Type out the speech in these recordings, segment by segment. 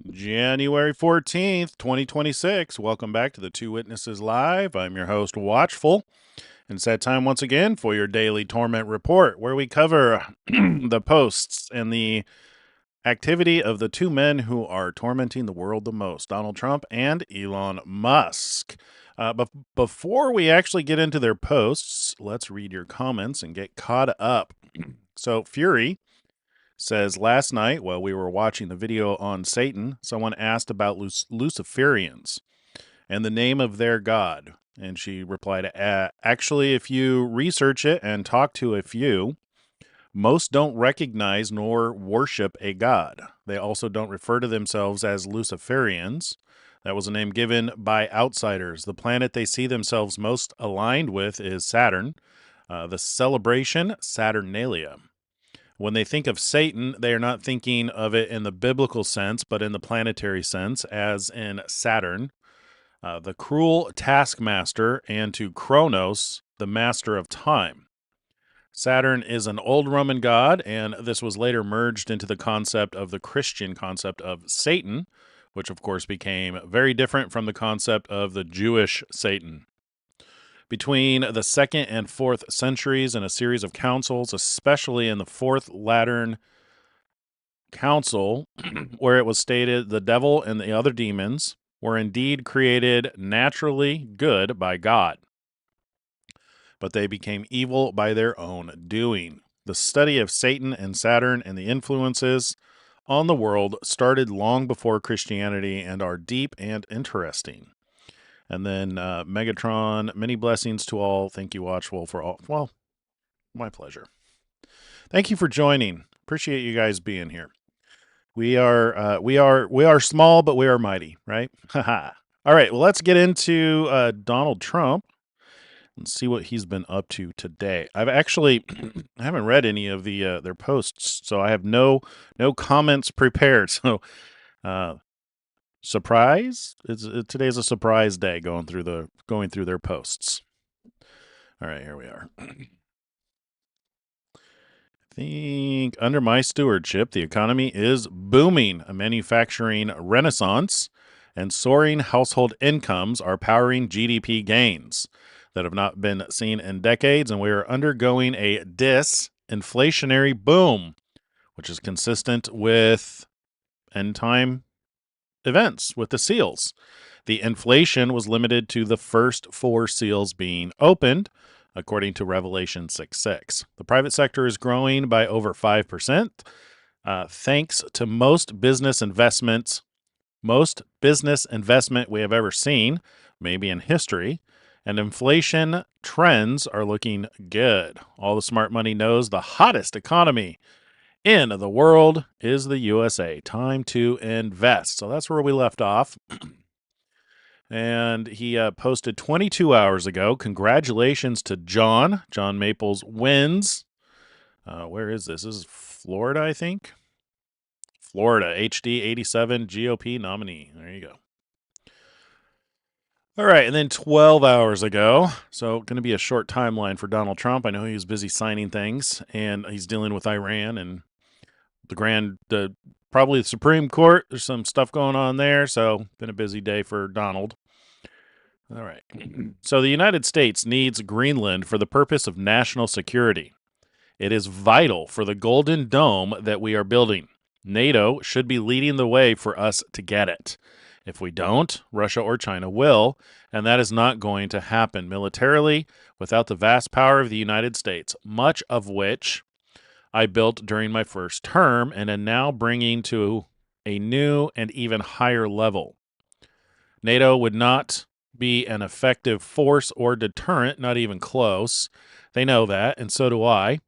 January 14th, 2026. Welcome back to the Two Witnesses Live. I'm your host, Watchful. And it's that time once again for your daily Torment report, where we cover the posts and the activity of the two men who are tormenting the world the most, Donald Trump and Elon Musk. But before we actually get into their posts, let's read your comments and get caught up. So, Fury says, last night while we were watching the video on Satan, someone asked about Luciferians and the name of their god. And she replied, actually, if you research it and talk to a few, most don't recognize nor worship a god. They also don't refer to themselves as Luciferians. That was a name given by outsiders. The planet they see themselves most aligned with is Saturn, the celebration Saturnalia. When they think of Satan, they are not thinking of it in the biblical sense, but in the planetary sense, as in Saturn, the cruel taskmaster, and to Kronos, the master of time. Saturn is an old Roman god, and this was later merged into the concept of the Christian concept of Satan, which of course became very different from the concept of the Jewish Satan. Between the 2nd and 4th centuries, in a series of councils, especially in the 4th Lateran Council, where it was stated the devil and the other demons were indeed created naturally good by God, but they became evil by their own doing. The study of Satan and Saturn and the influences on the world started long before Christianity and are deep and interesting. And then Megatron, many blessings to all. Thank you, Watchful, for all. Well, my pleasure. Thank you for joining. Appreciate you guys being here. We are small, but we are mighty, right? Haha. All right. Well, let's get into Donald Trump and see what he's been up to today. I've actually I haven't read any of the their posts, so I have no comments prepared. So surprise! Today's a surprise day going through their posts. All right, here we are. I think under my stewardship, the economy is booming. A manufacturing renaissance and soaring household incomes are powering GDP gains that have not been seen in decades, and we are undergoing a disinflationary boom, which is consistent with end time events with the seals. The inflation was limited to the first 4 seals being opened, according to Revelation 6:6. The private sector is growing by over 5%, thanks to most business investment we have ever seen, maybe in history, and inflation trends are looking good. All the smart money knows the hottest economy in the world is the USA. Time to invest. So that's where we left off. And he posted 22 hours ago. Congratulations to John. John Maples wins. Where is this? This is Florida, I think. Florida, HD 87 GOP nominee. There you go. All right, and then 12 hours ago, so going to be a short timeline for Donald Trump. I know he was busy signing things, and he's dealing with Iran and probably the Supreme Court. There's some stuff going on there, so been a busy day for Donald. All right. So the United States needs Greenland for the purpose of national security. It is vital for the Golden Dome that we are building. NATO should be leading the way for us to get it. If we don't, Russia or China will, and that is not going to happen militarily without the vast power of the United States, much of which I built during my first term and am now bringing to a new and even higher level. NATO would not be an effective force or deterrent, not even close. They know that, and so do I.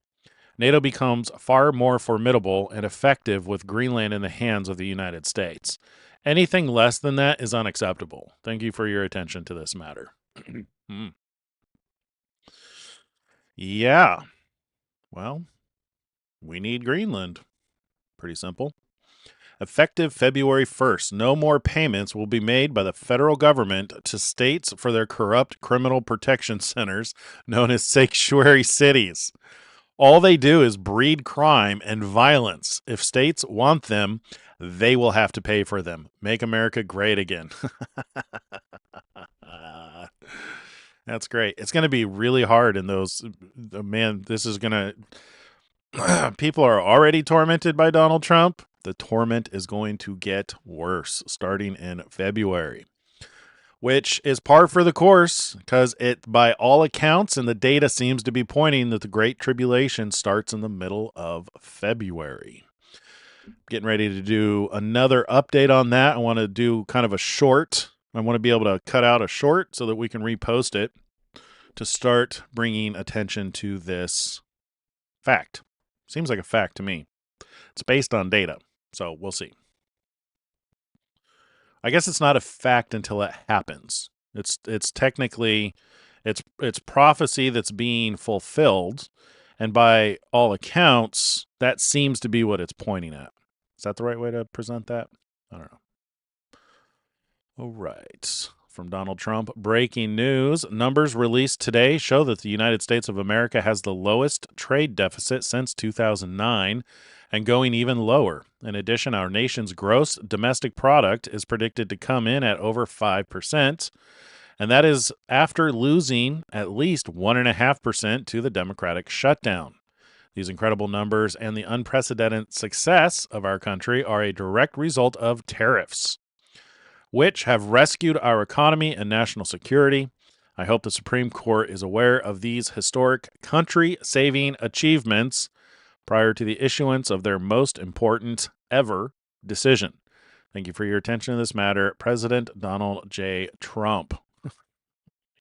NATO becomes far more formidable and effective with Greenland in the hands of the United States. Anything less than that is unacceptable. Thank you for your attention to this matter. Yeah. Well, we need Greenland. Pretty simple. Effective February 1st, no more payments will be made by the federal government to states for their corrupt criminal protection centers known as sanctuary cities. All they do is breed crime and violence. If states want them they will have to pay for them. Make America great again. That's great. It's going to be really hard in those. Man, this is going to. People are already tormented by Donald Trump. The torment is going to get worse starting in February, which is par for the course because it, by all accounts, and the data seems to be pointing that the Great Tribulation starts in the middle of February. Getting ready to do another update on that. I want to do kind of a short. I want to be able to cut out a short so that we can repost it to start bringing attention to this fact. Seems like a fact to me. It's based on data, so we'll see. I guess it's not a fact until it happens. It's technically it's prophecy that's being fulfilled, and by all accounts, that seems to be what it's pointing at. Is that the right way to present that? I don't know. All right. From Donald Trump, breaking news. Numbers released today show that the United States of America has the lowest trade deficit since 2009 and going even lower. In addition, our nation's gross domestic product is predicted to come in at over 5%, and that is after losing at least 1.5% to the Democratic shutdown. These incredible numbers and the unprecedented success of our country are a direct result of tariffs, which have rescued our economy and national security. I hope the Supreme Court is aware of these historic country-saving achievements prior to the issuance of their most important ever decision. Thank you for your attention to this matter, President Donald J. Trump.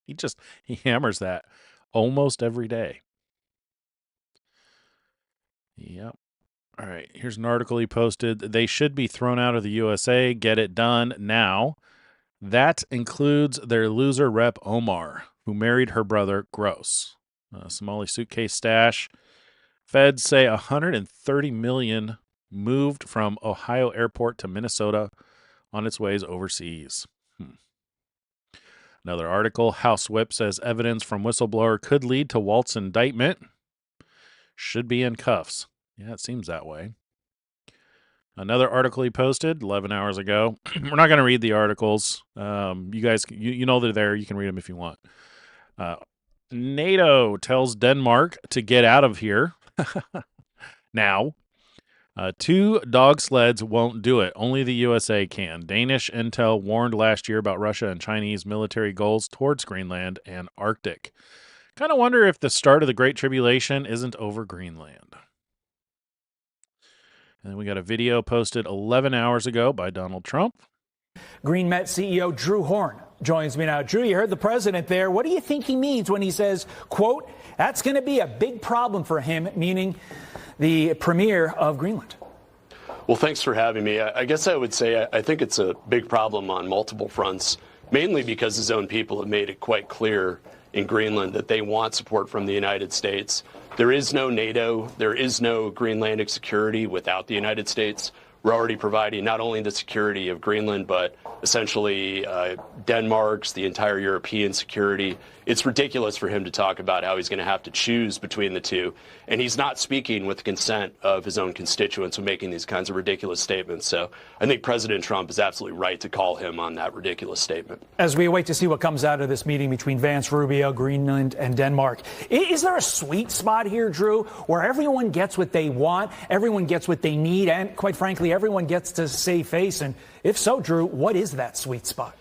He hammers that almost every day. Yep. All right, here's an article he posted. They should be thrown out of the USA. Get it done now. That includes their loser rep, Omar, who married her brother, Gross. Somali suitcase stash. Feds say $130 million moved from Ohio airport to Minnesota on its ways overseas. Another article, House Whip says evidence from whistleblower could lead to Walt's indictment. Should be in cuffs. Yeah, it seems that way. Another article he posted 11 hours ago. We're not going to read the articles. You guys, you know they're there. You can read them if you want. NATO tells Denmark to get out of here. Now, 2 dog sleds won't do it. Only the USA can. Danish intel warned last year about Russia and Chinese military goals towards Greenland and Arctic. Kind of wonder if the start of the Great Tribulation isn't over Greenland. And then we got a video posted 11 hours ago by Donald Trump. Green Met CEO Drew Horn joins me now. Drew, you heard the president there. What do you think he means when he says, quote, that's going to be a big problem for him, meaning the premier of Greenland? Well, thanks for having me. I guess I would say I think it's a big problem on multiple fronts, mainly because his own people have made it quite clear in Greenland that they want support from the United States. There is no NATO. There is no Greenlandic security without the United States. We're already providing not only the security of Greenland, but essentially Denmark's, the entire European security. It's ridiculous for him to talk about how he's going to have to choose between the two. And he's not speaking with the consent of his own constituents when making these kinds of ridiculous statements. So I think President Trump is absolutely right to call him on that ridiculous statement. As we wait to see what comes out of this meeting between Vance, Rubio, Greenland, and Denmark, is there a sweet spot here, Drew, where everyone gets what they want, everyone gets what they need, and quite frankly, everyone gets to save face? And if so, Drew, what is that sweet spot?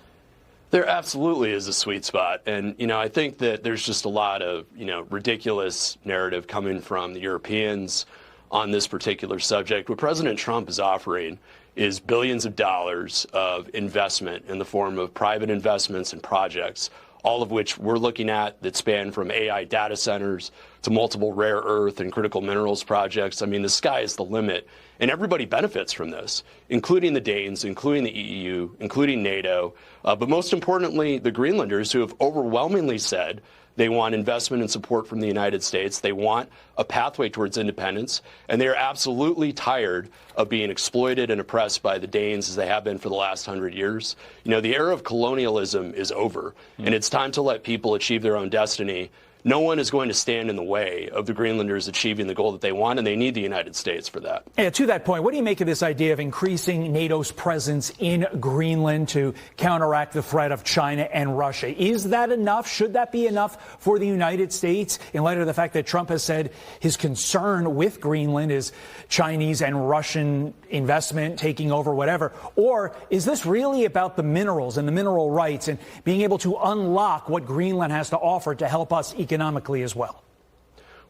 There absolutely is a sweet spot. And, I think that there's just a lot of, ridiculous narrative coming from the Europeans on this particular subject. What President Trump is offering is billions of dollars of investment in the form of private investments and projects, all of which we're looking at that span from AI data centers to multiple rare earth and critical minerals projects. I mean, the sky is the limit, and everybody benefits from this, including the Danes, including the EU, including NATO, but most importantly, the Greenlanders, who have overwhelmingly said they want investment and support from the United States. They want a pathway towards independence, and they are absolutely tired of being exploited and oppressed by the Danes as they have been for the last 100 years. The era of colonialism is over, and it's time to let people achieve their own destiny, no one is going to stand in the way of the Greenlanders achieving the goal that they want, and they need the United States for that. Yeah, to that point, what do you make of this idea of increasing NATO's presence in Greenland to counteract the threat of China and Russia? Is that enough? Should that be enough for the United States in light of the fact that Trump has said his concern with Greenland is Chinese and Russian investment taking over whatever? Or is this really about the minerals and the mineral rights and being able to unlock what Greenland has to offer to help us economically as well?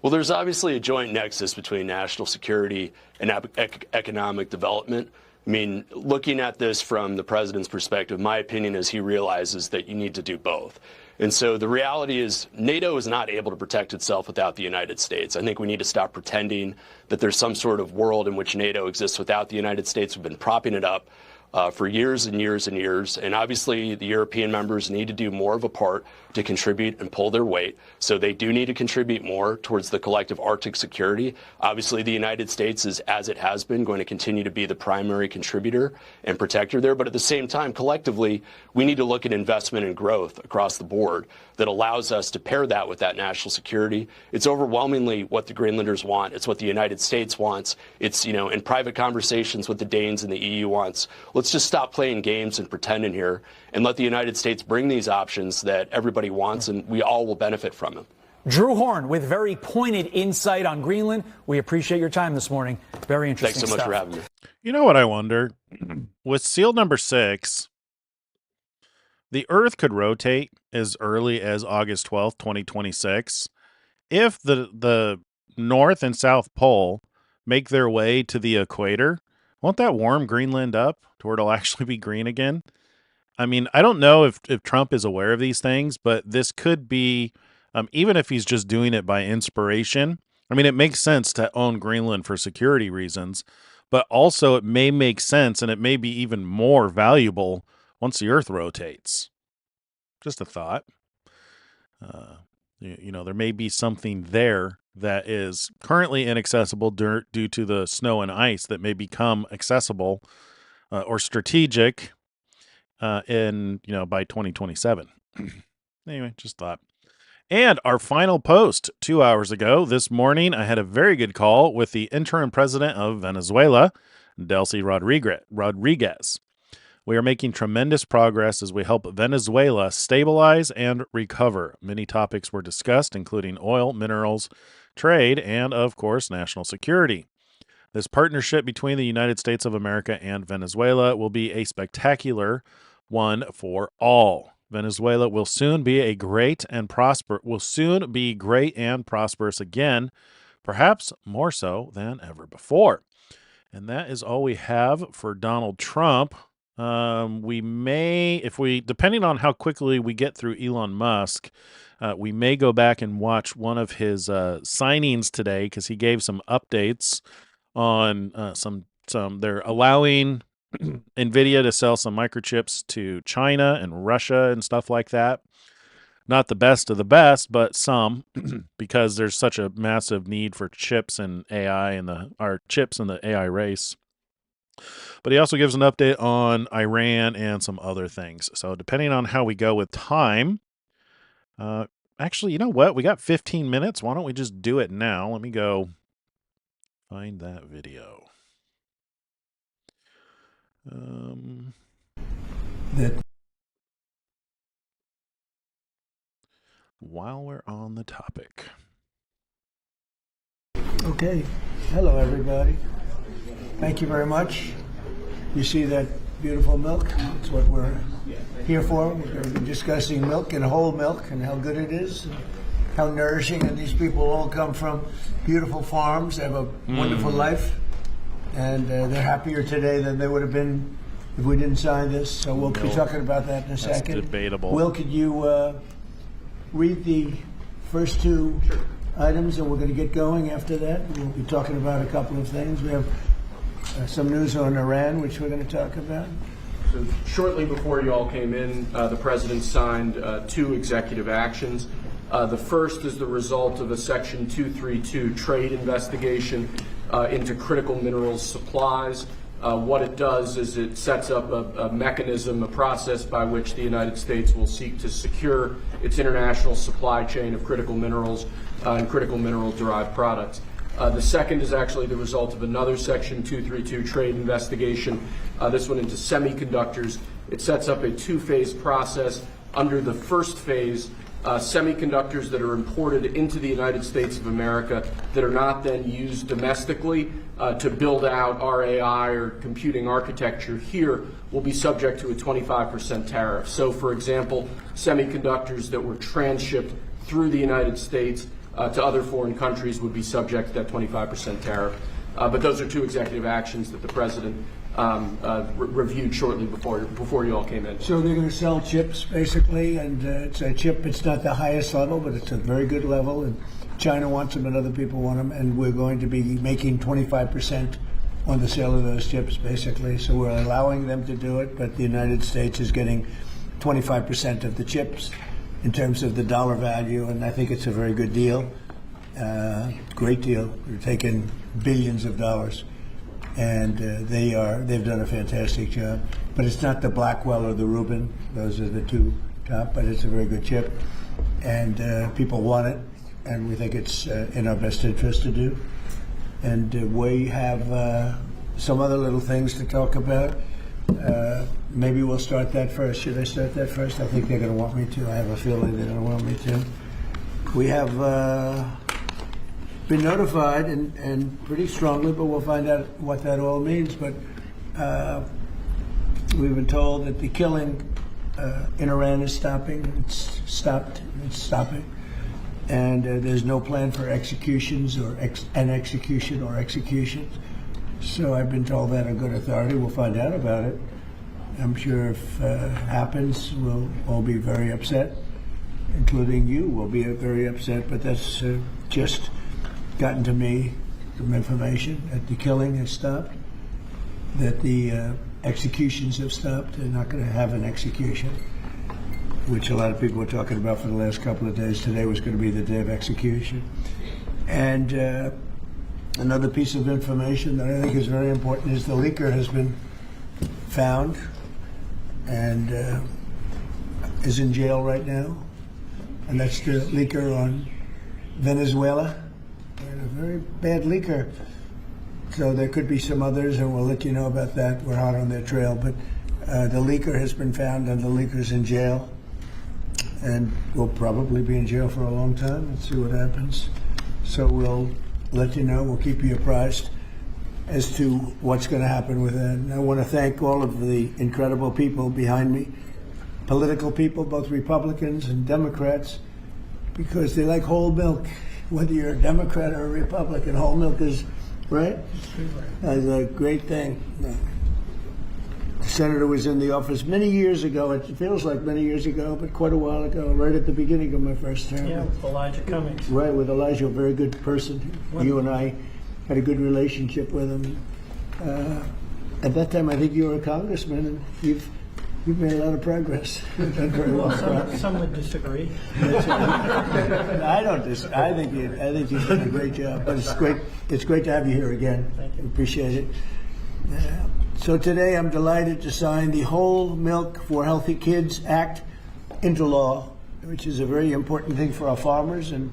Well, there's obviously a joint nexus between national security and economic development. I mean, looking at this from the president's perspective, my opinion is he realizes that you need to do both. And so the reality is NATO is not able to protect itself without the United States. I think we need to stop pretending that there's some sort of world in which NATO exists without the United States. We've been propping it up for years and years and years. And obviously, the European members need to do more of a part to contribute and pull their weight. So they do need to contribute more towards the collective Arctic security. Obviously, the United States is, as it has been, going to continue to be the primary contributor and protector there. But at the same time, collectively, we need to look at investment and growth across the board that allows us to pair that with that national security. It's overwhelmingly what the Greenlanders want. It's what the United States wants. It's, you know, in private conversations what the Danes and the EU wants. Let's just stop playing games and pretending here and let the United States bring these options that everybody wants, and we all will benefit from them. Drew Horn with very pointed insight on Greenland. We appreciate your time this morning. Very interesting Thanks so much stuff. for having me. You know what I wonder? With seal number 6, the Earth could rotate as early as August 12th, 2026. If the North and South Pole make their way to the equator, won't that warm Greenland up to where it'll actually be green again? I mean, I don't know if Trump is aware of these things, but this could be, even if he's just doing it by inspiration. I mean, it makes sense to own Greenland for security reasons, but also it may make sense and it may be even more valuable once the Earth rotates. Just a thought. You know, there may be something there that is currently inaccessible due to the snow and ice that may become accessible or strategic in, you know, by 2027. Anyway, just thought. And our final post 2 hours ago this morning, I had a very good call with the interim president of Venezuela, Delcy Rodriguez. We are making tremendous progress as we help Venezuela stabilize and recover. Many topics were discussed, including oil, minerals, trade, and, of course, national security. This partnership between the United States of America and Venezuela will be a spectacular one for all. Venezuela will soon be great and prosperous again, perhaps more so than ever before. And that is all we have for Donald Trump. We may, depending on how quickly we get through Elon Musk, we may go back and watch one of his signings today because he gave some updates on they're allowing NVIDIA to sell some microchips to China and Russia and stuff like that. Not the best of the best, but some, because there's such a massive need for chips and AI and chips in the AI race. But he also gives an update on Iran and some other things. So depending on how we go with time, actually, you know what? We got 15 minutes. Why don't we just do it now? Let me go find that video. While we're on the topic. Okay. Hello, everybody. Thank you very much. You see that beautiful milk? That's what we're here for. We're going to be discussing milk and whole milk and how good it is, and how nourishing. And these people all come from beautiful farms. They have a wonderful life. And they're happier today than they would have been if we didn't sign this. So we'll be talking about that in a second. That's debatable. Will, could you read the first two items, and we're going to get going after that? We'll be talking about a couple of things. We have some news on Iran, which we're going to talk about. So shortly before you all came in, the president signed 2 executive actions. The first is the result of a Section 232 trade investigation into critical minerals supplies. What it does is it sets up a mechanism, a process by which the United States will seek to secure its international supply chain of critical minerals and critical mineral-derived products. The second is actually the result of another Section 232 trade investigation, this one into semiconductors. It sets up a two-phase process. Under the first phase, semiconductors that are imported into the United States of America that are not then used domestically to build out our AI or computing architecture here will be subject to a 25% tariff. So, for example, semiconductors that were transshipped through the United States to other foreign countries would be subject to that 25% tariff. But those are two executive actions that the President reviewed shortly before you all came in. So they're going to sell chips, basically, and it's a chip. It's not the highest level, but it's a very good level, and China wants them and other people want them, and we're going to be making 25% on the sale of those chips, basically. So we're allowing them to do it, but the United States is getting 25% of the chips in terms of the dollar value, and I think it's a very good deal, great deal. We're taking billions of dollars, and they've done a fantastic job. But it's not the Blackwell or the Rubin; those are the two top. But it's a very good chip, and people want it, and we think it's in our best interest to do. And we have some other little things to talk about. Maybe we'll start that first. Should I start that first? I think they're going to want me to. I have a feeling they're going to want me to. We have been notified, and pretty strongly, but we'll find out what that all means. But we've been told that the killing in Iran is stopping. It's stopped. It's stopping. And there's no plan for executions or executions. So I've been told that on good authority. We'll find out about it. I'm sure if it happens, we'll all be very upset, including you will be very upset. But that's just gotten to me, some information that the killing has stopped, that the executions have stopped. They're not going to have an execution, which a lot of people were talking about for the last couple of days. Today was going to be the day of execution. And another piece of information that I think is very important is the leaker has been found and is in jail right now. And that's the leaker on Venezuela. And a very bad leaker. So there could be some others, and we'll let you know about that. We're hot on their trail. But the leaker has been found, and the leaker's in jail. And will probably be in jail for a long time. Let's see what happens. So we'll let you know. We'll keep you apprised as to what's going to happen with that. And I want to thank all of the incredible people behind me, political people, both Republicans and Democrats, because they like whole milk. Whether you're a Democrat or a Republican, whole milk is, right? That's a great thing. The senator was in the office many years ago. It feels like many years ago, but quite a while ago, right at the beginning of my first term. Yeah, with Elijah Cummings. Right, with Elijah, a very good person. You and I had a good relationship with him. At that time, I think you were a congressman, and you've made a lot of progress. You've done very well. Some would disagree. I don't disagree. I think you've done a great job. But it's great. It's great to have you here again. Thank you. Appreciate it. So today I'm delighted to sign the Whole Milk for Healthy Kids Act into law, which is a very important thing for our farmers, and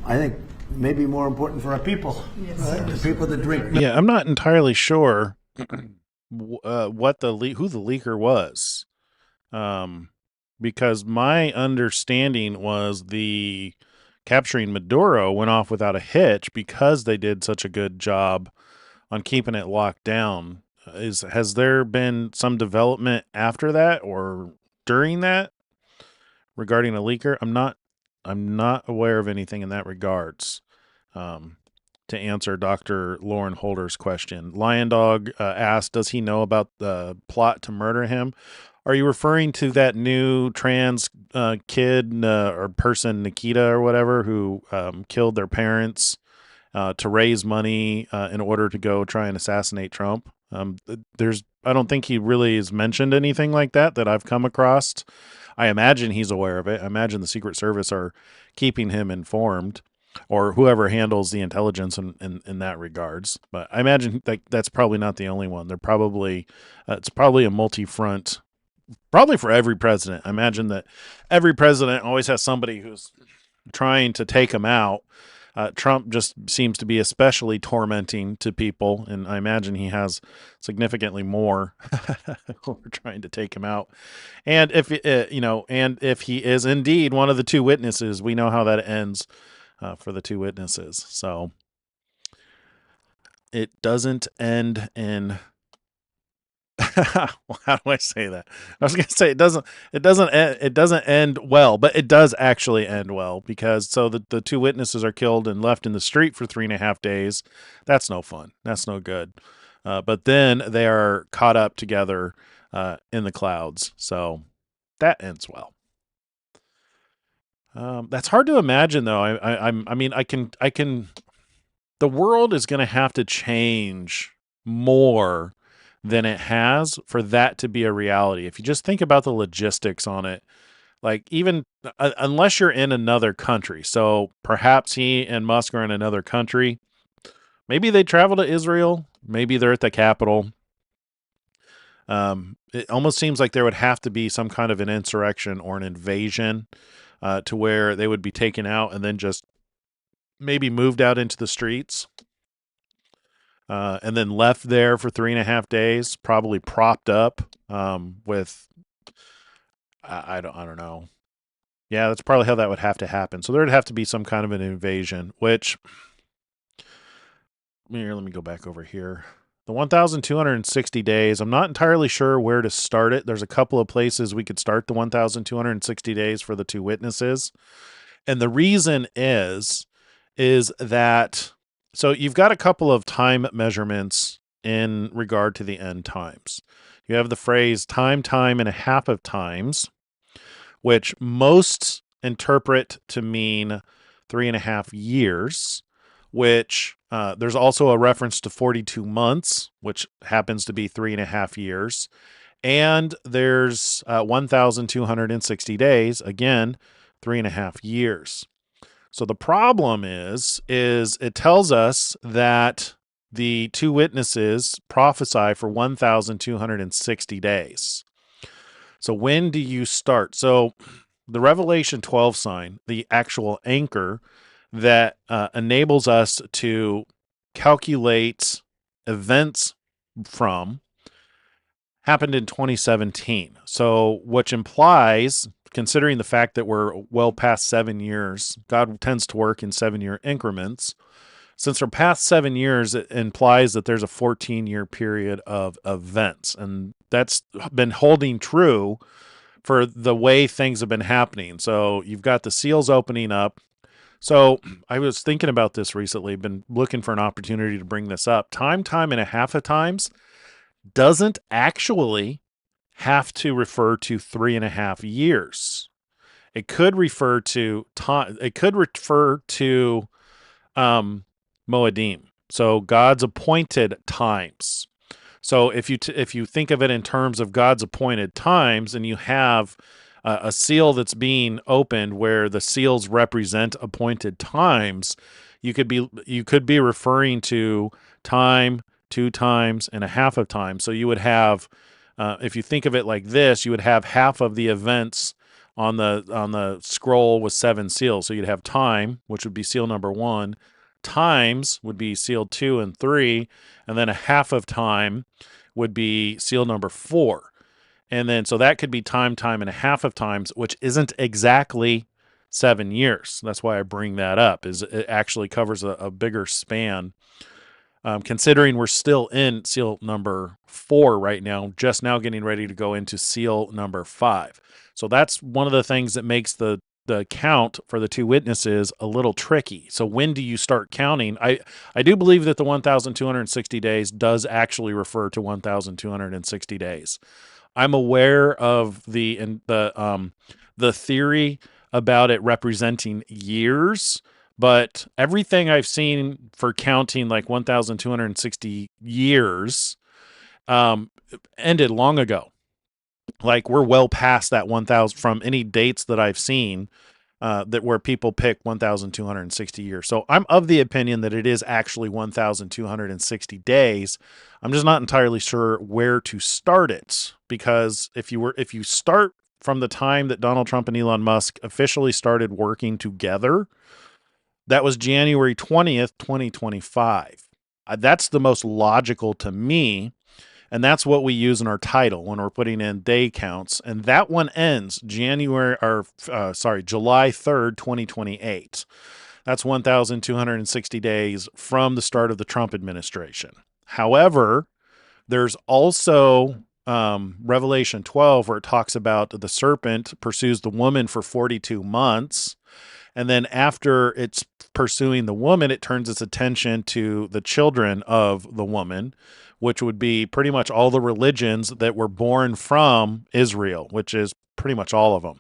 I think maybe more important for our people, right? The people that drink milk. Yeah, I'm not entirely sure who the leaker was, because my understanding was the capturing Maduro went off without a hitch because they did such a good job on keeping it locked down. Has there been some development after that or during that regarding a leaker? I'm not aware of anything in that regards. To answer Dr. Lauren Holder's question, Lion Dog asked, does he know about the plot to murder him? Are you referring to that new trans kid or person, Nikita or whatever, who killed their parents to raise money in order to go try and assassinate Trump? I don't think he really has mentioned anything like that I've come across. I imagine he's aware of it. I imagine the Secret Service are keeping him informed. or whoever handles the intelligence in that regards. But I imagine that's probably not the only one. They're probably it's probably a multi-front, probably for every president. I imagine that every president always has somebody who's trying to take them out. Trump just seems to be especially tormenting to people, and I imagine he has significantly more who are trying to take him out. And if and if he is indeed one of the two witnesses, we know how that ends for the two witnesses. So it doesn't end in. Well, how do I say that? I was going to say it doesn't end well, but it does actually end well, because so the two witnesses are killed and left in the street for 3.5 days. That's no fun. That's no good. But then they are caught up together in the clouds. So that ends well. That's hard to imagine, though. I mean, I can. The world is going to have to change more than it has for that to be a reality. If you just think about the logistics on it, like even unless you're in another country, so perhaps he and Musk are in another country. Maybe they travel to Israel. Maybe they're at the capital. It almost seems like there would have to be some kind of an insurrection or an invasion to where they would be taken out and then just maybe moved out into the streets. And then left there for 3.5 days, probably propped up with I don't know. Yeah, that's probably how that would have to happen. So there would have to be some kind of an invasion, which here, let me go back over here. The 1,260 days, I'm not entirely sure where to start it. There's a couple of places we could start the 1,260 days for the two witnesses. And the reason is that, so you've got a couple of time measurements in regard to the end times. You have the phrase time, and a half of times, which most interpret to mean 3.5 years, which there's also a reference to 42 months, which happens to be 3.5 years. And there's 1,260 days, again, 3.5 years. So the problem is it tells us that the two witnesses prophesy for 1,260 days. So when do you start? So the Revelation 12 sign, the actual anchor that enables us to calculate events from, happened in 2017. So which implies, considering the fact that we're well past 7 years, God tends to work in 7-year increments. Since we're past 7 years, it implies that there's a 14-year period of events. And that's been holding true for the way things have been happening. So you've got the seals opening up. So I was thinking about this recently, been looking for an opportunity to bring this up. Time and a half of times doesn't actually have to refer to 3.5 years. It could refer to time. It could refer to Moedim. So God's appointed times. So if you think of it in terms of God's appointed times, and you have a seal that's being opened where the seals represent appointed times, you could be referring to time, 2 times, and a half of time. So you would have, if you think of it like this, you would have half of the events on the scroll with 7 seals. So you'd have time, which would be seal number 1. Times would be seal 2 and 3, and then a half of time would be seal number 4. And then so that could be time, and a half of times, which isn't exactly 7 years. That's why I bring that up, is it actually covers a bigger span. Considering we're still in seal number 4 right now, just now getting ready to go into seal number 5. So that's one of the things that makes the count for the two witnesses a little tricky. So when do you start counting? I do believe that the 1,260 days does actually refer to 1,260 days. I'm aware of the theory about it representing years, but everything I've seen for counting like 1,260 years ended long ago. Like we're well past that 1,000 from any dates that I've seen. that where people pick 1,260 years. So I'm of the opinion that it is actually 1,260 days. I'm just not entirely sure where to start it, because if you start from the time that Donald Trump and Elon Musk officially started working together, that was January 20th, 2025. That's the most logical to me. And that's what we use in our title when we're putting in day counts. And that one ends July 3rd, 2028. That's 1,260 days from the start of the Trump administration. However, there's also Revelation 12, where it talks about the serpent pursues the woman for 42 months. And then after it's pursuing the woman, it turns its attention to the children of the woman, which would be pretty much all the religions that were born from Israel, which is pretty much all of them.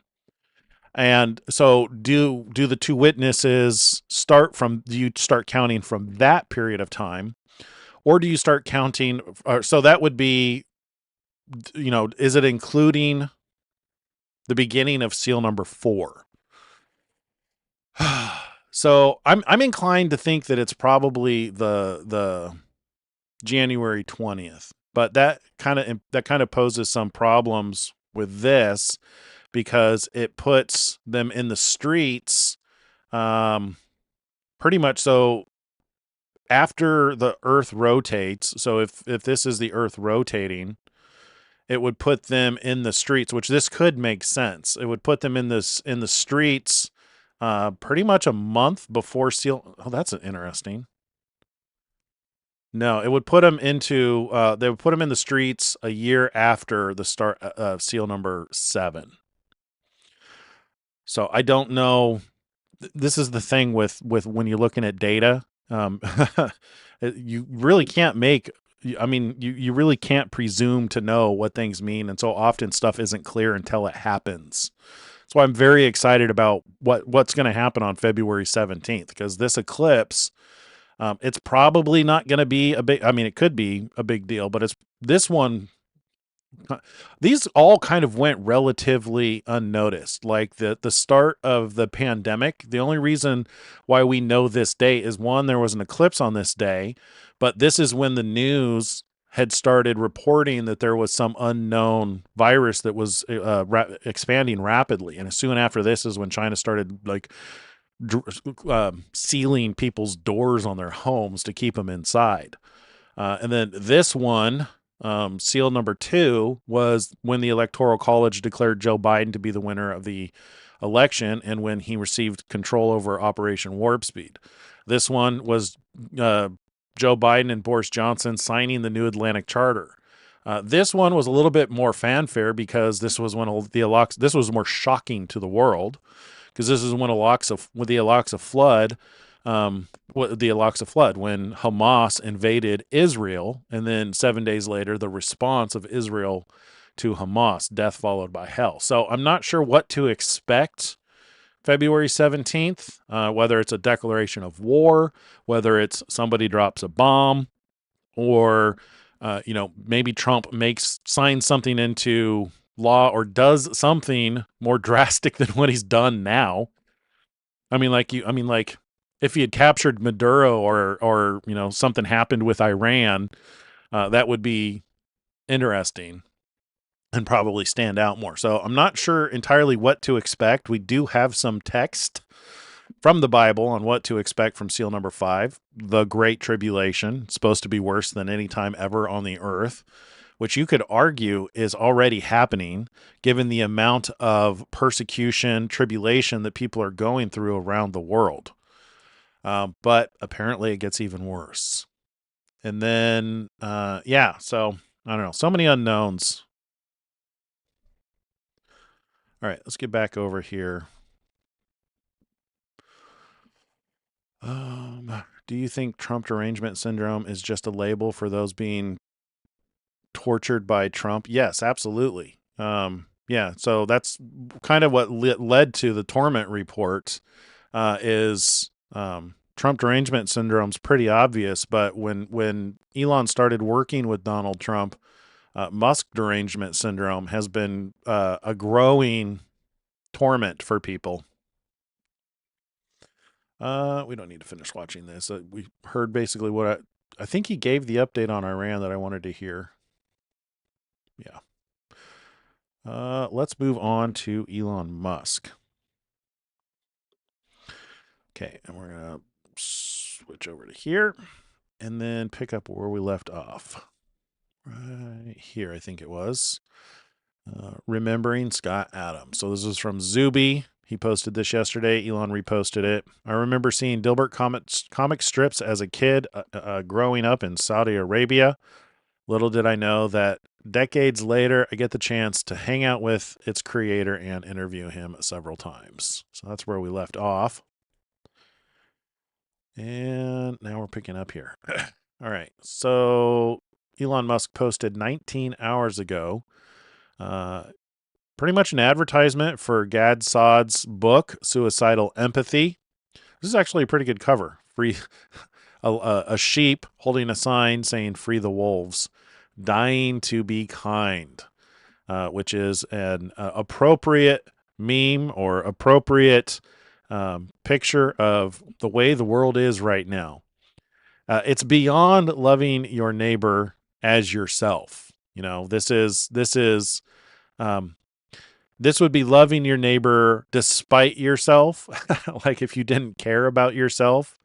And so do the two witnesses do you start counting from that period of time, or do you start counting, so that would be, is it including the beginning of seal number 4? So I'm inclined to think that it's probably the January 20th, but that kind of poses some problems with this, because it puts them in the streets, pretty much. So after the Earth rotates, so if this is the Earth rotating, it would put them in the streets, which this could make sense. It would put them in the streets pretty much a month before seal. Oh, that's interesting. No, it would put them into. They would put them in the streets a year after the start of seal number 7. So I don't know. This is the thing with when you're looking at data. You really can't make. I mean, you really can't presume to know what things mean, and so often stuff isn't clear until it happens. That's why I'm very excited about what's going to happen on February 17th, because this eclipse, it's probably not going to be a big. I mean, it could be a big deal, but this one. These all kind of went relatively unnoticed. Like the start of the pandemic, the only reason why we know this day is, one, there was an eclipse on this day, but this is when the news had started reporting that there was some unknown virus that was expanding rapidly. And soon after this is when China started sealing people's doors on their homes to keep them inside. And then this one, seal number 2, was when the Electoral College declared Joe Biden to be the winner of the election, and when he received control over Operation Warp Speed. This one was Joe Biden and Boris Johnson signing the new Atlantic Charter. This one was a little bit more fanfare, because this was when this was more shocking to the world, because this is when the Al-Aqsa flood. The Al-Aqsa flood, when Hamas invaded Israel, and then 7 days later, the response of Israel to Hamas, death followed by hell. So I'm not sure what to expect February 17th, whether it's a declaration of war, whether it's somebody drops a bomb, or, maybe Trump signs something into law, or does something more drastic than what he's done now. If he had captured Maduro, or something happened with Iran, that would be interesting and probably stand out more. So I'm not sure entirely what to expect. We do have some text from the Bible on what to expect from seal number 5, the Great Tribulation. It's supposed to be worse than any time ever on the earth, which you could argue is already happening, given the amount of persecution, tribulation that people are going through around the world. But apparently it gets even worse. And then, so I don't know. So many unknowns. All right, let's get back over here. Do you think Trump derangement syndrome is just a label for those being tortured by Trump? Yes, absolutely. So that's kind of what led to the Torment report, is Trump derangement syndrome's pretty obvious, but when Elon started working with Donald Trump, Musk derangement syndrome has been a growing torment for people. We don't need to finish watching this. We heard basically what I think he gave the update on Iran that I wanted to hear. Yeah. Let's move on to Elon Musk. Okay, and we're going to switch over to here and then pick up where we left off. Right here, I think it was. Remembering Scott Adams. So this is from Zuby. He posted this yesterday. Elon reposted it. I remember seeing Dilbert comic strips as a kid growing up in Saudi Arabia. Little did I know that decades later, I get the chance to hang out with its creator and interview him several times. So that's where we left off. And now we're picking up here. All right. So Elon Musk posted 19 hours ago pretty much an advertisement for Gad Saad's book, Suicidal Empathy. This is actually a pretty good cover. Free a sheep holding a sign saying "Free the wolves," dying to be kind, which is an appropriate meme or appropriate picture of the way the world is right now. It's beyond loving your neighbor as yourself. You know, this would be loving your neighbor despite yourself. Like if you didn't care about yourself,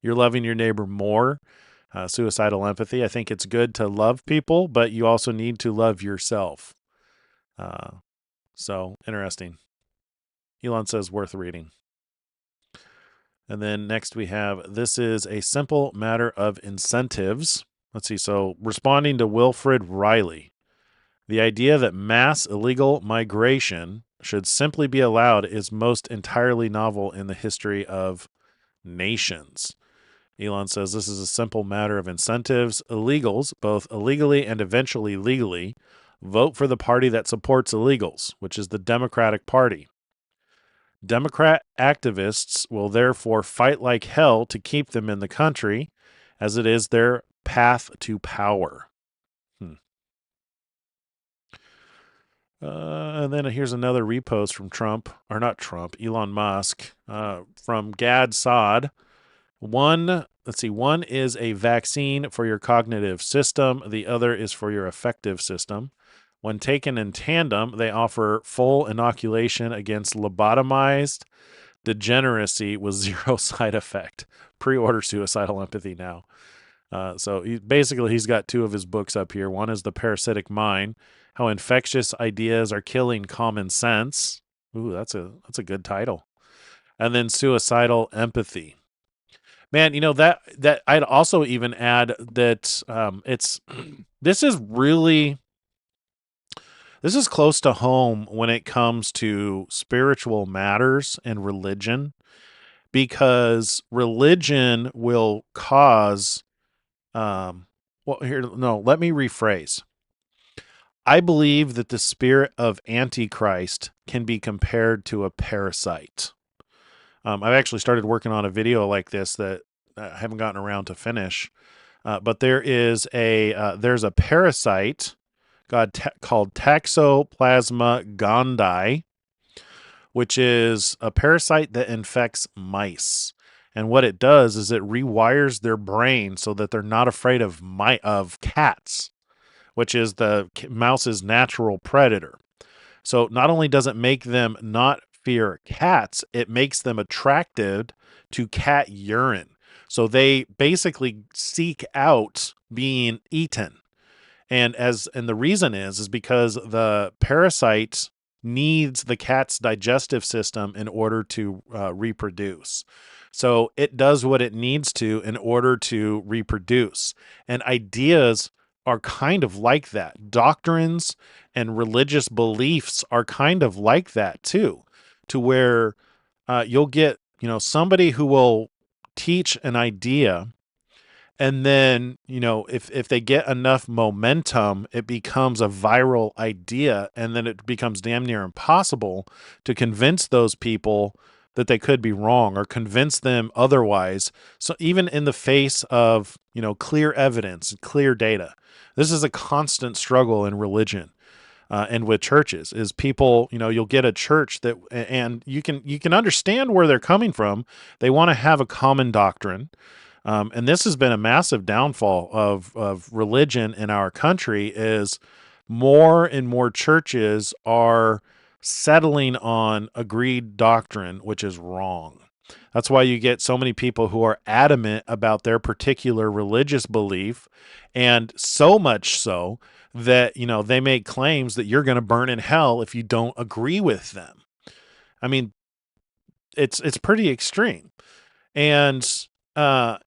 you're loving your neighbor more. Suicidal empathy. I think it's good to love people, but you also need to love yourself. So interesting. Elon says worth reading. And then next we have, this is a simple matter of incentives. Let's see. So responding to Wilfred Riley. The idea that mass illegal migration should simply be allowed is most entirely novel in the history of nations. Elon says this is a simple matter of incentives. Illegals, both illegally and eventually legally, vote for the party that supports illegals, which is the Democratic Party. Democrat activists will therefore fight like hell to keep them in the country, as it is their path to power. And then here's another repost from Elon Musk, from Gad Saad. One is a vaccine for your cognitive system. The other is for your affective system. When taken in tandem, they offer full inoculation against lobotomized degeneracy with zero side effect. Pre-order Suicidal Empathy now. So he's got two of his books up here. One is The Parasitic Mind, How Infectious Ideas Are Killing Common Sense. Ooh, that's a good title. And then Suicidal Empathy. Man, you know, that I'd also even add that this is close to home when it comes to spiritual matters and religion, because religion will cause let me rephrase. I believe that the spirit of Antichrist can be compared to a parasite. I've actually started working on a video like this that I haven't gotten around to finish. But there's a parasite called Toxoplasma gondii, which is a parasite that infects mice. And what it does is it rewires their brain so that they're not afraid of cats, which is the mouse's natural predator. So not only does it make them not fear cats, it makes them attracted to cat urine. So they basically seek out being eaten. And the reason is because the parasite needs the cat's digestive system in order to reproduce. So it does what it needs to in order to reproduce. And ideas are kind of like that. Doctrines and religious beliefs are kind of like that too, to where you'll get, somebody who will teach an idea, and then, if they get enough momentum, it becomes a viral idea, and then it becomes damn near impossible to convince those people that they could be wrong or convince them otherwise. So even in the face of, clear evidence and clear data, this is a constant struggle in religion. and with churches is people, you'll get a church that, and you can understand where they're coming from. They want to have a common doctrine. And this has been a massive downfall of religion in our country is more and more churches are settling on agreed doctrine, which is wrong. That's why you get so many people who are adamant about their particular religious belief, and so much so that, they make claims that you're going to burn in hell if you don't agree with them. I mean, it's pretty extreme. And I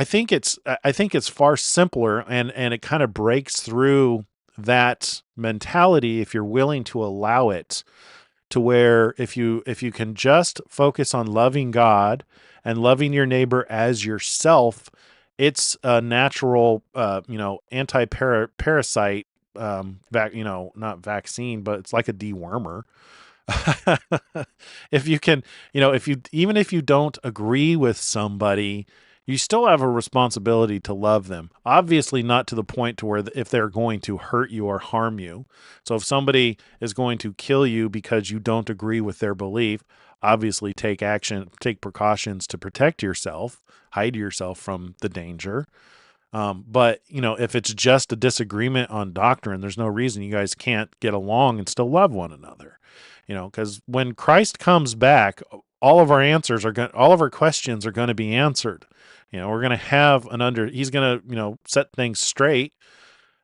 think it's far simpler, and it kind of breaks through that mentality if you're willing to allow it, to where if you can just focus on loving God and loving your neighbor as yourself, it's a natural anti-parasite not vaccine, but it's like a dewormer. If you can, even if you don't agree with somebody, you still have a responsibility to love them. Obviously not to the point to where if they're going to hurt you or harm you. So if somebody is going to kill you because you don't agree with their belief, obviously take action, take precautions to protect yourself, hide yourself from the danger. But if it's just a disagreement on doctrine, there's no reason you guys can't get along and still love one another. Because when Christ comes back, all of our questions are going to be answered. We're going to have he's going to, set things straight,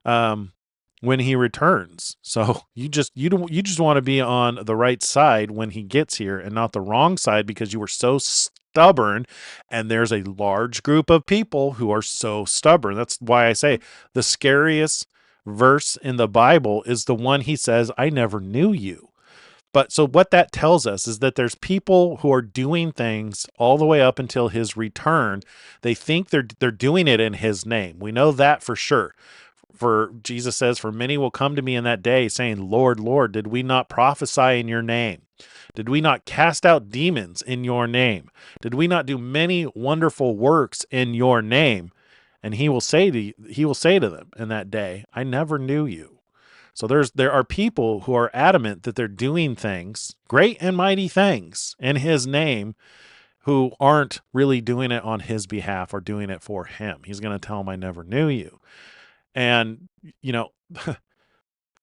when he returns. So you just want to be on the right side when he gets here and not the wrong side, because you were so stubborn. And there's a large group of people who are so stubborn. That's why I say the scariest verse in the Bible is the one he says, I never knew you. But so what that tells us is that there's people who are doing things all the way up until his return. They think they're doing it in his name. We know that for sure. For Jesus says, for many will come to me in that day saying, Lord, Lord, did we not prophesy in your name? Did we not cast out demons in your name? Did we not do many wonderful works in your name? And he will say to them in that day, I never knew you. So there are people who are adamant that they're doing things, great and mighty things, in his name, who aren't really doing it on his behalf or doing it for him. He's going to tell them, I never knew you. And,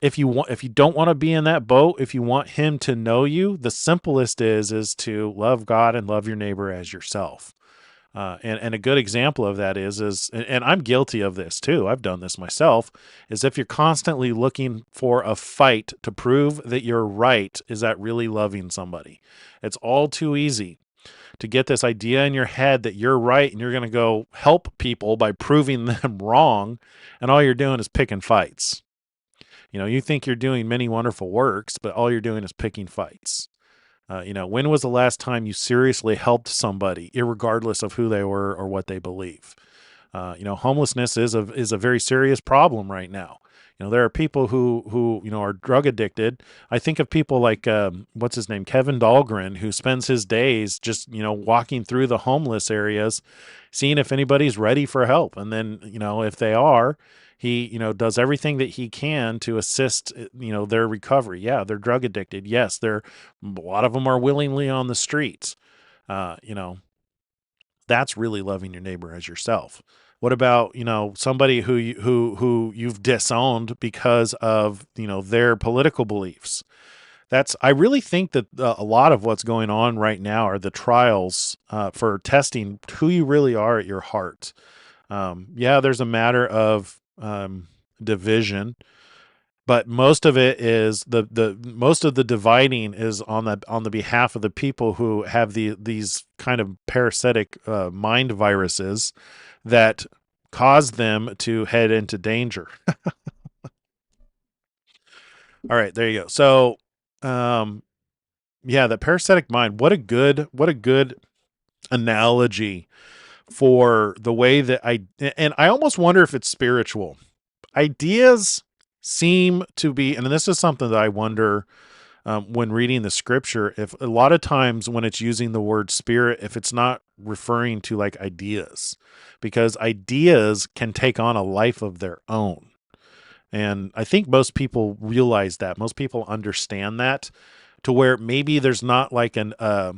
if you don't want to be in that boat, if you want him to know you, the simplest is to love God and love your neighbor as yourself. And a good example of that is, and I'm guilty of this too, I've done this myself, is if you're constantly looking for a fight to prove that you're right, is that really loving somebody? It's all too easy to get this idea in your head that you're right and you're going to go help people by proving them wrong, and all you're doing is picking fights. You think you're doing many wonderful works, but all you're doing is picking fights. When was the last time you seriously helped somebody, irregardless of who they were or what they believe? Homelessness is a very serious problem right now. There are people who are drug addicted. I think of people like, what's his name? Kevin Dahlgren, who spends his days just, walking through the homeless areas, seeing if anybody's ready for help. And then, if they are, he, does everything that he can to assist, their recovery. Yeah, they're drug addicted. Yes, a lot of them are willingly on the streets. That's really loving your neighbor as yourself. What about, somebody who you've disowned because of, their political beliefs? I really think that a lot of what's going on right now are the trials for testing who you really are at your heart. Yeah, there's a matter of division, but most of it is most of the dividing is on the behalf of the people who have these kind of parasitic mind viruses that cause them to head into danger. All right, there you go. So, yeah, the parasitic mind. What a good analogy for the way that I almost wonder if it's spiritual. Ideas seem to be, and this is something that I wonder when reading the scripture, if a lot of times when it's using the word spirit, if it's not referring to like ideas, because ideas can take on a life of their own. And I think most people realize that. Most people understand that, to where maybe there's not like a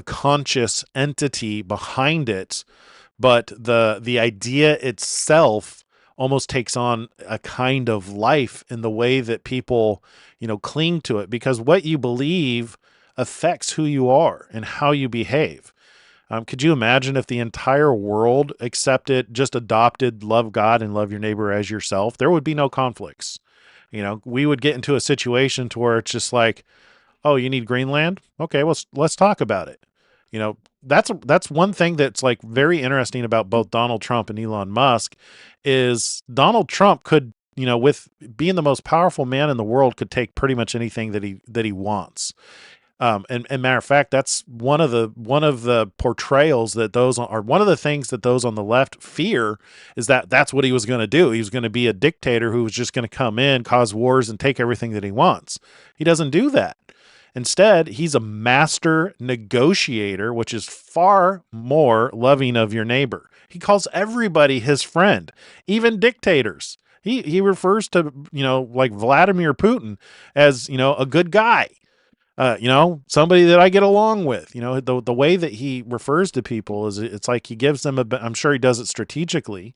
conscious entity behind it, but the idea itself almost takes on a kind of life in the way that people, cling to it, because what you believe affects who you are and how you behave. Could you imagine if the entire world accepted, just adopted, love God and love your neighbor as yourself? There would be no conflicts. We would get into a situation to where it's just like, oh, you need Greenland? Okay, well, let's talk about it. That's one thing that's like very interesting about both Donald Trump and Elon Musk is Donald Trump could, with being the most powerful man in the world, could take pretty much anything that he wants. And matter of fact, that's one of the portrayals that one of the things that those on the left fear is that that's what he was going to do. He was going to be a dictator who was just going to come in, cause wars, and take everything that he wants. He doesn't do that. Instead, he's a master negotiator, which is far more loving of your neighbor. He calls everybody his friend, even dictators. He refers to, like Vladimir Putin as, a good guy. Somebody that I get along with. The way that he refers to people is it's like he gives them I'm sure he does it strategically,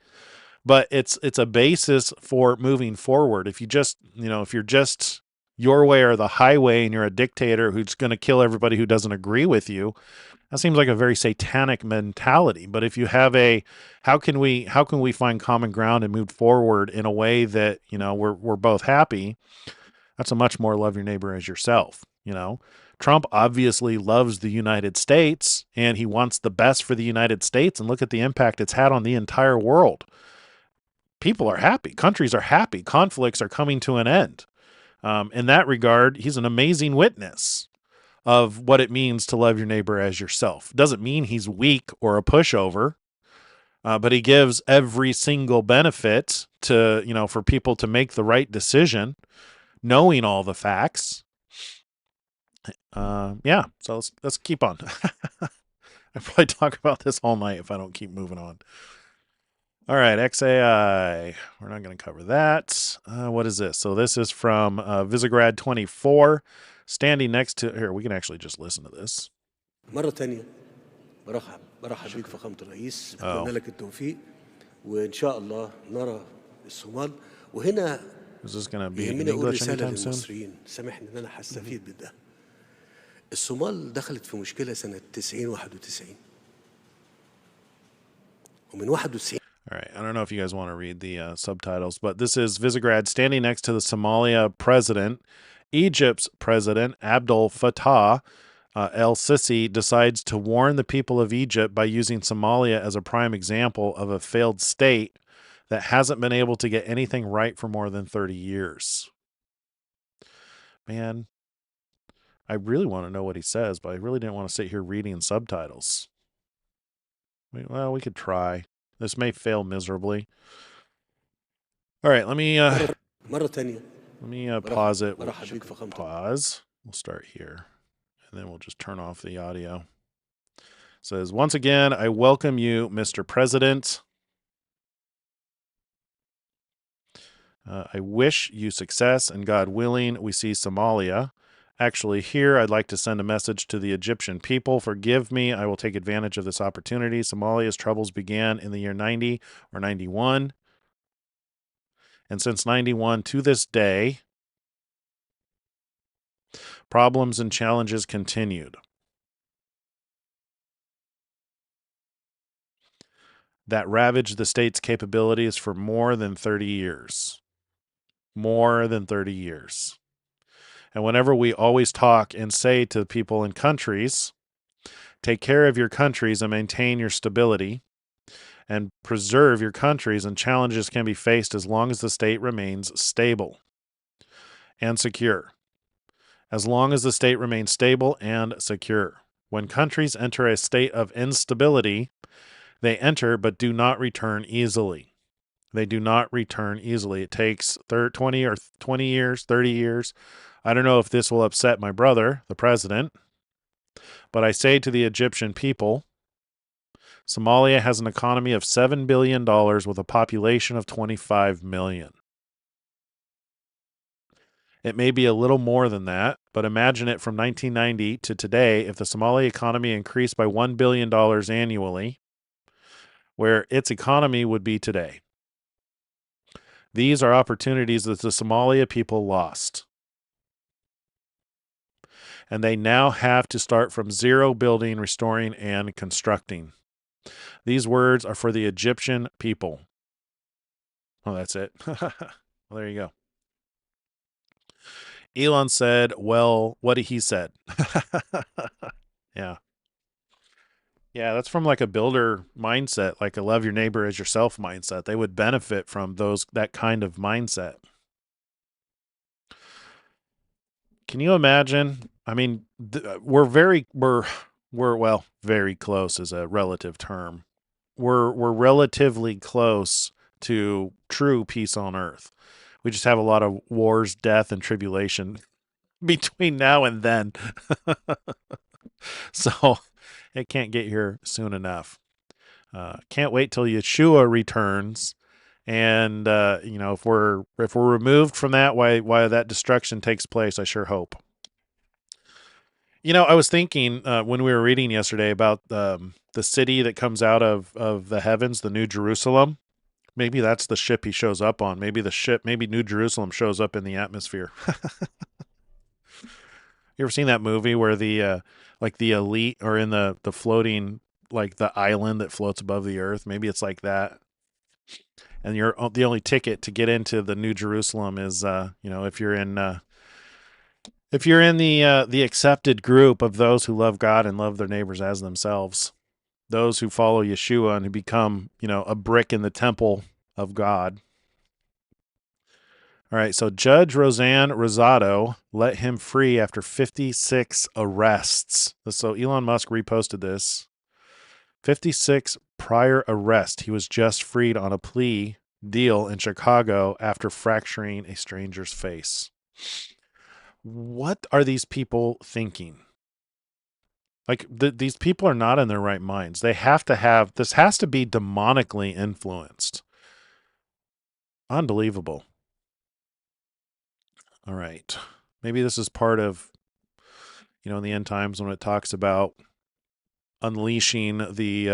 but it's a basis for moving forward. If you're just your way or the highway and you're a dictator who's going to kill everybody who doesn't agree with you, that seems like a very satanic mentality. But if you have how can we find common ground and move forward in a way that, we're both happy, that's a much more love your neighbor as yourself. Trump obviously loves the United States and he wants the best for the United States. And look at the impact it's had on the entire world. People are happy. Countries are happy. Conflicts are coming to an end. In that regard, he's an amazing witness of what it means to love your neighbor as yourself. Doesn't mean he's weak or a pushover, but he gives every single benefit to, for people to make the right decision, knowing all the facts. So let's keep on. I probably talk about this all night if I don't keep moving on. All right, XAI. We're not going to cover that. What is this? So this is from Visegrad 24. Standing next to here, we can actually just listen to this. مرة تانية برحب بيك فخامة الرئيس، بتمنى لك التوفيق وإن شاء الله نرى الصومال. وهنا Is this going to be in يهمني أقول English رسالة anytime soon? للمصريين، سامحني إن أنا هستفيد من ده. الصومال دخلت في مشكلة سنة 90 91 ومن 91. All right. I don't know if you guys want to read the subtitles, but this is Visegrad standing next to the Somalia president. Egypt's president, Abdel Fattah el-Sisi, decides to warn the people of Egypt by using Somalia as a prime example of a failed state that hasn't been able to get anything right for more than 30 years. Man, I really want to know what he says, but I really didn't want to sit here reading subtitles. Well, we could try. This may fail miserably. All right, let me pause it. Pause. We'll start here, and then we'll just turn off the audio. It says, once again, I welcome you, Mr. President. I wish you success, and God willing, we see Somalia. Actually, here, I'd like to send a message to the Egyptian people. Forgive me. I will take advantage of this opportunity. Somalia's troubles began in the year 90 or 91. And since 91 to this day, problems and challenges continued. That ravaged the state's capabilities for more than 30 years. More than 30 years. And whenever we always talk and say to people in countries, take care of your countries and maintain your stability and preserve your countries, and challenges can be faced as long as the state remains stable and secure. As long as the state remains stable and secure. When countries enter a state of instability, they enter but do not return easily. They do not return easily. It takes 20 years, 30 years. I don't know if this will upset my brother, the president, but I say to the Egyptian people, Somalia has an economy of $7 billion with a population of 25 million. It may be a little more than that, but imagine it from 1990 to today if the Somali economy increased by $1 billion annually, where its economy would be today. These are opportunities that the Somalia people lost. And they now have to start from zero, building, restoring, and constructing. These words are for the Egyptian people. Oh, that's it. Well, there you go. Elon said, well, what he said. Yeah. Yeah, that's from like a builder mindset, like a love your neighbor as yourself mindset. They would benefit from that kind of mindset. Can you imagine? I mean, we're very close is a relative term. We're relatively close to true peace on earth. We just have a lot of wars, death, and tribulation between now and then. So it can't get here soon enough. Can't wait till Yeshua returns, and if we're removed from that, why that destruction takes place, I sure hope. I was thinking when we were reading yesterday about the city that comes out of the heavens, the New Jerusalem. Maybe that's the ship he shows up on. Maybe New Jerusalem shows up in the atmosphere. You ever seen that movie where the elite are in the floating, like the island that floats above the earth? Maybe it's like that. And the only ticket to get into the New Jerusalem is if you're in the accepted group of those who love God and love their neighbors as themselves, those who follow Yeshua and who become a brick in the temple of God. All right, so Judge Roseanne Rosado let him free after 56 arrests. So Elon Musk reposted this. 56 prior arrests. He was just freed on a plea deal in Chicago after fracturing a stranger's face. What are these people thinking? Like, these people are not in their right minds. They have to have, this has to be demonically influenced. Unbelievable. All right. Maybe this is part of, in the end times when it talks about unleashing the,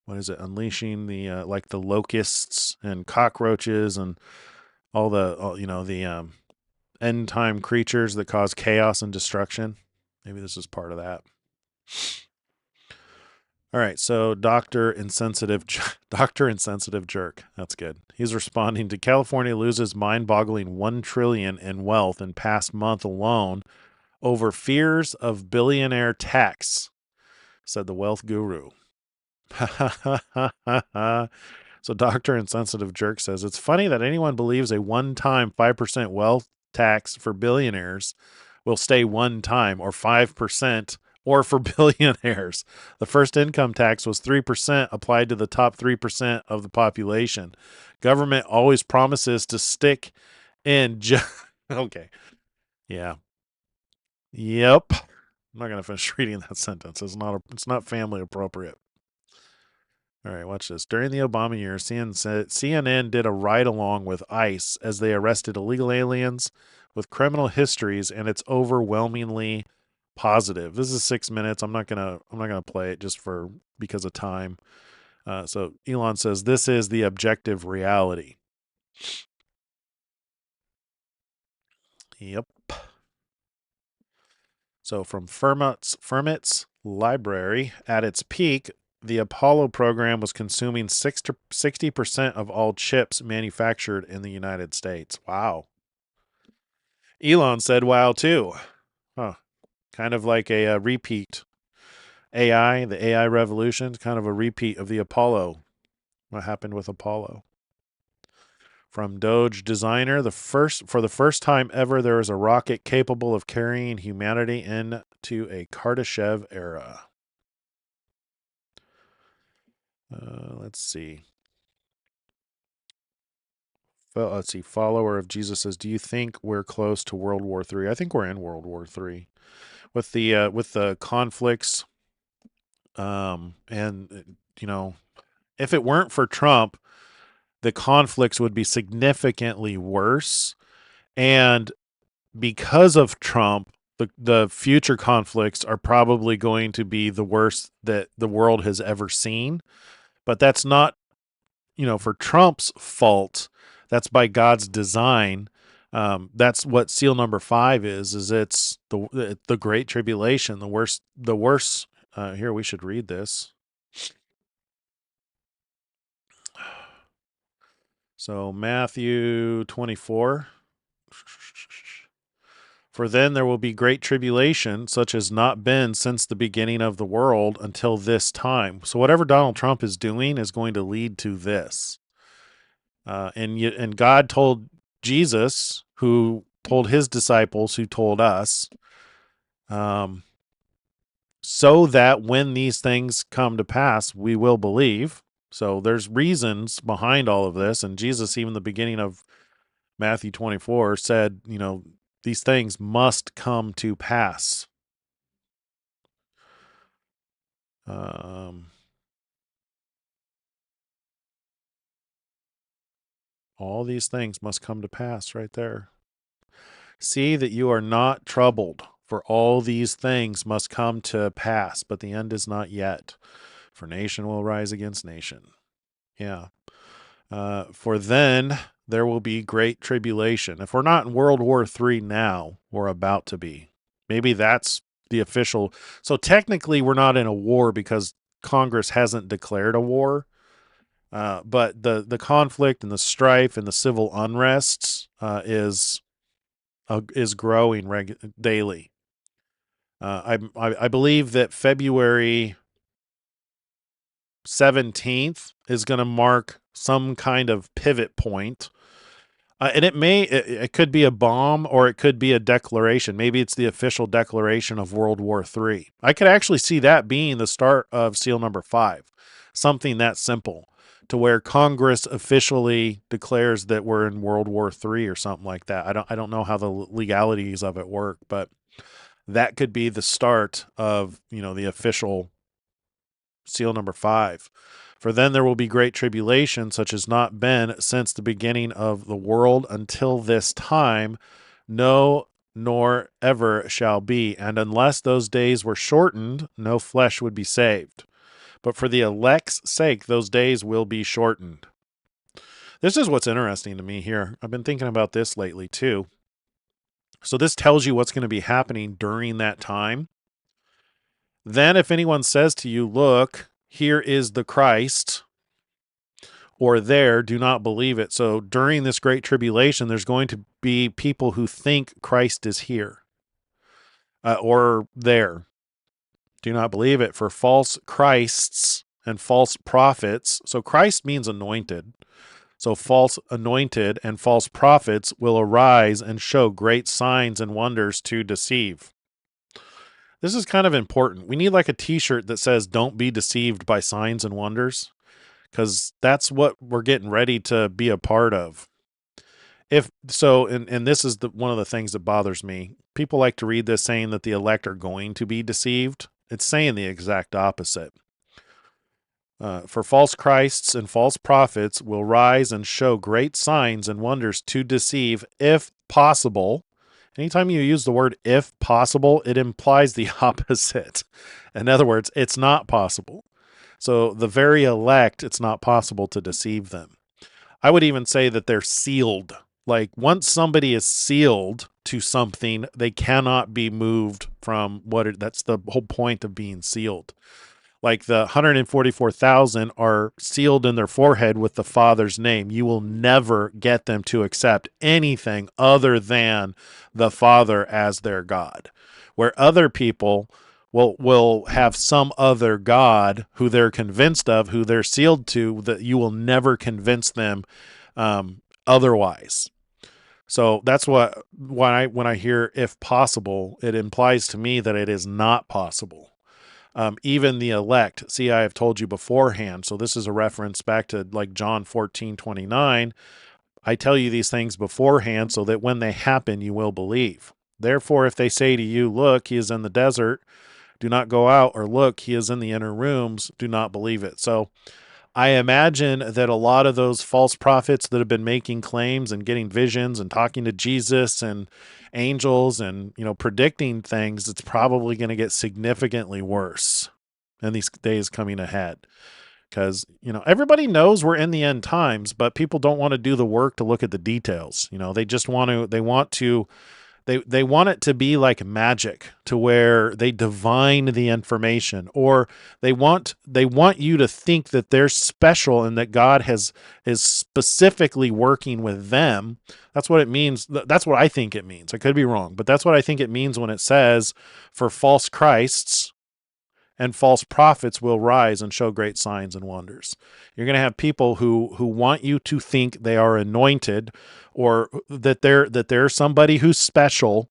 unleashing the, like the locusts and cockroaches and all the end time creatures that cause chaos and destruction. Maybe this is part of that. All right, so Dr. Insensitive Jerk. That's good. He's responding to California loses mind-boggling $1 trillion in wealth in past month alone over fears of billionaire tax, said the wealth guru. So Dr. Insensitive Jerk says, it's funny that anyone believes a one-time 5% wealth tax for billionaires will stay one time, or 5%, or for billionaires. The first income tax was 3% applied to the top 3% of the population. Government always promises to stick in. Okay. Yeah. Yep. I'm not going to finish reading that sentence. It's not family appropriate. All right, watch this. During the Obama years, CNN did a ride-along with ICE as they arrested illegal aliens with criminal histories, and it's overwhelmingly positive. This is 6 minutes. I'm not gonna play it just because of time. So Elon says this is the objective reality. Yep. So from Fermat's library, at its peak, the Apollo program was consuming 60% of all chips manufactured in the United States. Wow. Elon said wow too. Huh. Kind of like a repeat. The AI revolution, kind of a repeat of the Apollo. What happened with Apollo? From Doge Designer, for the first time ever, there is a rocket capable of carrying humanity into a Kardashev era. Let's see. Well, let's see. Follower of Jesus says, "Do you think we're close to World War III?" I think we're in World War III with the conflicts. And if it weren't for Trump, the conflicts would be significantly worse. And because of Trump, the future conflicts are probably going to be the worst that the world has ever seen. But that's not, for Trump's fault. That's by God's design. That's what seal number 5 is. It's the great tribulation, the worst. The worst. Here, we should read this. So Matthew 24. For then there will be great tribulation, such as not been since the beginning of the world until this time. So whatever Donald Trump is doing is going to lead to this. And God told Jesus, who told his disciples, who told us, so that when these things come to pass, we will believe. So there's reasons behind all of this. And Jesus, even the beginning of Matthew 24, said, these things must come to pass. All these things must come to pass right there. See that you are not troubled, for all these things must come to pass, but the end is not yet. For nation will rise against nation. Yeah. For then there will be great tribulation. If we're not in World War III now, we're about to be. Maybe that's the official. So technically we're not in a war because Congress hasn't declared a war. But the conflict and the strife and the civil unrest is growing daily. I believe that February 17th is going to mark some kind of pivot point. And it could be a bomb or it could be a declaration. Maybe it's the official declaration of World War III. I could actually see that being the start of seal number 5. Something that simple, to where Congress officially declares that we're in World War III or something like that. I don't know how the legalities of it work, but that could be the start of, the official seal number 5. For then there will be great tribulation, such as not been since the beginning of the world until this time, no, nor ever shall be. And unless those days were shortened, no flesh would be saved. But for the elect's sake, those days will be shortened. This is what's interesting to me here. I've been thinking about this lately too. So this tells you what's going to be happening during that time. Then if anyone says to you, look, here is the Christ, or there, do not believe it. So during this great tribulation, there's going to be people who think Christ is here or there. Do not believe it, for false Christs and false prophets. So Christ means anointed. So false anointed and false prophets will arise and show great signs and wonders to deceive. This is kind of important. We need like a t-shirt that says, don't be deceived by signs and wonders, because that's what we're getting ready to be a part of. If so, and this is one of the things that bothers me. People like to read this saying that the elect are going to be deceived. It's saying the exact opposite. For false Christs and false prophets will rise and show great signs and wonders to deceive, if possible. Anytime you use the word if possible, it implies the opposite. In other words, it's not possible. So the very elect, it's not possible to deceive them. I would even say that they're sealed. Like once somebody is sealed to something, they cannot be moved from that's the whole point of being sealed. Like the 144,000 are sealed in their forehead with the Father's name. You will never get them to accept anything other than the Father as their God. Where other people will have some other God who they're convinced of, who they're sealed to, that you will never convince them otherwise. So that's when I hear if possible, it implies to me that it is not possible. Even the elect, see, I have told you beforehand. So this is a reference back to like John 14:29. I tell you these things beforehand so that when they happen, you will believe. Therefore, if they say to you, look, he is in the desert, do not go out, or look, he is in the inner rooms, do not believe it. So I imagine that a lot of those false prophets that have been making claims and getting visions and talking to Jesus and angels and, predicting things, it's probably going to get significantly worse in these days coming ahead. Because, everybody knows we're in the end times, but people don't want to do the work to look at the details. They just they want it to be like magic, to where they divine the information, or they want you to think that they're special and that God is specifically working with them. That's what it means. That's what I think it means. I could be wrong, but that's what I think it means when it says, for false Christs and false prophets will rise and show great signs and wonders. You're going to have people who want you to think they are anointed, or that they're somebody who's special,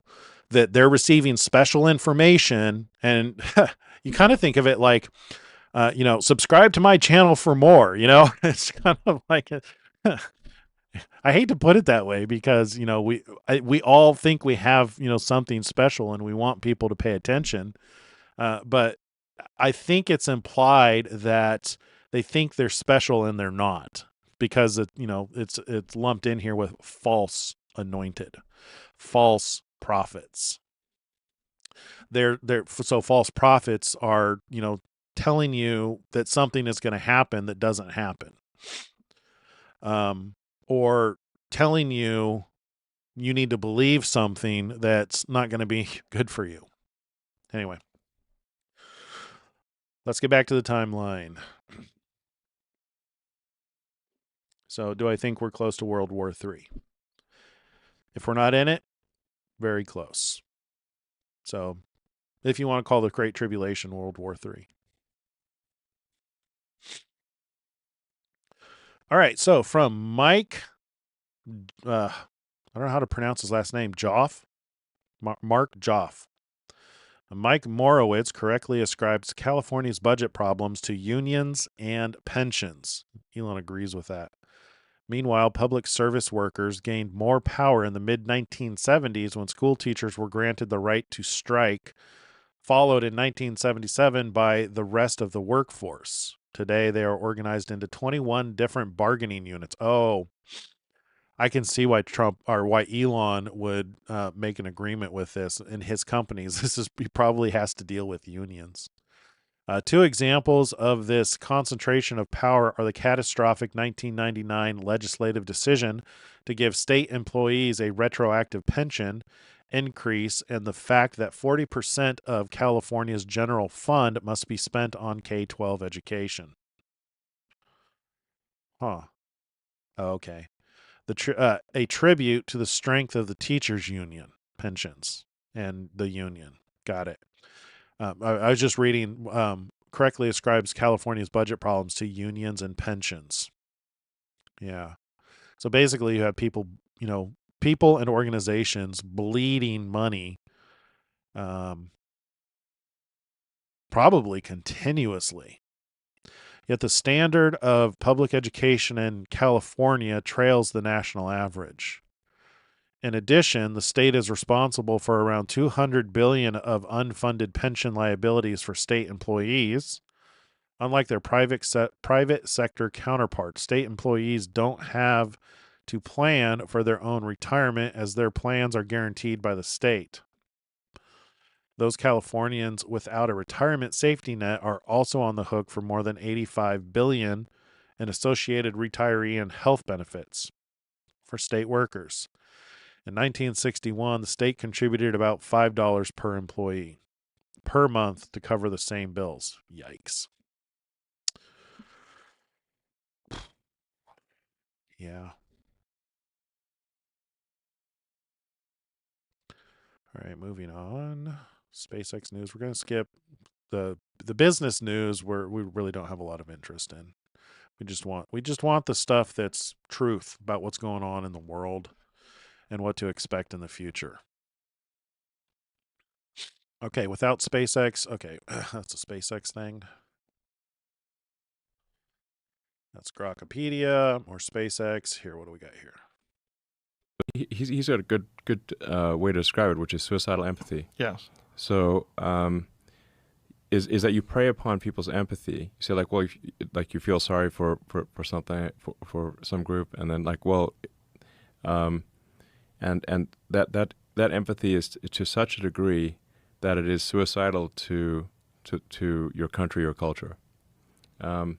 that they're receiving special information. And you kind of think of it like, subscribe to my channel for more. It's kind of like I hate to put it that way, because we all think we have something special, and we want people to pay attention, but I think it's implied that they think they're special and they're not, because it's lumped in here with false anointed, false prophets. So false prophets are, telling you that something is going to happen that doesn't happen. Or telling you need to believe something that's not going to be good for you. Anyway. Let's get back to the timeline. So, do I think we're close to World War III? If we're not in it, very close. So, if you want to call the Great Tribulation World War III. All right, so from Mike, I don't know how to pronounce his last name, Joff, Mark Joff. Mike Morowitz correctly ascribes California's budget problems to unions and pensions. Elon agrees with that. Meanwhile, public service workers gained more power in the mid-1970s when school teachers were granted the right to strike, followed in 1977 by the rest of the workforce. Today, they are organized into 21 different bargaining units. Oh, I can see why why Elon would make an agreement with this in his companies. He probably has to deal with unions. Two examples of this concentration of power are the catastrophic 1999 legislative decision to give state employees a retroactive pension increase, and the fact that 40% of California's general fund must be spent on K-12 education. Huh. Okay. A tribute to the strength of the teachers' union pensions and the union. Got it. I was just reading, correctly ascribes California's budget problems to unions and pensions. Yeah. So basically you have people and organizations bleeding money, probably continuously. Yet the standard of public education in California trails the national average. In addition, the state is responsible for around $200 billion of unfunded pension liabilities for state employees. Unlike their private sector counterparts, state employees don't have to plan for their own retirement, as their plans are guaranteed by the state. Those Californians without a retirement safety net are also on the hook for more than $85 billion in associated retiree and health benefits for state workers. In 1961, the state contributed about $5 per employee per month to cover the same bills. Yikes. Yeah. All right, moving on. SpaceX news. We're going to skip the business news, where we really don't have a lot of interest in. We just want the stuff that's truth about what's going on in the world and what to expect in the future. Okay, without SpaceX. Okay, that's a SpaceX thing. That's Grokopedia or SpaceX. Here, what do we got here? He's got a good way to describe it, which is suicidal empathy. Yes. So is that you prey upon people's empathy. You say like, well, you feel sorry for something for some group, and then like, well, and that empathy is to such a degree that it is suicidal to your country or culture, and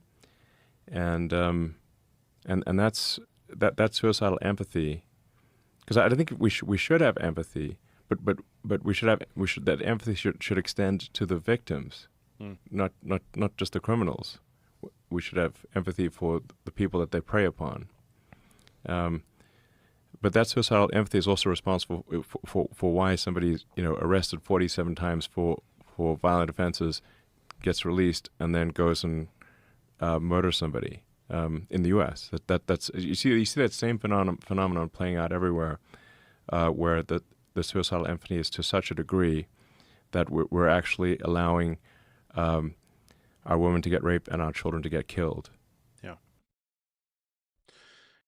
that's that suicidal empathy, because I think we should have empathy, but that empathy should extend to the victims, not just the criminals. We should have empathy for the people that they prey upon. But that suicidal empathy is also responsible for why somebody's arrested 47 times for violent offenses, gets released, and then goes and murders somebody in the U.S. That's you see that same phenomenon playing out everywhere, where the suicidal empathy is to such a degree that we're actually allowing our women to get raped and our children to get killed. Yeah.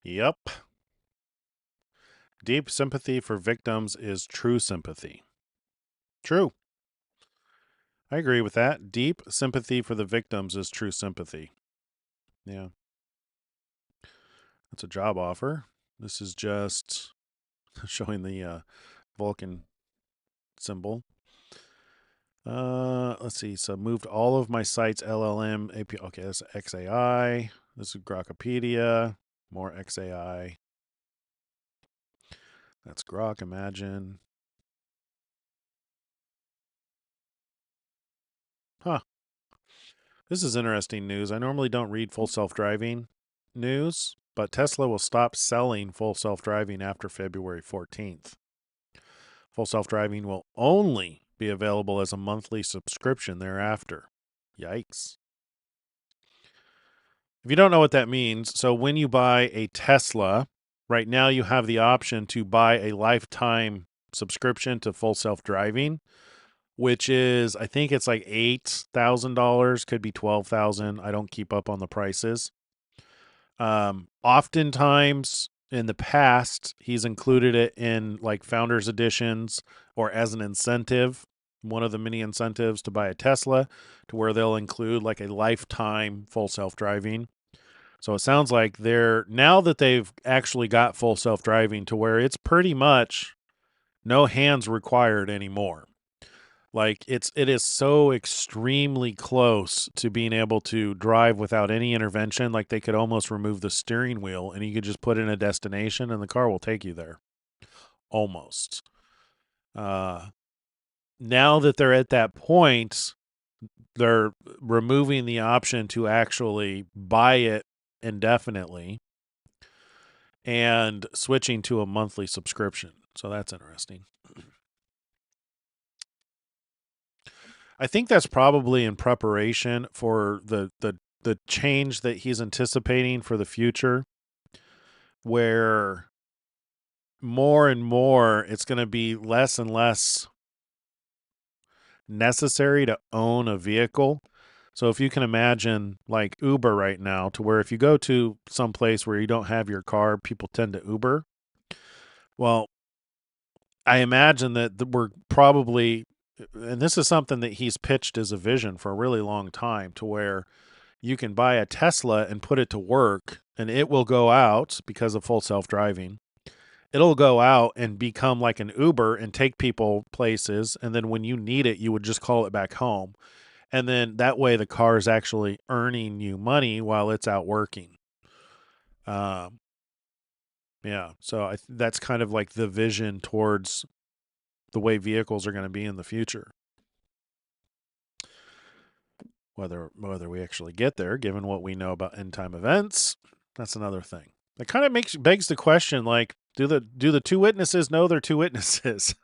Yep. Deep sympathy for victims is true sympathy. True. I agree with that. Deep sympathy for the victims is true sympathy. Yeah. That's a job offer. This is just showing the Vulcan symbol. Let's see. So moved all of my sites, LLM, API. Okay, that's XAI. This is Grokopedia. More XAI. That's Grok, imagine. Huh. This is interesting news. I normally don't read full self-driving news, but Tesla will stop selling full self-driving after February 14th. Full self-driving will only be available as a monthly subscription thereafter. Yikes. If you don't know what that means, so when you buy a Tesla, right now you have the option to buy a lifetime subscription to full self-driving, which is, I think it's like $8,000, could be $12,000. I don't keep up on the prices. Oftentimes in the past, he's included it in like founders editions or as an incentive, one of the many incentives to buy a Tesla, to where they'll include like a lifetime full self-driving. So it sounds like now that they've actually got full self-driving to where it's pretty much no hands required anymore. Like it is so extremely close to being able to drive without any intervention. Like they could almost remove the steering wheel and you could just put in a destination and the car will take you there. Almost. Now that they're at that point, they're removing the option to actually buy it indefinitely and switching to a monthly subscription. So that's interesting. I think that's probably in preparation for the change that he's anticipating for the future, where more and more it's going to be less and less necessary to own a vehicle. So if you can imagine like Uber right now, to where if you go to some place where you don't have your car, people tend to Uber. Well, I imagine that we're probably, and this is something that he's pitched as a vision for a really long time, to where you can buy a Tesla and put it to work and it will go out because of full self-driving. It'll go out and become like an Uber and take people places. And then when you need it, you would just call it back home. And then that way the car is actually earning you money while it's out working. Yeah. So that's kind of like the vision towards the way vehicles are going to be in the future. Whether we actually get there, given what we know about end time events, that's another thing. It kind of begs the question, like, do the two witnesses know they're two witnesses?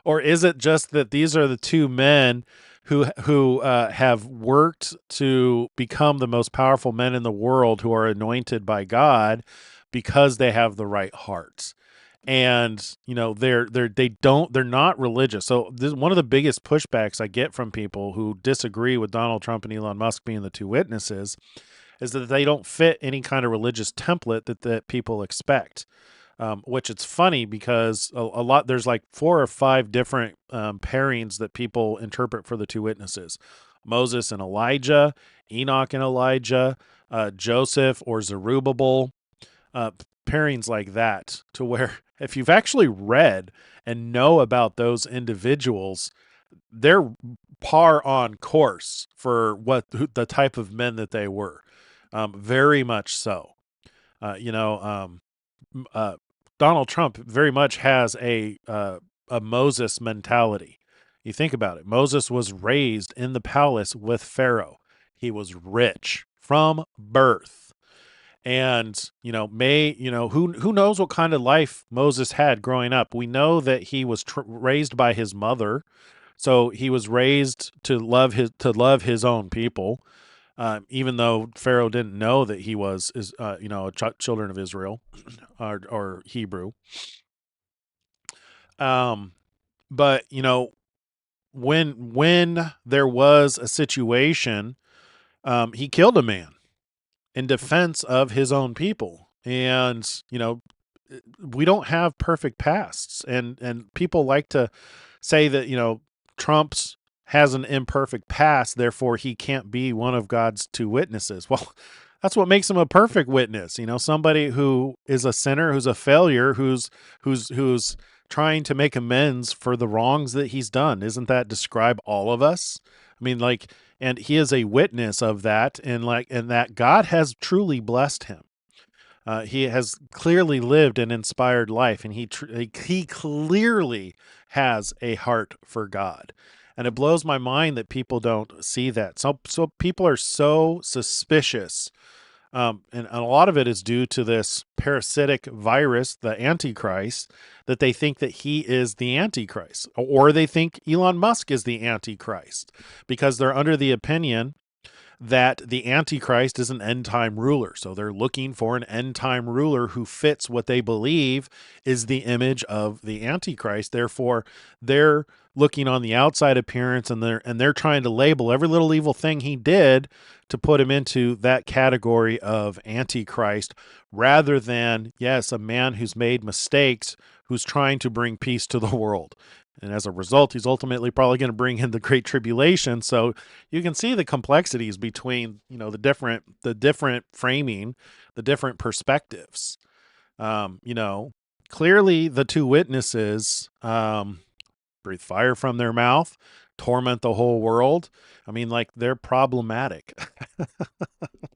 Or is it just that these are the two men who have worked to become the most powerful men in the world, who are anointed by God because they have the right hearts? And they're not religious. So one of the biggest pushbacks I get from people who disagree with Donald Trump and Elon Musk being the two witnesses is that they don't fit any kind of religious template that people expect. which it's funny because a lot there's like 4 or 5 different pairings that people interpret for the two witnesses: Moses and Elijah, Enoch and Elijah, Joseph or Zerubbabel, uh, pairings like that. To where if you've actually read and know about those individuals, they're par on course for the type of men that they were. Very much so. You know, Donald Trump very much has a Moses mentality. You think about it. Moses was raised in the palace with Pharaoh. He was rich from birth. And who knows what kind of life Moses had growing up. We know that he was raised by his mother, so he was raised to love his own people, even though Pharaoh didn't know that he was children of Israel or Hebrew. But when there was a situation, he killed a man in defense of his own people. And we don't have perfect pasts, and people like to say that Trump's has an imperfect past, therefore he can't be one of God's two witnesses. Well, that's what makes him a perfect witness. Somebody who is a sinner, who's a failure, who's trying to make amends for the wrongs that he's done. Isn't that describe all of us? I mean, like, and he is a witness of that, and that God has truly blessed him. He has clearly lived an inspired life, and he clearly has a heart for God. And it blows my mind that people don't see that. So people are so suspicious. And a lot of it is due to this parasitic virus, the Antichrist, that they think that he is the Antichrist, or they think Elon Musk is the Antichrist, because they're under the opinion that the Antichrist is an end-time ruler. So they're looking for an end-time ruler who fits what they believe is the image of the Antichrist. Therefore, they're looking on the outside appearance, and they're trying to label every little evil thing he did to put him into that category of Antichrist, rather than, yes, a man who's made mistakes, who's trying to bring peace to the world. And as a result, he's ultimately probably going to bring in the Great Tribulation. So you can see the complexities between, the different framing, the different perspectives. Clearly the two witnesses breathe fire from their mouth, torment the whole world. I mean, like, they're problematic.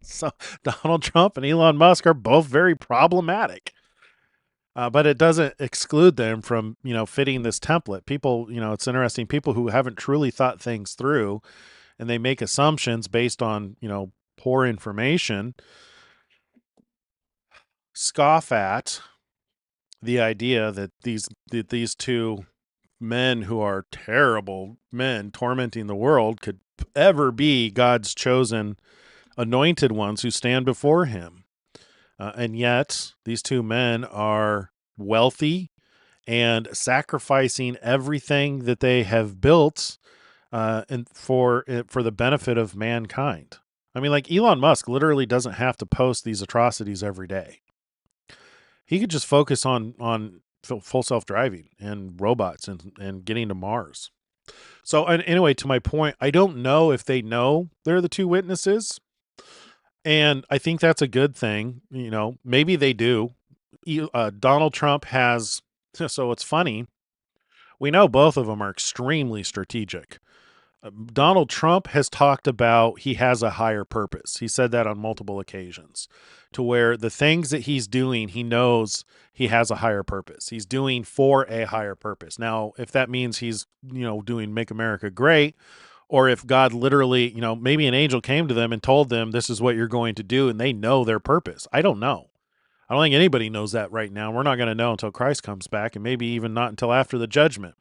So Donald Trump and Elon Musk are both very problematic. But it doesn't exclude them from, fitting this template. People, it's interesting. People who haven't truly thought things through, and they make assumptions based on, poor information, scoff at the idea that these two men who are terrible men tormenting the world could ever be God's chosen anointed ones who stand before him. And yet these two men are wealthy and sacrificing everything that they have built and for the benefit of mankind. I mean, like, Elon Musk literally doesn't have to post these atrocities every day. He could just focus on full self-driving and robots and getting to Mars. So anyway, to my point, I don't know if they know they're the two witnesses. And I think that's a good thing. Maybe they do. Donald Trump has, so it's funny. We know both of them are extremely strategic. Donald Trump has talked about he has a higher purpose. He said that on multiple occasions, to where the things that he's doing, he knows he has a higher purpose. He's doing for a higher purpose. Now, if that means he's, doing Make America Great, or if God literally, maybe an angel came to them and told them this is what you're going to do, and they know their purpose. I don't know. I don't think anybody knows that right now. We're not going to know until Christ comes back, and maybe even not until after the judgment.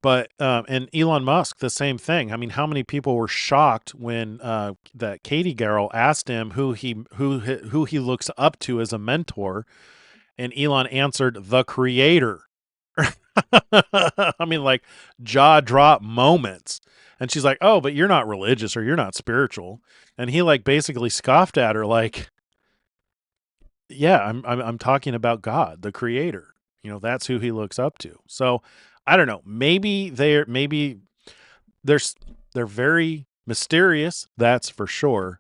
But and Elon Musk, the same thing. I mean, how many people were shocked when that Katie Garrell asked him who he looks up to as a mentor, and Elon answered, the Creator. I mean, like, jaw drop moments. And she's like, oh, but you're not religious, or you're not spiritual. And he, like, basically scoffed at her, like, yeah, I'm talking about God, the creator. You know, that's who he looks up to. So I don't know. Maybe they're very mysterious, that's for sure.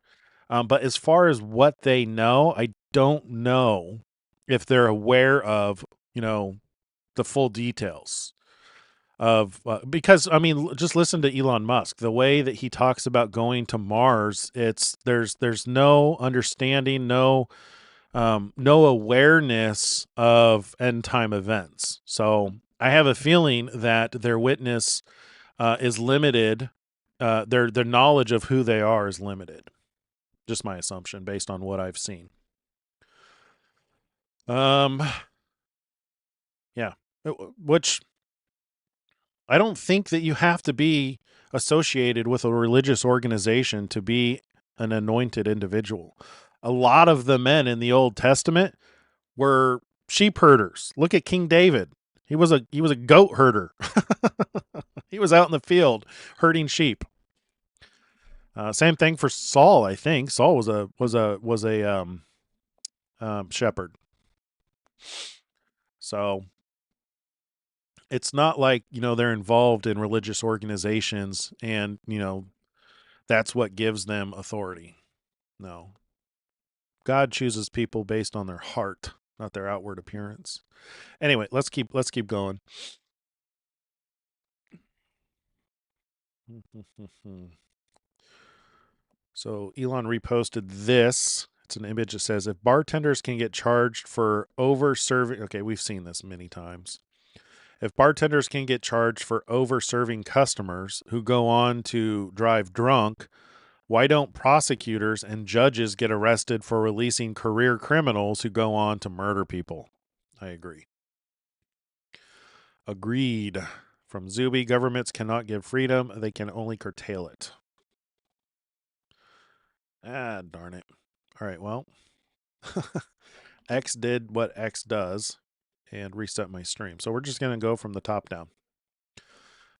But as far as what they know, I don't know if they're aware of, you know, the full details of because I mean, just listen to Elon Musk. The way that he talks about going to Mars, there's no understanding, no awareness of end time events. So I have a feeling that their witness is limited. Their knowledge of who they are is limited. Just my assumption based on what I've seen. Um, yeah, which I don't think that you have to be associated with a religious organization to be an anointed individual. A lot of the men in the Old Testament were sheep herders. Look at King David. He was a goat herder. He was out in the field herding sheep. Same thing for Saul. I think Saul was a shepherd. So it's not like they're involved in religious organizations and that's what gives them authority. No, God chooses people based on their heart, not their outward appearance. Anyway, let's keep going. So Elon reposted this. It's an image that says if bartenders can get charged for over serving, okay, we've seen this many times. If bartenders can get charged for over serving customers who go on to drive drunk, why don't prosecutors and judges get arrested for releasing career criminals who go on to murder people? I agree. Agreed. From Zuby, governments cannot give freedom, they can only curtail it. Ah, darn it. All right, well, X did what X does and reset my stream. So we're just going to go from the top down.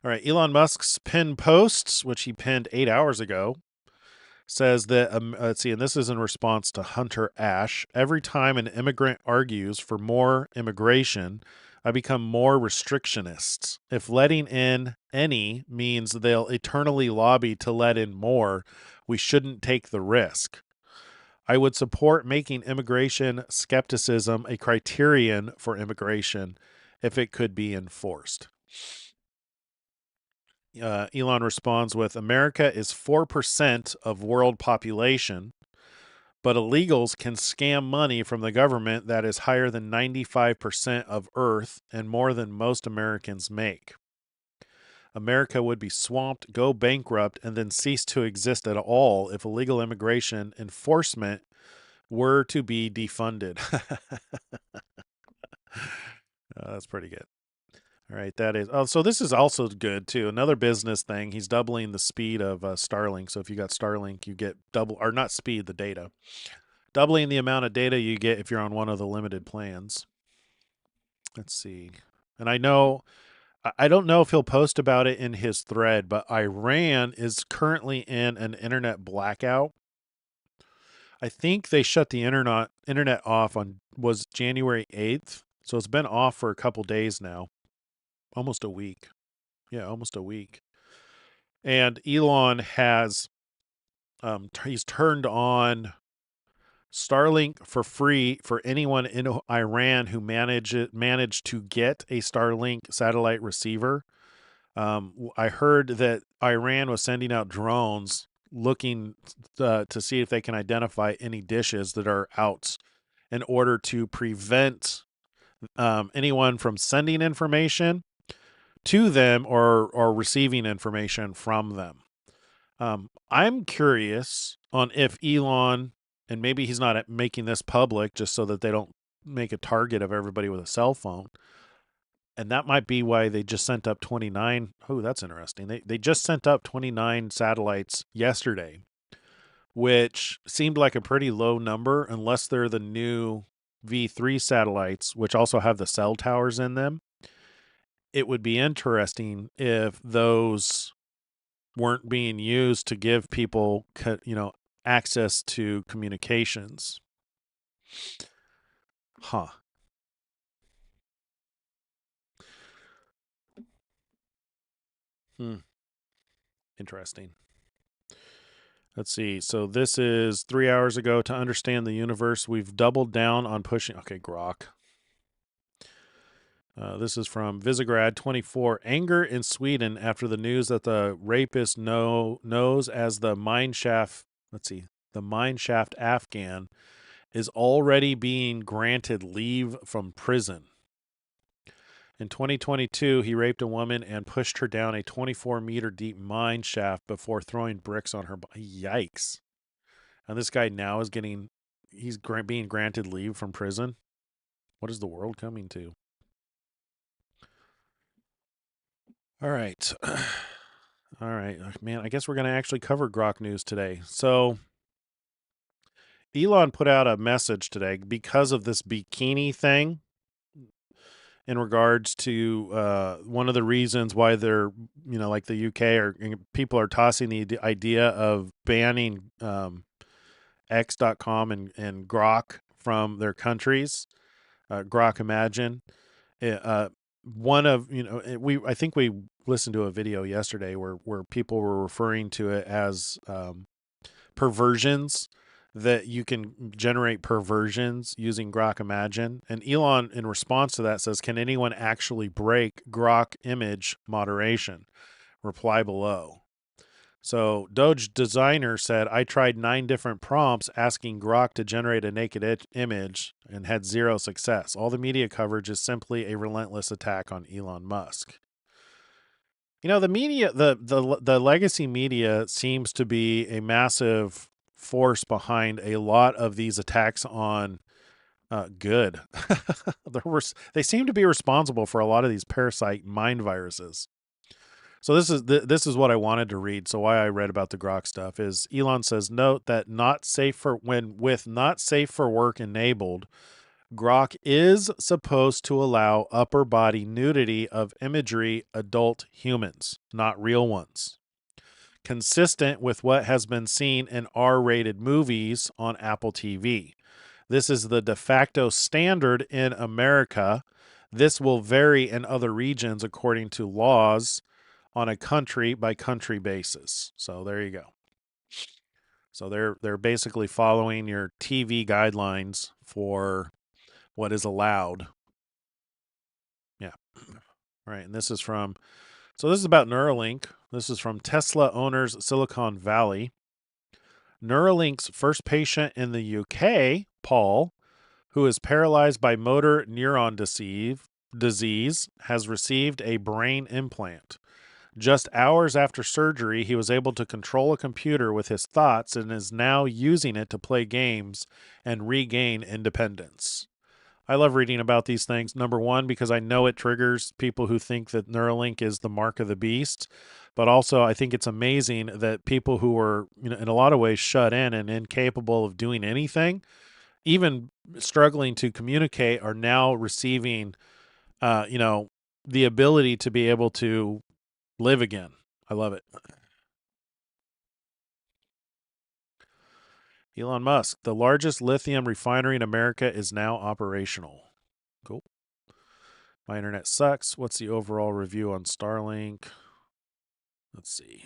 All right, Elon Musk's pinned posts, which he pinned 8 hours ago, says that, let's see, and this is in response to Hunter Ash. Every time an immigrant argues for more immigration, I become more restrictionist. If letting in any means they'll eternally lobby to let in more, we shouldn't take the risk. I would support making immigration skepticism a criterion for immigration if it could be enforced. Elon responds with America is 4% of world population, but illegals can scam money from the government that is higher than 95% of Earth and more than most Americans make. America would be swamped, go bankrupt, and then cease to exist at all if illegal immigration enforcement were to be defunded. That's pretty good. All right, that is. Oh, so this is also good too. Another business thing. He's doubling the speed of Starlink. So if you got Starlink, you get double, or not speed, the data. Doubling the amount of data you get if you're on one of the limited plans. Let's see. And I don't know if he'll post about it in his thread, but Iran is currently in an internet blackout. I think they shut the internet off was January 8th. So it's been off for a couple days now. Almost a week. Yeah, almost a week. And Elon has he's turned on Starlink for free for anyone in Iran who managed to get a Starlink satellite receiver. I heard that Iran was sending out drones looking to see if they can identify any dishes that are out in order to prevent anyone from sending information to them or receiving information from them. I'm curious on if Elon, and maybe he's not making this public just so that they don't make a target of everybody with a cell phone. And that might be why they just sent up 29. Oh, that's interesting. They just sent up 29 satellites yesterday, which seemed like a pretty low number unless they're the new V3 satellites, which also have the cell towers in them. It would be interesting if those weren't being used to give people, access to communications. Huh. Interesting. Let's see. So this is 3 hours ago. To understand the universe, we've doubled down on pushing. Okay, Grok. This is from Visegrad 24. Anger in Sweden after the news that the rapist knows as the mineshaft. Let's see. The mineshaft Afghan is already being granted leave from prison. In 2022, he raped a woman and pushed her down a 24-meter deep mine shaft before throwing bricks on her body. Yikes. And this guy now is he's being granted leave from prison. What is the world coming to? All right. All right. Man, I guess we're going to actually cover Grok news today. So Elon put out a message today because of this bikini thing in regards to one of the reasons why they're, like the UK or people are tossing the idea of banning X.com and Grok from their countries. Grok Imagine. One of I think we listened to a video yesterday where people were referring to it as perversions, that you can generate perversions using Grok Imagine. And Elon, in response to that, says, "Can anyone actually break Grok image moderation? Reply below." So Doge designer said, "I tried 9 different prompts asking Grok to generate a naked image and had 0 success. All the media coverage is simply a relentless attack on Elon Musk." The media, the legacy media seems to be a massive force behind a lot of these attacks on good. They seem to be responsible for a lot of these parasite mind viruses. So this is what I wanted to read. So why I read about the Grok stuff is Elon says, note that not safe for work enabled, Grok is supposed to allow upper body nudity of imagery adult humans, not real ones. Consistent with what has been seen in R-rated movies on Apple TV. This is the de facto standard in America. This will vary in other regions according to laws on a country by country basis. So there you go. So they're basically following your TV guidelines for what is allowed. Yeah. Right. And this is about Neuralink. This is from Tesla owners Silicon Valley. Neuralink's first patient in the UK, Paul, who is paralyzed by motor neuron disease, has received a brain implant. Just hours after surgery, he was able to control a computer with his thoughts and is now using it to play games and regain independence. I love reading about these things. Number one, because I know it triggers people who think that Neuralink is the mark of the beast. But also, I think it's amazing that people who were, in a lot of ways shut in and incapable of doing anything, even struggling to communicate, are now receiving, the ability to be able to live again. I love it. Elon Musk, the largest lithium refinery in America is now operational. Cool. My internet sucks. What's the overall review on Starlink? Let's see.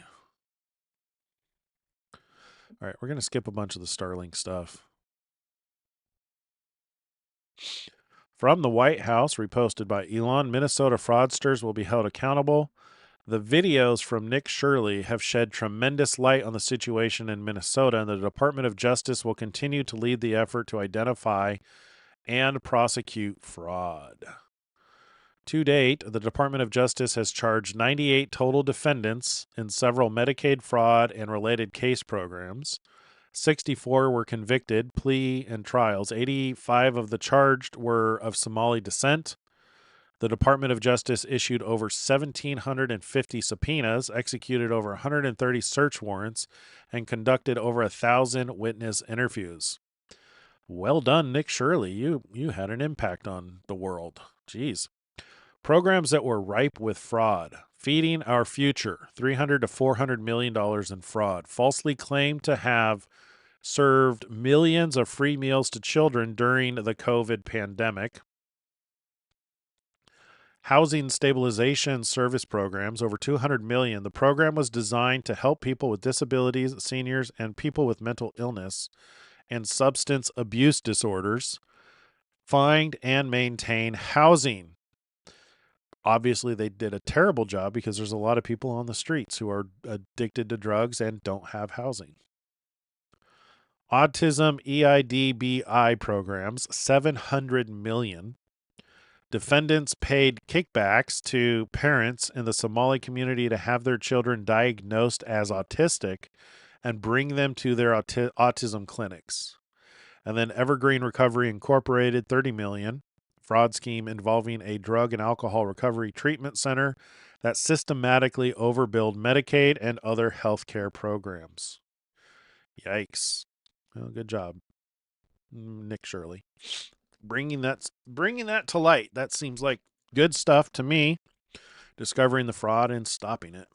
All right, we're going to skip a bunch of the Starlink stuff. From the White House, reposted by Elon, Minnesota fraudsters will be held accountable. The videos from Nick Shirley have shed tremendous light on the situation in Minnesota, and the Department of Justice will continue to lead the effort to identify and prosecute fraud. To date, the Department of Justice has charged 98 total defendants in several Medicaid fraud and related case programs. 64 were convicted, plea and trials. 85 of the charged were of Somali descent. The Department of Justice issued over 1,750 subpoenas, executed over 130 search warrants, and conducted over 1,000 witness interviews. Well done, Nick Shirley. You had an impact on the world. Jeez. Programs that were ripe with fraud. Feeding Our Future, $300 to $400 million in fraud. Falsely claimed to have served millions of free meals to children during the COVID pandemic. Housing stabilization service programs, over 200 million. The program was designed to help people with disabilities, seniors, and people with mental illness and substance abuse disorders find and maintain housing. Obviously, they did a terrible job because there's a lot of people on the streets who are addicted to drugs and don't have housing. Autism EIDBI programs, 700 million. Defendants paid kickbacks to parents in the Somali community to have their children diagnosed as autistic and bring them to their autism clinics. And then Evergreen Recovery Incorporated, 30 million. Fraud scheme involving a drug and alcohol recovery treatment center that systematically overbilled Medicaid and other healthcare programs. Yikes. Well, good job, Nick Shirley. Bringing that to light. That seems like good stuff to me. Discovering the fraud and stopping it.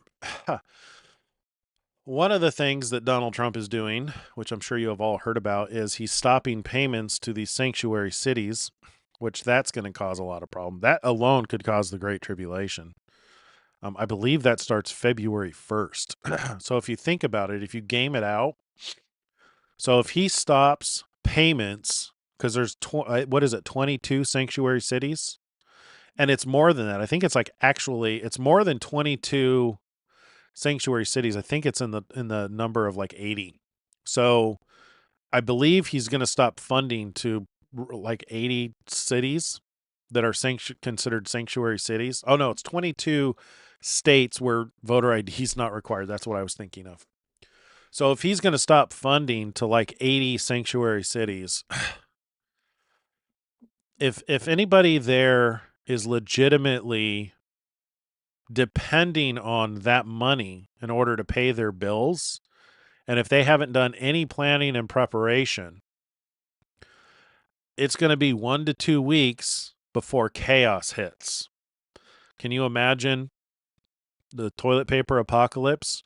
One of the things that Donald Trump is doing, which I'm sure you have all heard about, is he's stopping payments to these sanctuary cities, which that's going to cause a lot of problems. That alone could cause the Great Tribulation. I believe that starts February 1st. So if you think about it, if you game it out, so if he stops payments, because there's, 22 sanctuary cities? And it's more than that. I think it's it's more than 22 sanctuary cities. I think it's in the number of 80. So I believe he's going to stop funding to 80 cities that are considered sanctuary cities. Oh no, it's 22 states where voter ID is not required. That's what I was thinking of. So if he's going to stop funding to 80 sanctuary cities, if anybody there is legitimately depending on that money in order to pay their bills, and if they haven't done any planning and preparation, it's going to be 1 to 2 weeks before chaos hits. Can you imagine the toilet paper apocalypse?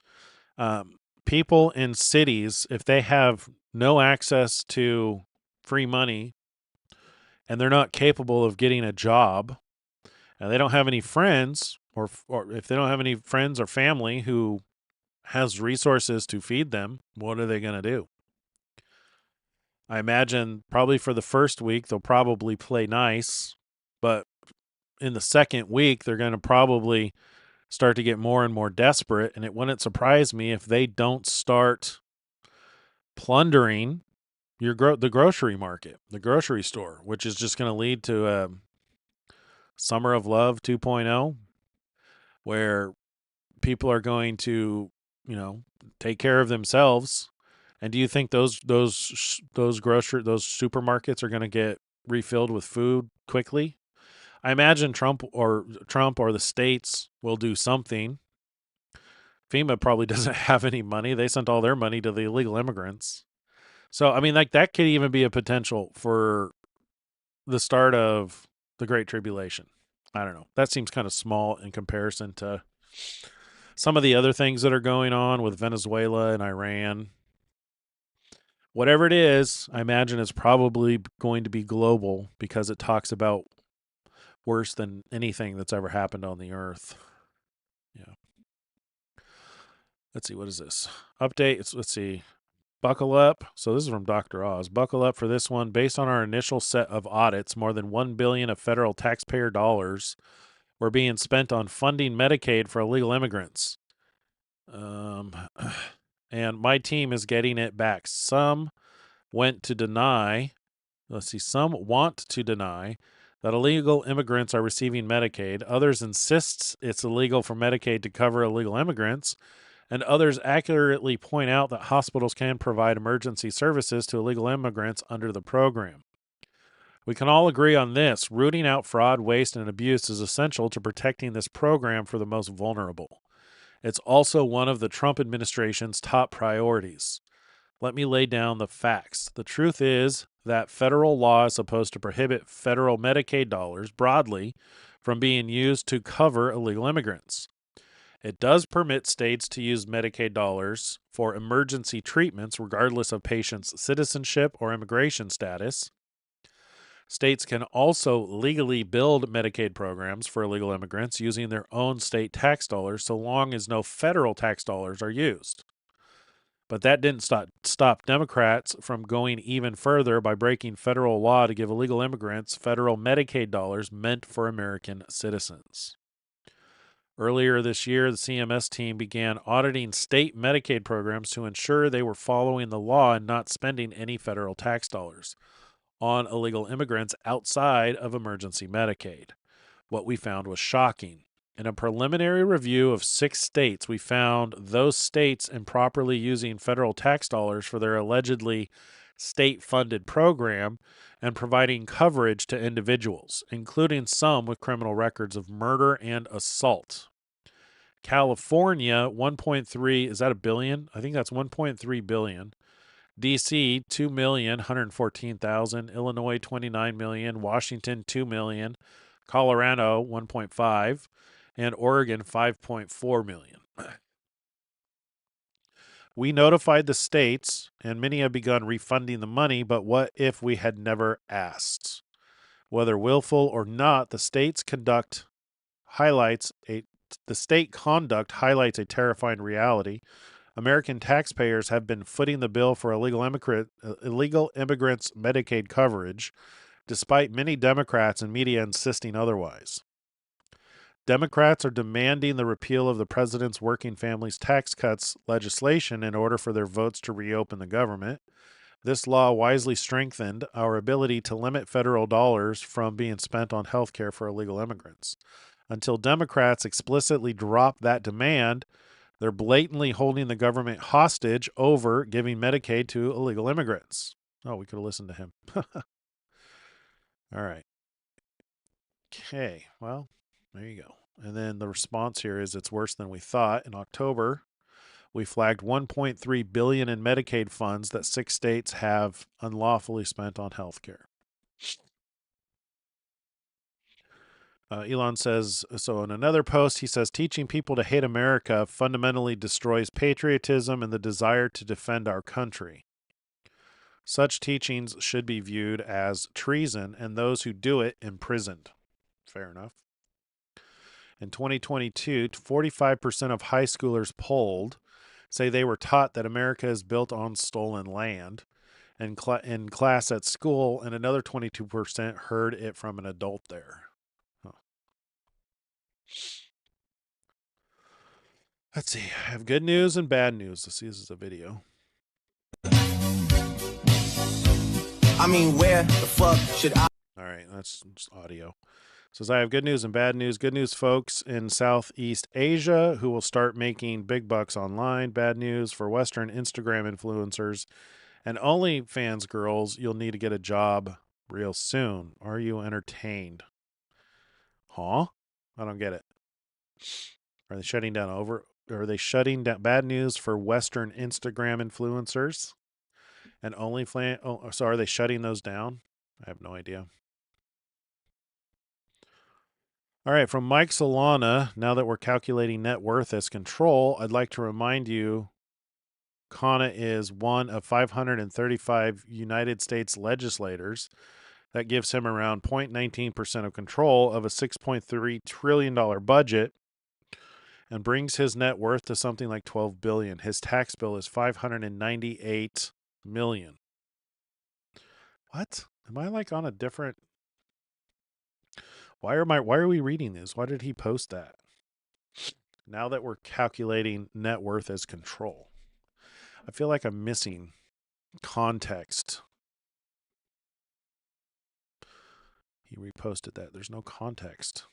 People in cities, if they have no access to free money and they're not capable of getting a job and they don't have any friends, or if they don't have any friends or family who has resources to feed them, what are they going to do? I imagine probably for the first week, they'll probably play nice, but in the second week, they're going to probably start to get more and more desperate. And it wouldn't surprise me if they don't start plundering the grocery market, the grocery store, which is just going to lead to a Summer of Love 2.0, where people are going to, take care of themselves. And do you think those supermarkets are going to get refilled with food quickly? I imagine Trump or the states will do something. FEMA probably doesn't have any money. They sent all their money to the illegal immigrants. So, I mean, that could even be a potential for the start of the Great Tribulation. I don't know. That seems kind of small in comparison to some of the other things that are going on with Venezuela and Iran. Whatever it is, I imagine it's probably going to be global because it talks about worse than anything that's ever happened on the earth. Yeah. Let's see. What is this? Update. Let's see. Buckle up. So this is from Dr. Oz. Buckle up for this one. Based on our initial set of audits, more than $1 billion of federal taxpayer dollars were being spent on funding Medicaid for illegal immigrants. And my team is getting it back. Some want to deny that illegal immigrants are receiving Medicaid. Others insist it's illegal for Medicaid to cover illegal immigrants. And others accurately point out that hospitals can provide emergency services to illegal immigrants under the program. We can all agree on this. Rooting out fraud, waste, and abuse is essential to protecting this program for the most vulnerable. It's also one of the Trump administration's top priorities. Let me lay down the facts. The truth is that federal law is supposed to prohibit federal Medicaid dollars broadly from being used to cover illegal immigrants. It does permit states to use Medicaid dollars for emergency treatments regardless of patients' citizenship or immigration status. States can also legally build Medicaid programs for illegal immigrants using their own state tax dollars so long as no federal tax dollars are used. But that didn't stop Democrats from going even further by breaking federal law to give illegal immigrants federal Medicaid dollars meant for American citizens. Earlier this year, the CMS team began auditing state Medicaid programs to ensure they were following the law and not spending any federal tax dollars on illegal immigrants outside of emergency Medicaid. What we found was shocking. In a preliminary review of 6 states, we found those states improperly using federal tax dollars for their allegedly state-funded program and providing coverage to individuals, including some with criminal records of murder and assault. California, 1.3, is that a billion? I think that's 1.3 billion. DC, 2,114,000. Illinois, 29 million. Washington, 2 million. Colorado, 1.5. And Oregon, 5.4 million. We notified the states, and many have begun refunding the money, but what if we had never asked? Whether willful or not, the state conduct highlights a terrifying reality. American taxpayers have been footing the bill for illegal immigrants' Medicaid coverage, despite many Democrats and media insisting otherwise. Democrats are demanding the repeal of the president's Working Families Tax Cuts legislation in order for their votes to reopen the government. This law wisely strengthened our ability to limit federal dollars from being spent on health care for illegal immigrants. Until Democrats explicitly drop that demand, they're blatantly holding the government hostage over giving Medicaid to illegal immigrants. Oh, we could have listened to him. All right. Okay, well, there you go. And then the response here is it's worse than we thought. In October, we flagged $1.3 billion in Medicaid funds that 6 states have unlawfully spent on health care. Elon says, so in another post, he says, teaching people to hate America fundamentally destroys patriotism and the desire to defend our country. Such teachings should be viewed as treason and those who do it imprisoned. Fair enough. In 2022, 45% of high schoolers polled say they were taught that America is built on stolen land in class at school, and another 22% heard it from an adult there. Let's see. I have good news and bad news. Let's see. This is a video. I mean, where the fuck should I? All right. That's just audio. It says I have good news and bad news. Good news, folks in Southeast Asia who will start making big bucks online. Bad news for Western Instagram influencers and OnlyFans girls. You'll need to get a job real soon. Are you entertained? Huh? I don't get it. Are they shutting down Are they shutting down? Bad news for Western Instagram influencers and OnlyFans. Oh, so are they shutting those down? I have no idea. All right, from Mike Solana, now that we're calculating net worth as control, I'd like to remind you Kana is one of 535 United States legislators. That gives him around 0.19% of control of a $6.3 trillion budget and brings his net worth to something like $12 billion. His tax bill is $598 million. What? Am I like on a different... Why are we reading this? Why did he post that? Now that we're calculating net worth as control. I feel like I'm missing context. He reposted that. There's no context.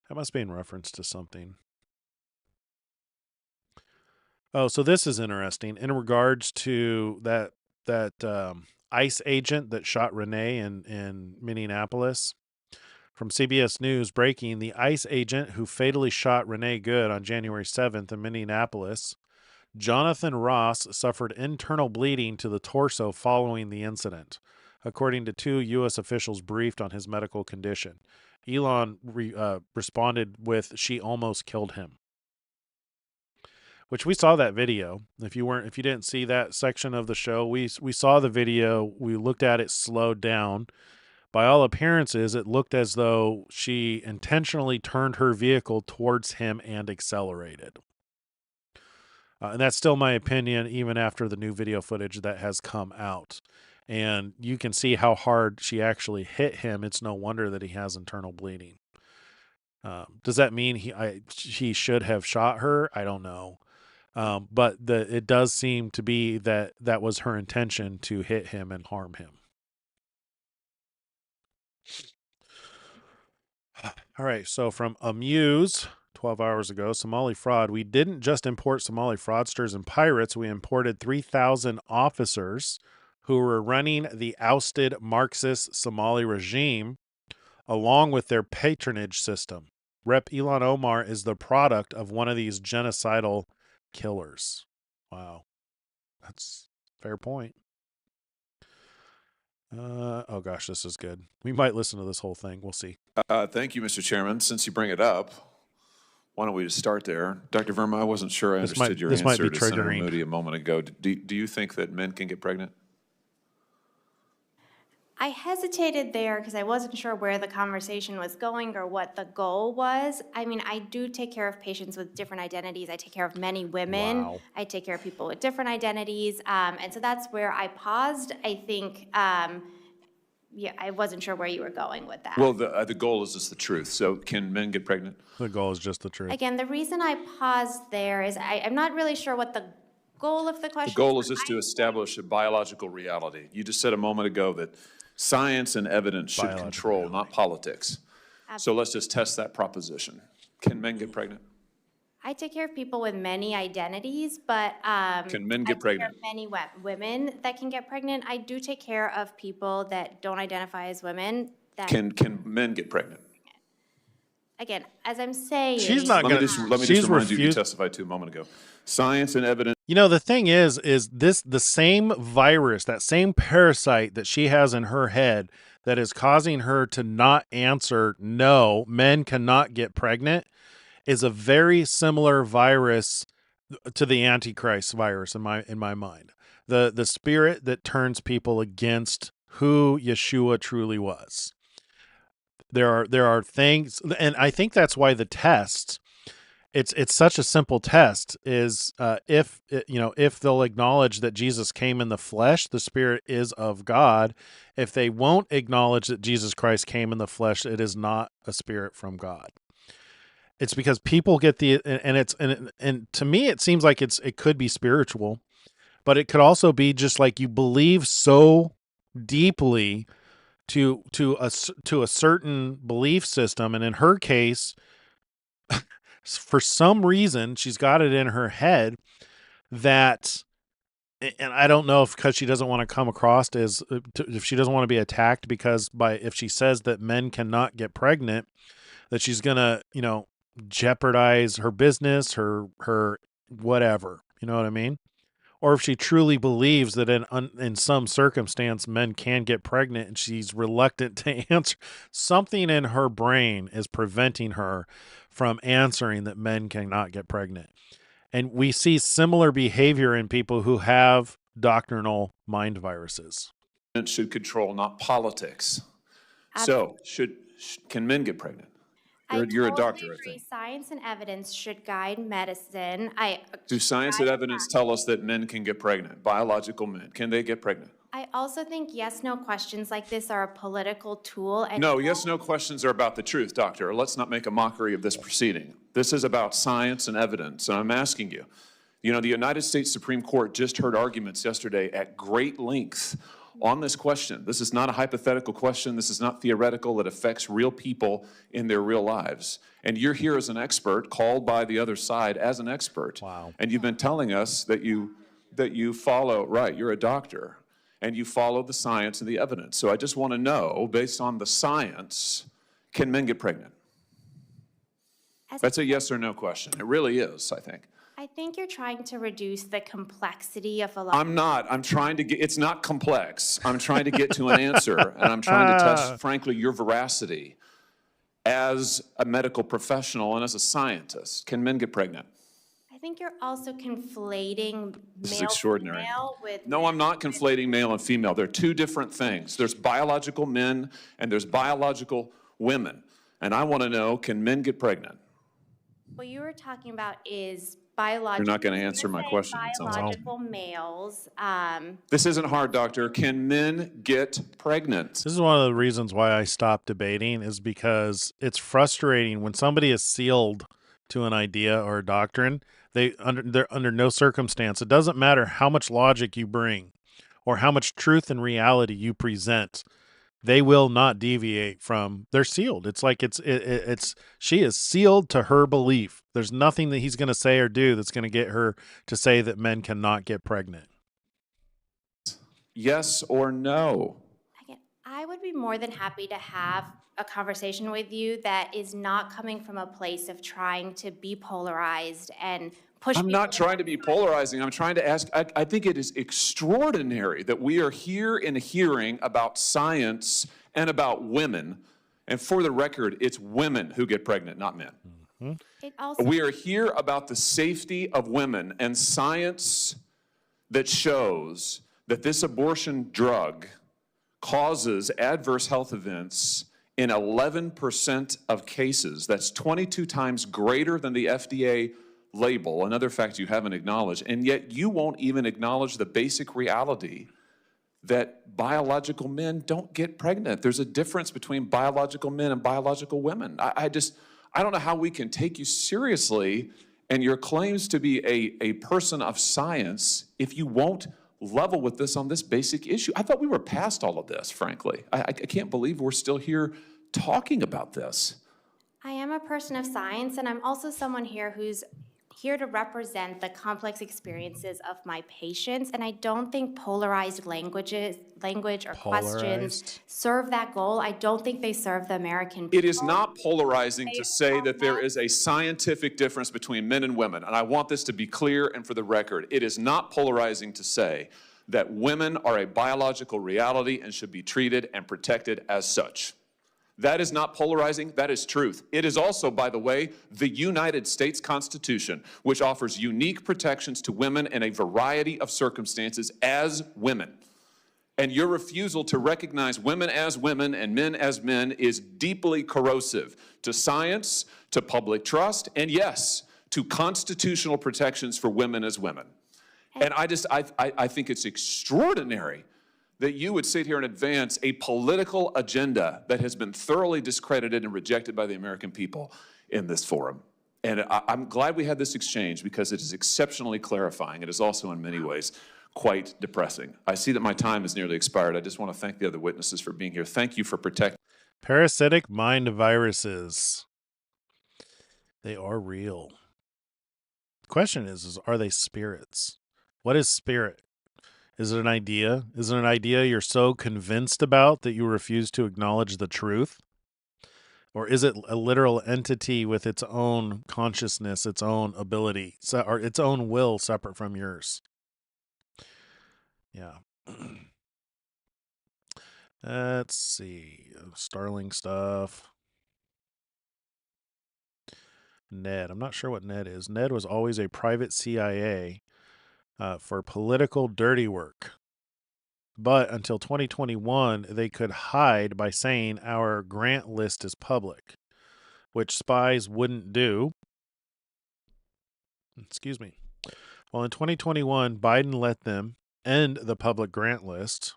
That must be in reference to something. Oh, so this is interesting. In regards to that ICE agent that shot Renee in Minneapolis. From CBS News, breaking, the ICE agent who fatally shot Renee Good on January 7th in Minneapolis, Jonathan Ross, suffered internal bleeding to the torso following the incident. according to 2 U.S. officials briefed on his medical condition. Elon responded with, "She almost killed him," which we saw that video. If you didn't see that section of the show, we saw the video. We looked at it slowed down. By all appearances, it looked as though she intentionally turned her vehicle towards him and accelerated. And that's still my opinion, even after the new video footage that has come out. And you can see how hard she actually hit him. It's no wonder that he has internal bleeding. Does that mean he should have shot her? I don't know. But it does seem to be that was her intention, to hit him and harm him. All right, so from Amuse, 12 hours ago, Somali fraud. We didn't just import Somali fraudsters and pirates. We imported 3,000 officers who were running the ousted Marxist Somali regime, along with their patronage system. Rep. Elon Omar is the product of one of these genocidal killers. Wow. That's a fair point. Oh gosh, this is good. We might listen to this whole thing. We'll see. Thank you, Mr. Chairman. Since you bring it up, why don't we just start there? Dr. Verma, I wasn't sure I understood your answer to Senator Moody a moment ago. Do you think that men can get pregnant? I hesitated there because I wasn't sure where the conversation was going or what the goal was. I mean, I do take care of patients with different identities. I take care of many women. Wow. I take care of people with different identities. And so that's where I paused. I think, yeah, I wasn't sure where you were going with that. Well, the goal is just the truth. So can men get pregnant? The goal is just the truth. Again, the reason I paused there is I'm not really sure what the goal of the question is. The goal is just to establish a biological reality. You just said a moment ago that science and evidence should control, not politics. Absolutely. So let's just test that proposition. Can men get pregnant? I take care of people with many identities, but can men get pregnant? There are many women that can get pregnant. I do take care of people that don't identify as women. That can men get pregnant? Again, as I'm saying, she's not going to. Let me just remind you testified to a moment ago. Science and evidence. You know, the thing is this the same virus, that same parasite that she has in her head that is causing her to not answer no, men cannot get pregnant, is a very similar virus to the Antichrist virus in my mind. The spirit that turns people against who Yeshua truly was. There are things, and I think that's why the tests, it's such a simple test, is if they'll acknowledge that Jesus came in the flesh, the spirit is of God. If they won't acknowledge that Jesus Christ came in the flesh, it is not a spirit from God. It's because people get and to me it seems like it could be spiritual, but it could also be just like you believe so deeply to a certain belief system, and in her case, for some reason, she's got it in her head that, and I don't know because she doesn't want to come across as, if she doesn't want to be attacked if she says that men cannot get pregnant, that she's gonna, jeopardize her business, her whatever, you know what I mean? Or if she truly believes that in some circumstance men can get pregnant and she's reluctant to answer, something in her brain is preventing her from answering that men cannot get pregnant. And we see similar behavior in people who have doctrinal mind viruses. It should control, not politics. Absolutely. So can men get pregnant? You're a doctor, agree. I think. Science and evidence should guide medicine. Do science and evidence tell us that men can get pregnant? Biological men, can they get pregnant? I also think yes/no questions like this are a political tool. And no, yes/no questions are about the truth, doctor. Let's not make a mockery of this proceeding. This is about science and evidence, and I'm asking you. The United States Supreme Court just heard arguments yesterday at great length on this question. This is not a hypothetical question. This is not theoretical. It affects real people in their real lives. And you're here as an expert, called by the other side as an expert. Wow. And you've been telling us that you follow, right, you're a doctor, and you follow the science and the evidence. So I just want to know, based on the science, can men get pregnant? That's a yes or no question. It really is, I think. I I think you're trying to reduce the complexity of a lot. I'm not. I'm trying to get, it's not complex. I'm trying to get to an answer, and I'm trying to test, frankly, your veracity as a medical professional and as a scientist. Can men get pregnant? I think you're also conflating This is male extraordinary. female with No, I'm not conflating male and female. They're two different things. There's biological men and there's biological women. And I want to know, can men get pregnant? what you were talking about is biological. You're not going to answer my question. it sounds like. Biological males. This isn't hard, doctor. Can men get pregnant? This is one of the reasons why I stopped debating, is because it's frustrating when somebody is sealed to an idea or a doctrine. They're under no circumstance. It doesn't matter how much logic you bring or how much truth and reality you present. They will not deviate from. They're sealed. It's like she is sealed to her belief. There's nothing that he's going to say or do that's going to get her to say that men cannot get pregnant. Yes or no? Again, I would be more than happy to have a conversation with you that is not coming from a place of trying to be polarized and push. I'm not trying to be polarizing. I'm trying to ask, I think it is extraordinary that we are here in a hearing about science and about women. And for the record, it's women who get pregnant, not men. It also, We are here about the safety of women and science that shows that this abortion drug causes adverse health events in 11% of cases. That's 22 times greater than the FDA label, another fact you haven't acknowledged, and yet you won't even acknowledge the basic reality that biological men don't get pregnant. There's a difference between biological men and biological women. I don't know how we can take you seriously and your claims to be a person of science if you won't level with this on this basic issue. I thought we were past all of this, frankly. I can't believe we're still here talking about this. I am a person of science, and I'm also someone here who's here to represent the complex experiences of my patients, and I don't think polarized language or questions serve that goal. I don't think they serve the American people. It is not polarizing to say that there is a scientific difference between men and women, and I want this to be clear and for the record. It is not polarizing to say that women are a biological reality and should be treated and protected as such. That is not polarizing, that is truth. It is also, by the way, the United States Constitution, which offers unique protections to women in a variety of circumstances as women. And your refusal to recognize women as women and men as men is deeply corrosive to science, to public trust, and yes, to constitutional protections for women as women. And I think it's extraordinary that you would sit here and advance a political agenda that has been thoroughly discredited and rejected by the American people in this forum. And I'm glad we had this exchange because it is exceptionally clarifying. It is also in many ways quite depressing. I see that my time has nearly expired. I just want to thank the other witnesses for being here. Thank you for protecting. Parasitic mind viruses. They are real. The question is are they spirits? What is spirit? Is it an idea? Is it an idea you're so convinced about that you refuse to acknowledge the truth? Or is it a literal entity with its own consciousness, its own ability, or its own will separate from yours? Yeah. Let's see. Starling stuff. Ned. I'm not sure what Ned is. Ned was always a private CIA for political dirty work. But until 2021, they could hide by saying our grant list is public, which spies wouldn't do. Excuse me. Well, in 2021, Biden let them end the public grant list.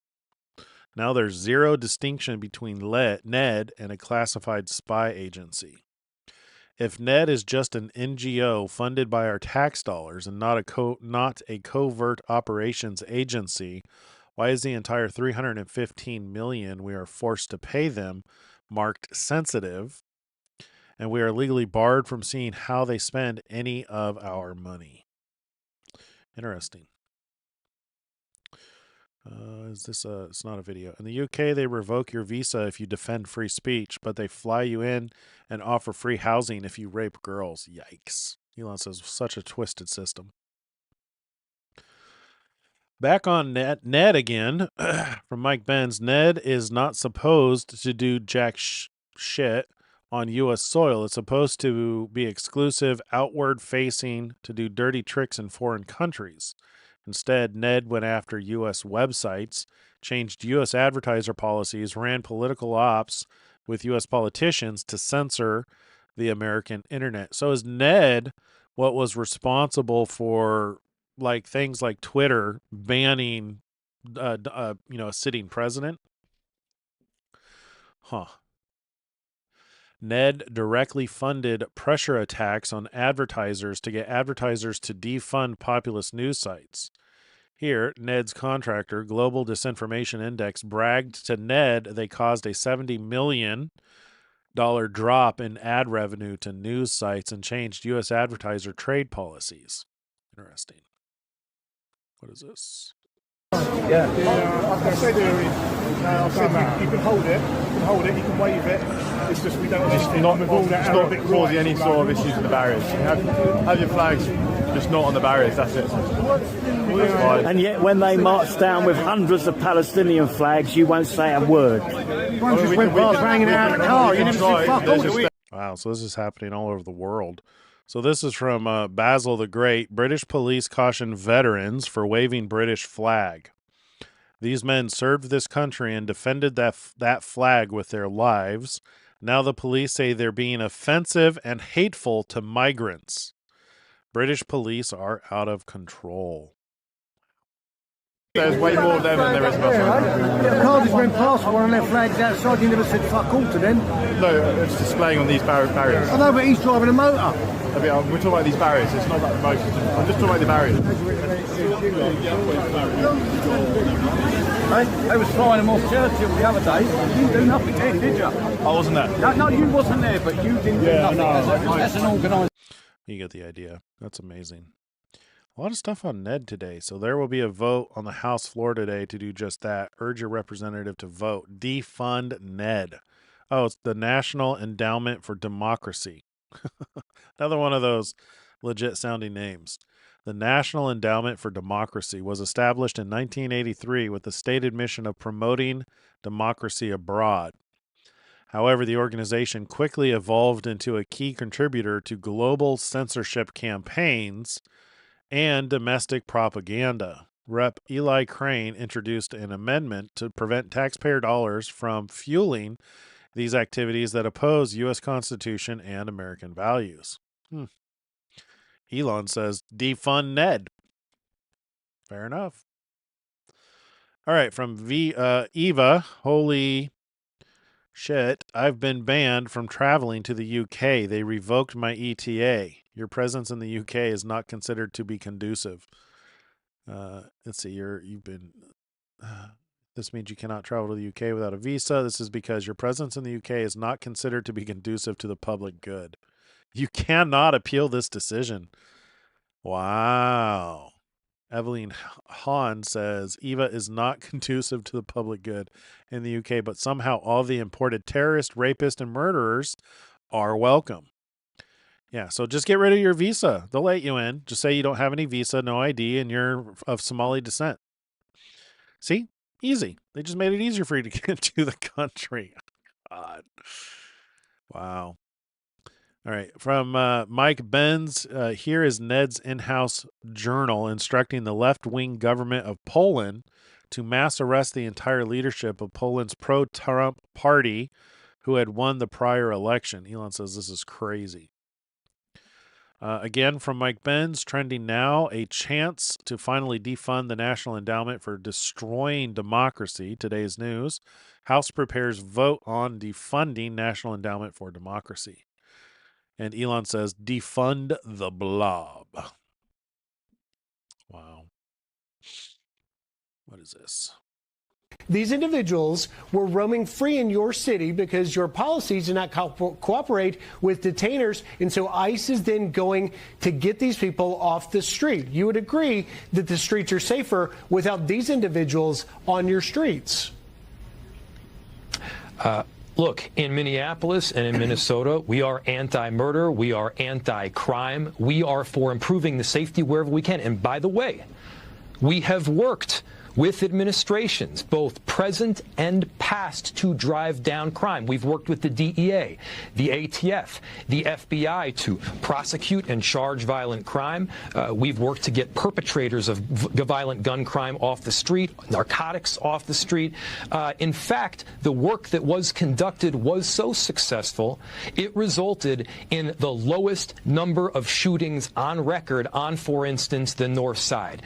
Now there's zero distinction between Ned and a classified spy agency. If Ned is just an NGO funded by our tax dollars and not a covert operations agency, why is the entire $315 million we are forced to pay them marked sensitive, and we are legally barred from seeing how they spend any of our money? Interesting. It's not a video. In the UK, they revoke your visa if you defend free speech, but they fly you in and offer free housing if you rape girls. Yikes. Elon says, such a twisted system. Back on Ned again, from Mike Benz. Ned is not supposed to do jack shit on U.S. soil. It's supposed to be exclusive, outward-facing, to do dirty tricks in foreign countries. Instead, Ned went after U.S. websites, changed U.S. advertiser policies, ran political ops with U.S. politicians to censor the American internet. So is Ned what was responsible for like things like Twitter banning, a sitting president? Huh. Ned directly funded pressure attacks on advertisers to get advertisers to defund populist news sites. Here, Ned's contractor, Global Disinformation Index, bragged to Ned they caused a $70 million drop in ad revenue to news sites and changed U.S. advertiser trade policies. Interesting. What is this? Yeah. I said you can hold it, you can wave it. It's just we don't just not with all that Arabic causing any sort of issues with the barriers. Have your flags just not on the barriers, that's it. And yet when they march down with hundreds of Palestinian flags, you won't say a word. One just went past banging out of the car, you didn't see fuck all. Wow, so this is happening all over the world. So this is from Basil the Great. British police caution veterans for waving British flag. These men served this country and defended that flag with their lives. Now the police say they're being offensive and hateful to migrants. British police are out of control. There's way more of them than there is of us. The car just went past one of their flags outside. You never said fuck all to them. No, it's displaying on these barriers. I know, but he's driving a motor. We're talking about these barriers. It's not about the motor. I'm just talking about the barriers. They was flying them off Churchill the other day. You didn't do nothing then, did you? I wasn't there. No, you wasn't there, but you didn't do nothing. That's an organised. You get the idea. That's amazing. A lot of stuff on Ned today. So there will be a vote on the House floor today to do just that. Urge your representative to vote. Defund Ned. Oh, it's the National Endowment for Democracy. Another one of those legit sounding names. The National Endowment for Democracy was established in 1983 with the stated mission of promoting democracy abroad. However, the organization quickly evolved into a key contributor to global censorship campaigns and domestic propaganda. Rep. Eli Crane introduced an amendment to prevent taxpayer dollars from fueling these activities that oppose U.S. Constitution and American values. Elon says, defund Ned. Fair enough. All right, from Eva, holy shit, I've been banned from traveling to the UK. They revoked my ETA. Your presence in the UK is not considered to be conducive. Let's see, you've been... This means you cannot travel to the UK without a visa. This is because your presence in the UK is not considered to be conducive to the public good. You cannot appeal this decision. Wow. Evelyn Hahn says, Eva is not conducive to the public good in the UK, but somehow all the imported terrorists, rapists, and murderers are welcome. Yeah, so just get rid of your visa. They'll let you in. Just say you don't have any visa, no ID, and you're of Somali descent. See? Easy. They just made it easier for you to get into the country. God. Wow. All right. From Mike Benz, here is Ned's in-house journal instructing the left-wing government of Poland to mass arrest the entire leadership of Poland's pro-Trump party who had won the prior election. Elon says this is crazy. Again, from Mike Benz, trending now, a chance to finally defund the National Endowment for Destroying Democracy. Today's news. House prepares vote on defunding National Endowment for Democracy. And Elon says, defund the blob. Wow. What is this? These individuals were roaming free in your city because your policies do not cooperate with detainers, and so ICE is then going to get these people off the street. You would agree that the streets are safer without these individuals on your streets? Look, in Minneapolis and in Minnesota, we are anti-murder, we are anti-crime, we are for improving the safety wherever we can. And by the way, we have worked with administrations, both present and past, to drive down crime. We've worked with the DEA, the ATF, the FBI to prosecute and charge violent crime. We've worked to get perpetrators of violent gun crime off the street, narcotics off the street. In fact, the work that was conducted was so successful, it resulted in the lowest number of shootings on record on, for instance, the North Side.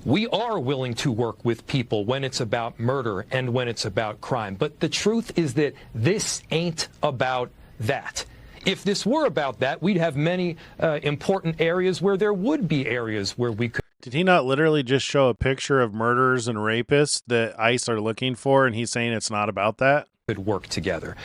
We are willing to work with people when it's about murder and when it's about crime. But the truth is that this ain't about that. If this were about that, we'd have many important areas where there would be areas where we could. Did he not literally just show a picture of murderers and rapists that ICE are looking for, and he's saying it's not about that? Could work together.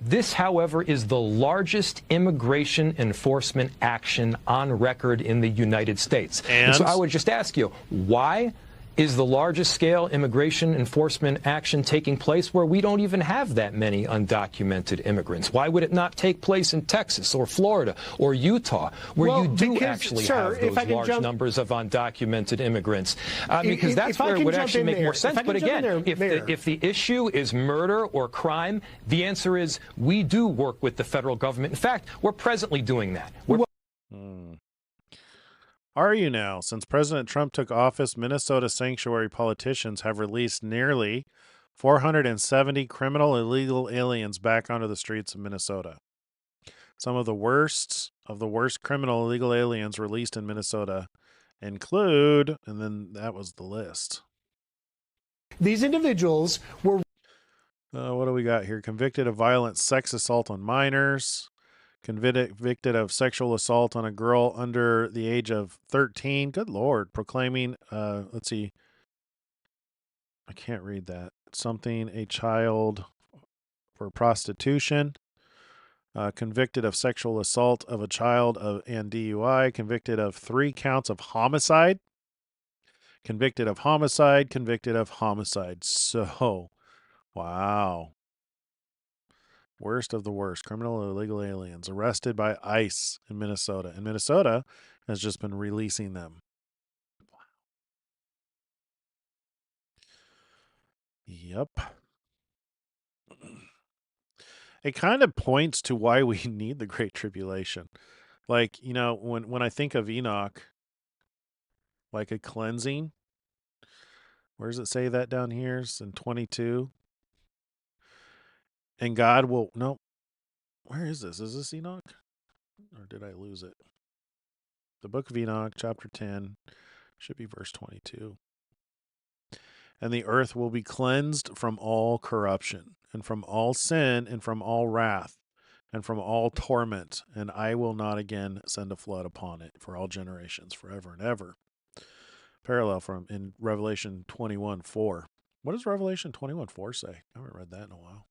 This, however, is the largest immigration enforcement action on record in the United States. And so I would just ask you, why is the largest scale immigration enforcement action taking place where we don't even have that many undocumented immigrants? Why would it not take place in Texas or Florida or Utah, where you do actually have those large numbers of undocumented immigrants? Because that's where it would actually make more sense. But again, if the issue is murder or crime, the answer is we do work with the federal government. In fact, we're presently doing that. Are you now? Since President Trump took office, Minnesota sanctuary politicians have released nearly 470 criminal illegal aliens back onto the streets of Minnesota. Some of the worst criminal illegal aliens released in Minnesota include, and then that was the list. These individuals were... what do we got here? Convicted of violent sex assault on minors. Convicted of sexual assault on a girl under the age of 13. Good Lord. Proclaiming, let's see. I can't read that. Something, a child for prostitution. Convicted of sexual assault of a child and DUI. Convicted of 3 counts of homicide. Convicted of homicide. Convicted of homicide. So, wow. Worst of the worst. Criminal or illegal aliens arrested by ICE in Minnesota. And Minnesota has just been releasing them. Wow. Yep. It kind of points to why we need the Great Tribulation. Like, you know, when I think of Enoch, like a cleansing, where does it say that down here? It's in 22. And God will, no, where is this? Is this Enoch? Or did I lose it? The book of Enoch, chapter 10, should be verse 22. And the earth will be cleansed from all corruption, and from all sin, and from all wrath, and from all torment, and I will not again send a flood upon it for all generations, forever and ever. Parallel from in Revelation 21:4. What does Revelation 21:4 say? I haven't read that in a while.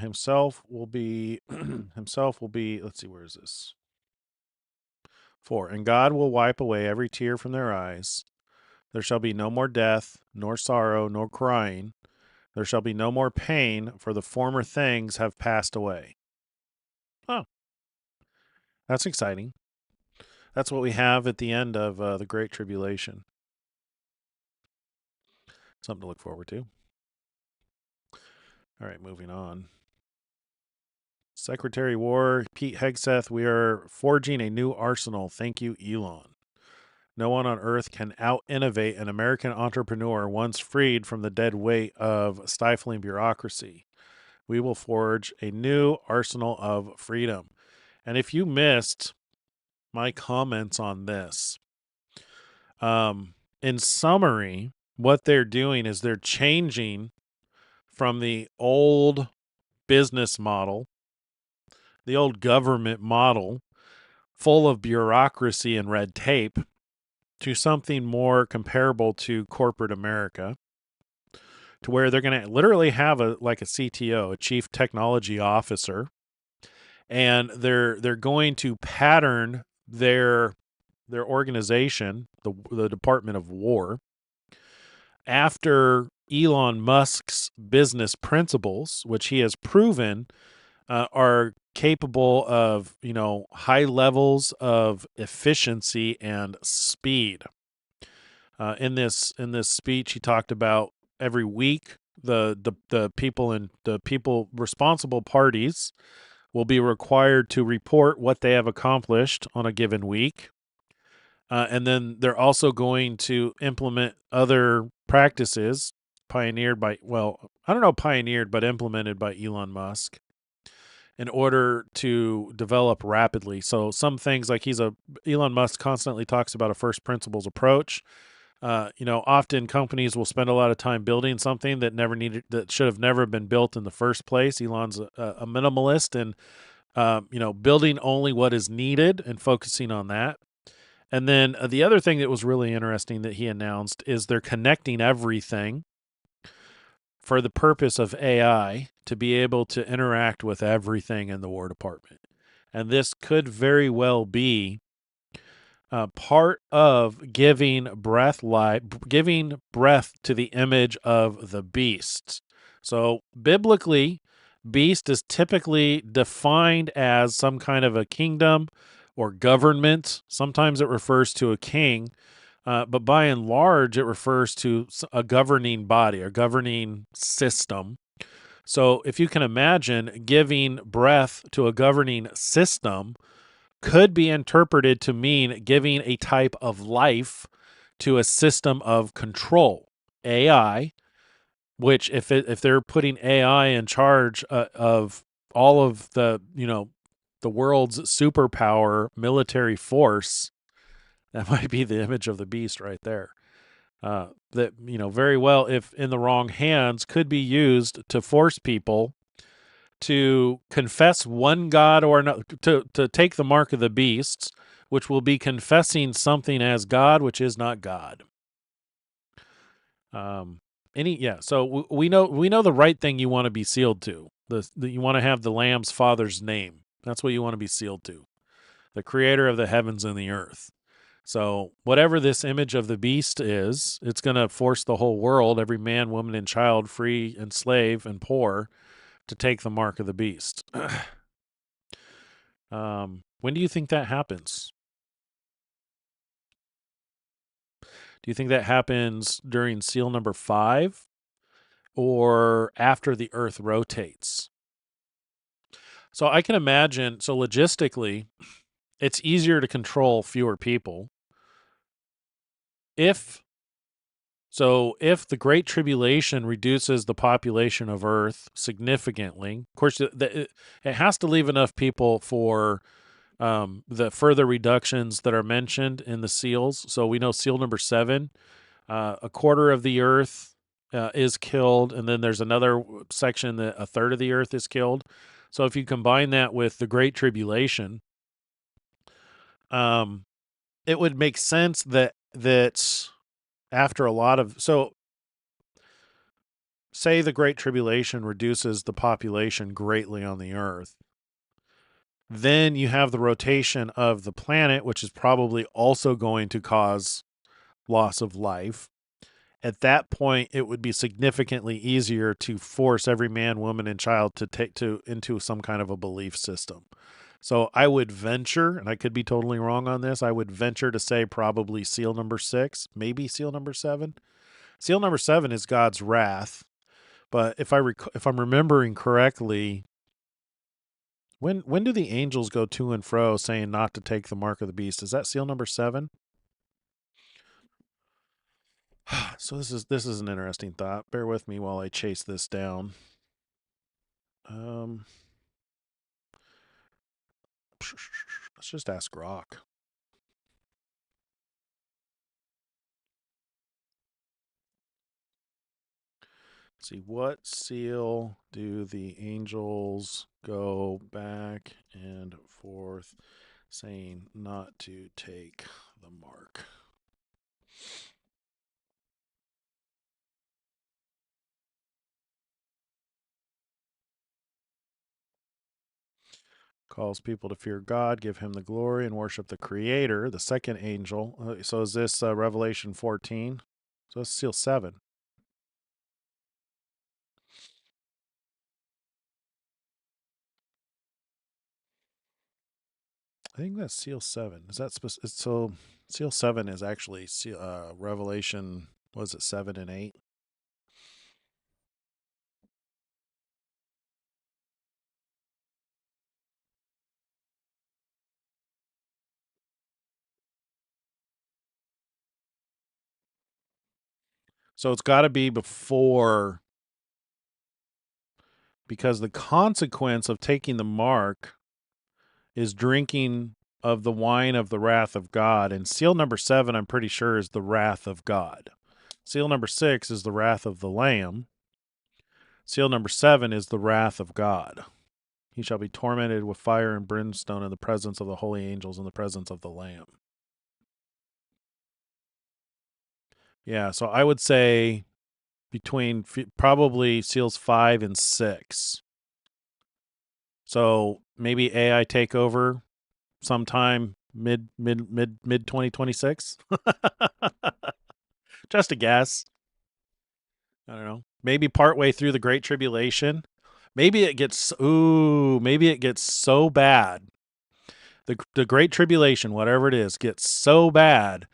Himself will be, let's see, where is this? 4. And God will wipe away every tear from their eyes. There shall be no more death, nor sorrow, nor crying. There shall be no more pain, for the former things have passed away. Oh, that's exciting. That's what we have at the end of the Great Tribulation. Something to look forward to. All right, moving on. Secretary of War Pete Hegseth, we are forging a new arsenal. Thank you, Elon. No one on earth can out-innovate an American entrepreneur once freed from the dead weight of stifling bureaucracy. We will forge a new arsenal of freedom. And if you missed my comments on this, in summary, what they're doing is they're changing from the old business model, the old government model, full of bureaucracy and red tape, to something more comparable to corporate America, to where they're going to literally have like a CTO, a chief technology officer, and they're going to pattern their organization, the Department of War, after Elon Musk's business principles, which he has proven are capable of, high levels of efficiency and speed. In this speech, he talked about every week the people responsible parties will be required to report what they have accomplished on a given week. And then they're also going to implement other practices pioneered by, but implemented by Elon Musk in order to develop rapidly. So some things like Elon Musk constantly talks about a first principles approach. Often companies will spend a lot of time building something that should have never been built in the first place. Elon's a minimalist and, building only what is needed and focusing on that. And then the other thing that was really interesting that he announced is they're connecting everything for the purpose of AI to be able to interact with everything in the War Department. And this could very well be part of giving breath to the image of the beast. So biblically, beast is typically defined as some kind of a kingdom or government. Sometimes it refers to a king, but by and large, it refers to a governing body, a governing system. So if you can imagine, giving breath to a governing system could be interpreted to mean giving a type of life to a system of control, AI, which if they're putting AI in charge of all of the world's superpower military force, that might be the image of the beast right there. That very well, if in the wrong hands, could be used to force people to confess one god or another, to take the mark of the beast, which will be confessing something as God, which is not God. So we know the right thing you want to be sealed to. You want to have the Lamb's Father's name. That's what you want to be sealed to. The Creator of the heavens and the earth. So whatever this image of the beast is, it's going to force the whole world, every man, woman, and child, free and slave and poor, to take the mark of the beast. When do you think that happens? Do you think that happens during seal number 5 or after the earth rotates? So I can imagine, so logistically, it's easier to control fewer people. If the Great Tribulation reduces the population of Earth significantly, of course, it has to leave enough people for the further reductions that are mentioned in the seals. So we know seal number 7, a quarter of the Earth is killed, and then there's another section that a third of the Earth is killed. So if you combine that with the Great Tribulation, it would make sense that after a lot of say the Great Tribulation reduces the population greatly on the Earth, then you have the rotation of the planet, which is probably also going to cause loss of life. At that point, it would be significantly easier to force every man, woman, and child into some kind of a belief system. So I would venture, and I could be totally wrong on this, I would venture to say probably seal number 6, maybe seal number 7. Seal number 7 is God's wrath. But if I'm remembering correctly, when do the angels go to and fro saying not to take the mark of the beast? Is that seal number 7? So this is an interesting thought. Bear with me while I chase this down. Let's just ask Grok. Let's see, what seal do the angels go back and forth saying not to take the mark? calls people to fear God, give him the glory, and worship the Creator, the second angel. So is this Revelation 14? So that's seal 7. I think that's seal 7. Is that so? Seal 7 is actually Revelation. Was it 7 and 8? So it's got to be before, because the consequence of taking the mark is drinking of the wine of the wrath of God. And seal number 7, I'm pretty sure, is the wrath of God. Seal number 6 is the wrath of the Lamb. Seal number 7 is the wrath of God. He shall be tormented with fire and brimstone in the presence of the holy angels, in the presence of the Lamb. Yeah, so I would say between probably seals 5 and 6. So maybe AI takeover sometime mid 2026. Just a guess. I don't know. Maybe partway through the Great Tribulation. Maybe it gets so bad. The Great Tribulation, whatever it is, gets so bad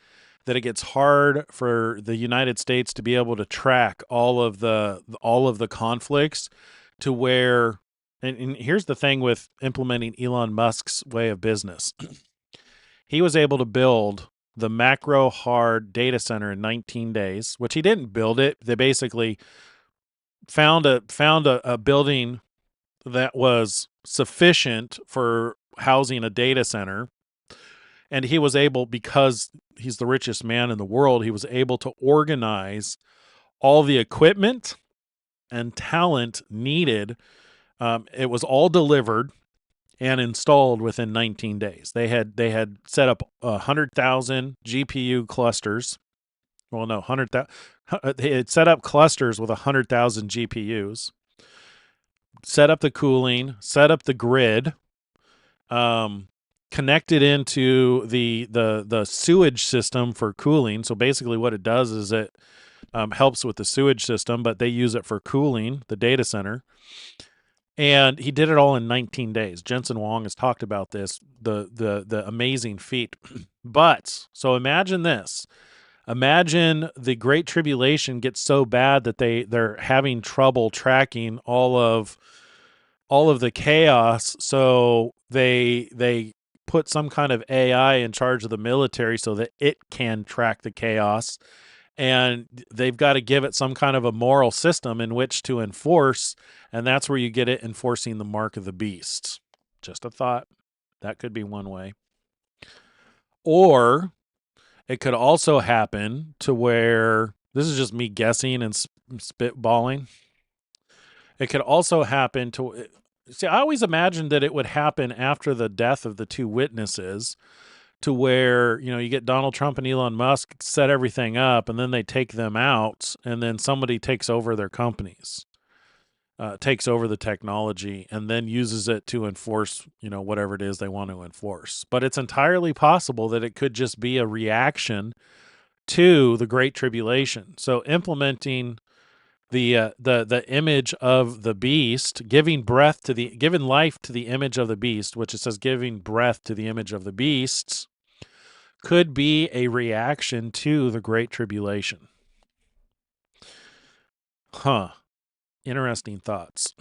that it gets hard for the United States to be able to track all of the conflicts, to where, and here's the thing with implementing Elon Musk's way of business. He was able to build the macro hard data center in 19 days, which he didn't build it. They basically found a building that was sufficient for housing a data center. And he was able, because he's the richest man in the world, he was able to organize all the equipment and talent needed. It was all delivered and installed within 19 days. They had set up 100,000 GPU clusters. Well, no, 100,000. They had set up clusters with 100,000 GPUs. Set up the cooling. Set up the grid. Connected into the sewage system for cooling. So basically, what it does is it helps with the sewage system, but they use it for cooling the data center. And he did it all in 19 days. Jensen Huang has talked about this, the amazing feat. But, so imagine this. Imagine the Great Tribulation gets so bad that they're having trouble tracking all of the chaos. So they put some kind of AI in charge of the military so that it can track the chaos. And they've got to give it some kind of a moral system in which to enforce, and that's where you get it enforcing the mark of the beast. Just a thought. That could be one way. Or it could also happen to where, this is just me guessing and spitballing, it could also happen to, see, I always imagined that it would happen after the death of the two witnesses, to where, you get Donald Trump and Elon Musk set everything up, and then they take them out, and then somebody takes over their companies, takes over the technology, and then uses it to enforce, whatever it is they want to enforce. But it's entirely possible that it could just be a reaction to the Great Tribulation. So implementing the image of the beast, giving life to the image of the beast, which it says giving breath to the image of the beasts, could be a reaction to the Great Tribulation. Interesting thoughts.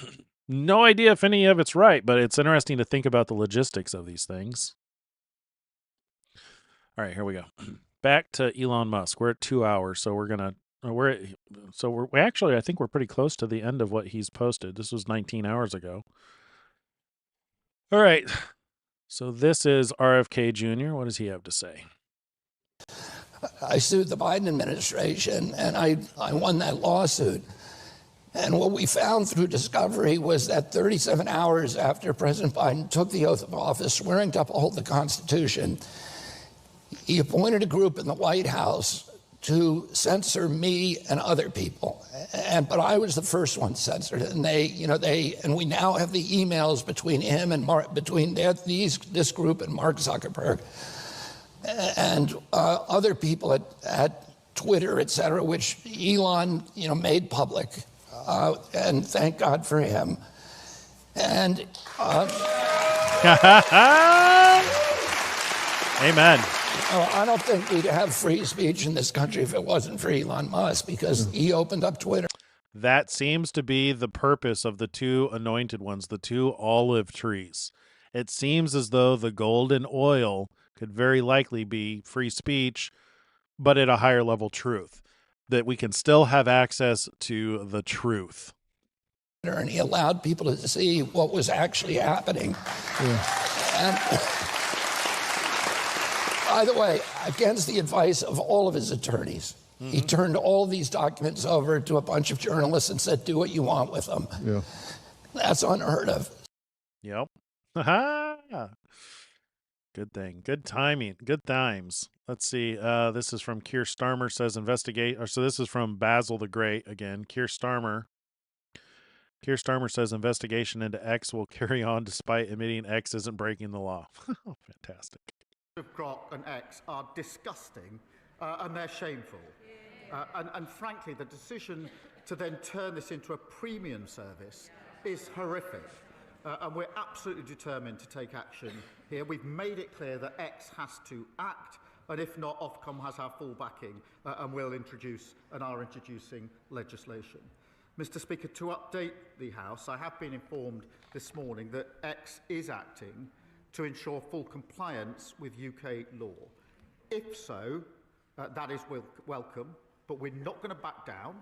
No idea if any of it's right, but it's interesting to think about the logistics of these things. All right, here we go. Back to Elon Musk. We're at 2 hours, so I think we're pretty close to the end of what he's posted. This was 19 hours ago. All right. So this is RFK Jr. What does he have to say? I sued the Biden administration, and I won that lawsuit. And what we found through discovery was that 37 hours after President Biden took the oath of office, swearing to uphold the Constitution, he appointed a group in the White House to censor me and other people. But I was the first one censored, and and we now have the emails between him and this group and Mark Zuckerberg and other people at Twitter, et cetera, which Elon, made public, and thank God for him. And Amen. I don't think we'd have free speech in this country if it wasn't for Elon Musk, because he opened up Twitter. That seems to be the purpose of the two anointed ones, the two olive trees. It seems as though the golden oil could very likely be free speech, but at a higher level truth, that we can still have access to the truth. And he allowed people to see what was actually happening. And by the way, against the advice of all of his attorneys, he turned all these documents over to a bunch of journalists and said, do what you want with them. Yeah. That's unheard of. Yep. Good thing. Good timing. Good times. Let's see. This is from Keir Starmer says so this is from Basil the Great again. Keir Starmer says investigation into X will carry on despite admitting X isn't breaking the law. Oh, fantastic. Of Grok and X are disgusting and they're shameful. And frankly, the decision to then turn this into a premium service is horrific. And we're absolutely determined to take action here. We've made it clear that X has to act, and if not, Ofcom has our full backing and will introduce and are introducing legislation. Mr. Speaker, to update the House, I have been informed this morning that X is acting to ensure full compliance with UK law. If so, that is welcome, but we're not going to back down.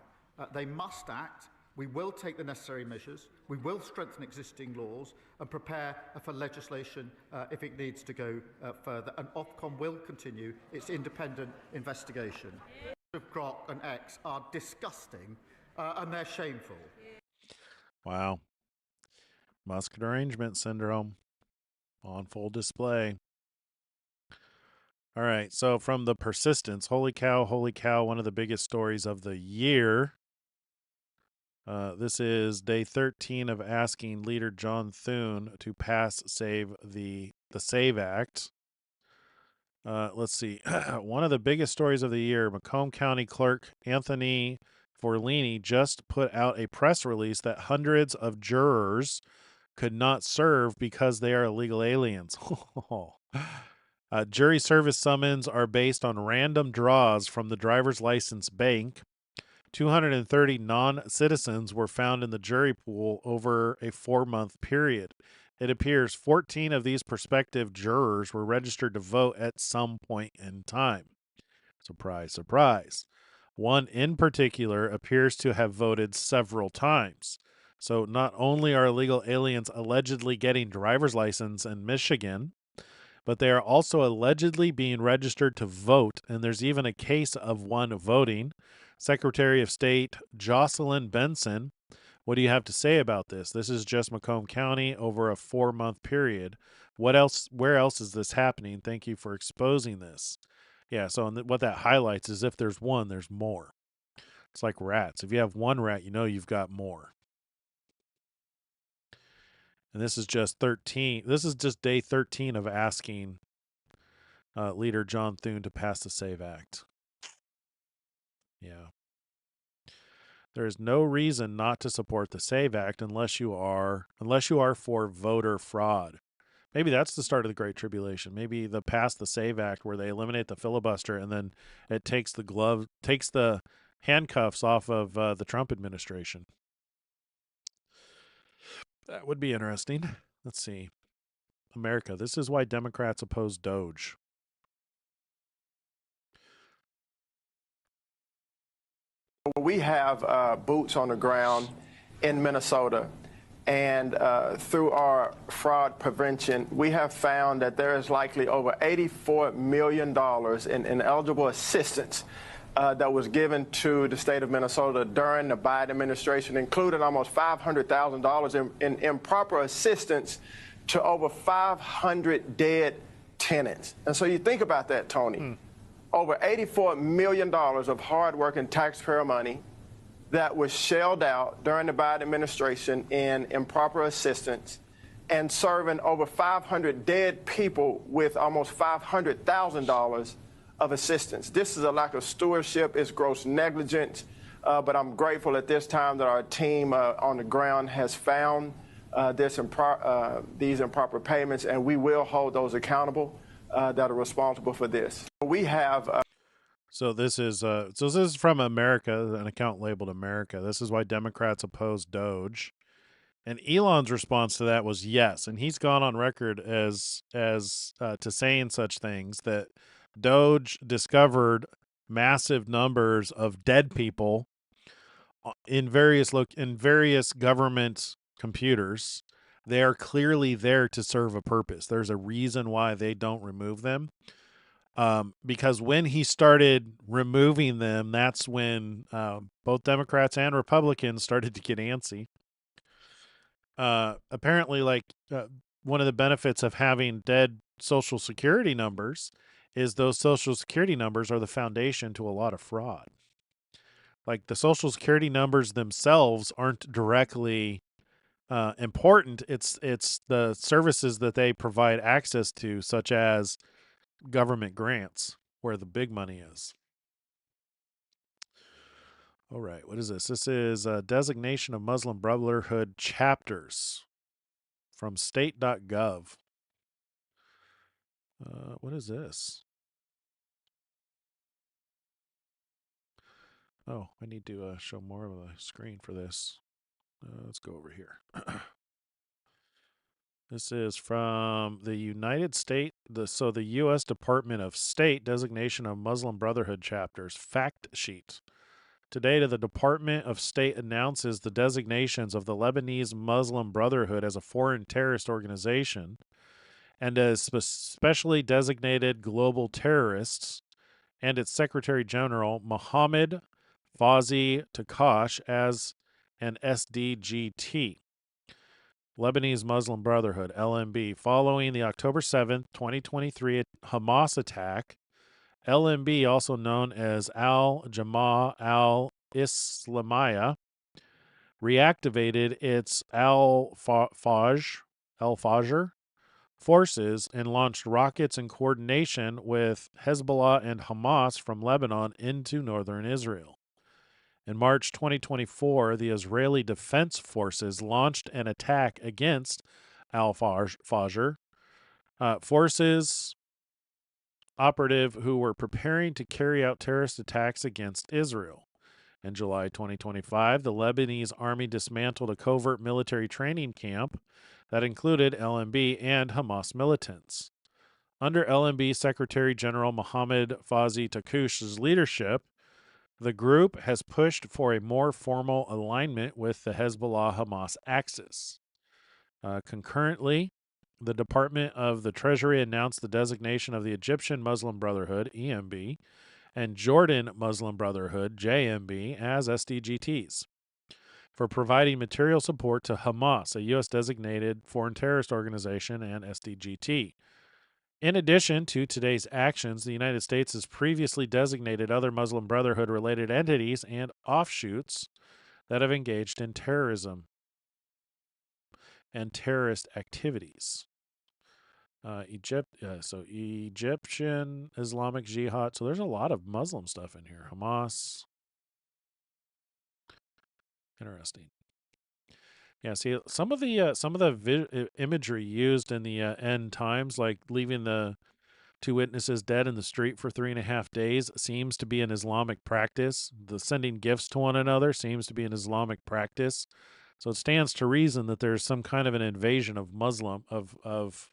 They must act. We will take the necessary measures. We will strengthen existing laws and prepare for legislation if it needs to go further. And Ofcom will continue its independent investigation. Of Grok and X are disgusting and they're shameful. Wow. Musk derangement syndrome on full display. All right. So from the persistence, holy cow, one of the biggest stories of the year. This is day 13 of asking leader John Thune to pass the SAVE Act. Let's see. One of the biggest stories of the year, Macomb County Clerk Anthony Forlini just put out a press release that hundreds of jurors could not serve because they are illegal aliens. Jury service summons are based on random draws from the driver's license bank. 230 non-citizens were found in the jury pool over a 4-month period. It appears 14 of these prospective jurors were registered to vote at some point in time. Surprise, surprise. One in particular appears to have voted several times. So not only are illegal aliens allegedly getting driver's license in Michigan, but they are also allegedly being registered to vote, and there's even a case of one voting. Secretary of State Jocelyn Benson, what do you have to say about this? This is just Macomb County over a 4-month period. Where else is this happening? Thank you for exposing this. Yeah, so what that highlights is if there's one, there's more. It's like rats. If you have one rat, you know you've got more. And this is just 13. This is just day 13 of asking leader John Thune to pass the SAVE Act. Yeah. There is no reason not to support the SAVE Act unless you are for voter fraud. Maybe that's the start of the Great Tribulation. Maybe the pass the SAVE Act where they eliminate the filibuster and then it takes the handcuffs off of the Trump administration. That would be interesting. Let's see. America. This is why Democrats oppose Doge. We have boots on the ground in Minnesota, and through our fraud prevention, we have found that there is likely over $84 million in eligible assistance that was given to the state of Minnesota during the Biden administration, including almost $500,000 in improper assistance to over 500 dead tenants. And so you think about that, Tony. Over $84 million of hardworking taxpayer money that was shelled out during the Biden administration in improper assistance and serving over 500 dead people with almost $500,000 of assistance. This is a lack of stewardship. It's gross negligence. But I'm grateful at this time that our team on the ground has found these improper payments, and we will hold those accountable that are responsible for this. We have. So this is from America, an account labeled America. This is why Democrats oppose Doge. And Elon's response to that was yes, and he's gone on record as to saying such things, that Doge discovered massive numbers of dead people in various government computers. They are clearly there to serve a purpose. There's a reason why they don't remove them. Because when he started removing them, that's when both Democrats and Republicans started to get antsy. Apparently, one of the benefits of having dead Social Security numbers is those Social Security numbers are the foundation to a lot of fraud. Like, the Social Security numbers themselves aren't directly important. It's the services that they provide access to, such as government grants, where the big money is. All right, what is this? This is a designation of Muslim Brotherhood chapters from state.gov. What is this? Oh, I need to show more of a screen for this. Let's go over here. This is from the United States, the U.S. Department of State designation of Muslim Brotherhood chapters fact sheet. Today, the Department of State announces the designations of the Lebanese Muslim Brotherhood as a foreign terrorist organization and as specially designated global terrorists, and its Secretary General, Mohammed Fawzi Takash, as an SDGT. Lebanese Muslim Brotherhood, LMB. Following the October 7th, 2023 Hamas attack, LMB, also known as Al-Jama'ah al-Islamiyah, reactivated its Al-Fajr forces and launched rockets in coordination with Hezbollah and Hamas from Lebanon into northern Israel. In March 2024, the Israeli Defense Forces launched an attack against Al-Fajr forces operative who were preparing to carry out terrorist attacks against Israel. In July 2025, the Lebanese army dismantled a covert military training camp that included LMB and Hamas militants. Under LMB Secretary General Mohammed Fawzi Takush's leadership, the group has pushed for a more formal alignment with the Hezbollah-Hamas axis. Concurrently, the Department of the Treasury announced the designation of the Egyptian Muslim Brotherhood, EMB, and Jordan Muslim Brotherhood, JMB, as SDGTs for providing material support to Hamas, a U.S.-designated foreign terrorist organization, and SDGT. In addition to today's actions, the United States has previously designated other Muslim Brotherhood-related entities and offshoots that have engaged in terrorism and terrorist activities. Egyptian Islamic Jihad. So there's a lot of Muslim stuff in here. Hamas. Interesting. Yeah, see, some of the imagery used in the end times, like leaving the two witnesses dead in the street for 3.5 days, seems to be an Islamic practice. The sending gifts to one another seems to be an Islamic practice. So it stands to reason that there's some kind of an invasion of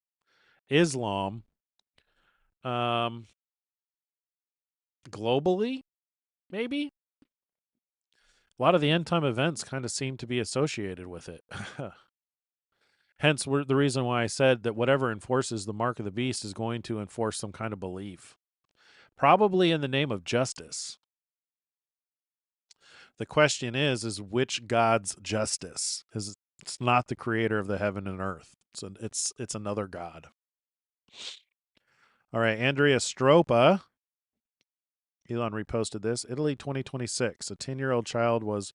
Islam globally, maybe. A lot of the end time events kind of seem to be associated with it. Hence, the reason why I said that whatever enforces the mark of the beast is going to enforce some kind of belief, probably in the name of justice. The question is which God's justice? It's not the creator of the heaven and earth. So it's another God. All right, Andrea Stropa Elon reposted this. Italy 2026. A 10-year-old child was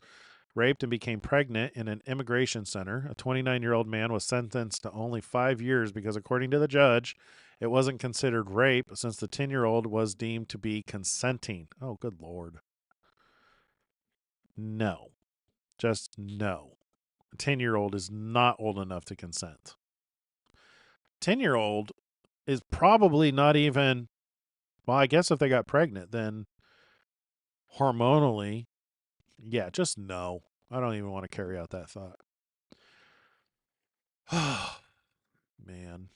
raped and became pregnant in an immigration center. A 29-year-old man was sentenced to only 5 years because, according to the judge, it wasn't considered rape since the 10-year-old was deemed to be consenting. Oh, good Lord. No. Just no. A 10-year-old is not old enough to consent. 10-year-old is probably not even, well, I guess if they got pregnant, then hormonally, yeah, just no. I don't even want to carry out that thought. Man.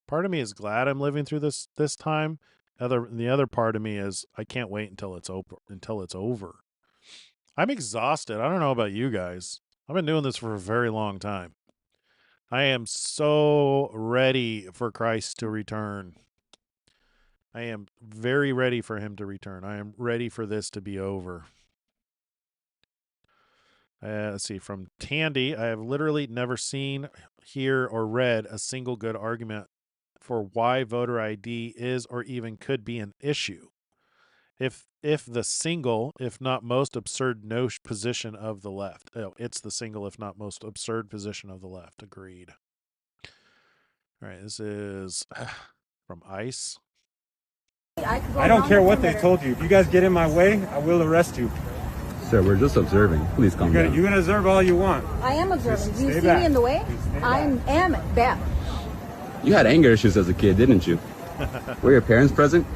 Part of me is glad I'm living through this time. The other part of me is I can't wait until it's over. I'm exhausted. I don't know about you guys. I've been doing this for a very long time. I am so ready for Christ to return. I am very ready for him to return. I am ready for this to be over. Let's see, from Tandy, I have literally never seen, hear, or read a single good argument for why voter ID is or even could be an issue. If the single, if not most absurd position of the left. Oh, it's the single, if not most absurd position of the left. Agreed. All right, this is from ICE. I don't care what they told you. If you guys get in my way, I will arrest you. Sir, we're just observing. Please calm down. You can observe all you want. I am observing. Just Do you stay see back. me in the way? I am bad. You had anger issues as a kid, didn't you? Were your parents present?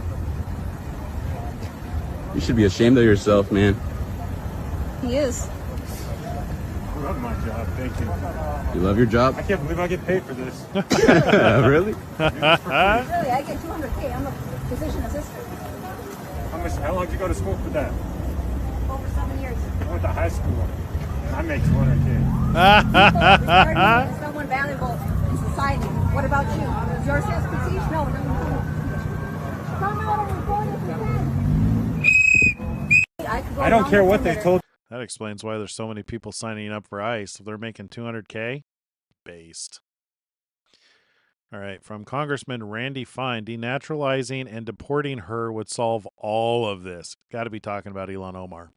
You should be ashamed of yourself, man. He is. I love my job. Thank you. You love your job? I can't believe I get paid for this. Really? Really, I get $200K. I'm a physician assistant. How long did you go to school for that? Over 7 years. I went to high school. I make $200K. People regard me as someone valuable in society. What about you? Does yours has prestige? No, it doesn't. Come out and report if you can. I don't care what they told. That explains why there's so many people signing up for ICE. If they're making $200K, based. All right, from Congressman Randy Fine, denaturalizing and deporting her would solve all of this. Got to be talking about Ilhan Omar.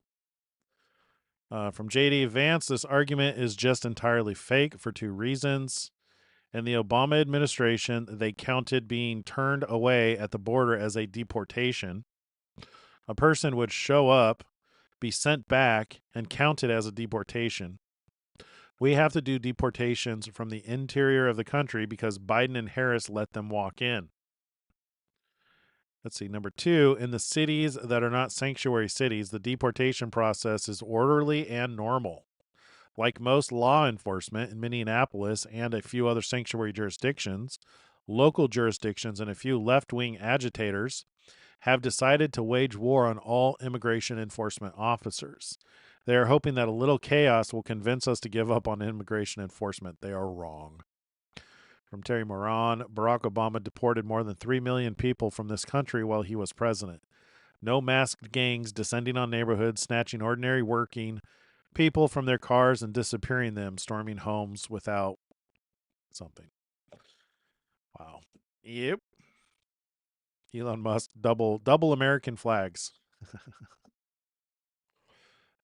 From JD Vance, this argument is just entirely fake for two reasons. In the Obama administration, they counted being turned away at the border as a deportation. A person would show up, be sent back, and counted as a deportation. We have to do deportations from the interior of the country because Biden and Harris let them walk in. Let's see. Number 2, in the cities that are not sanctuary cities, the deportation process is orderly and normal. Like most law enforcement in Minneapolis and a few other sanctuary jurisdictions, local jurisdictions and a few left-wing agitators have decided to wage war on all immigration enforcement officers. They are hoping that a little chaos will convince us to give up on immigration enforcement. They are wrong. From Terry Moran, Barack Obama deported more than 3 million people from this country while he was president. No masked gangs descending on neighborhoods, snatching ordinary working people from their cars and disappearing them, storming homes without something. Wow. Yep. Elon Musk, double American flags.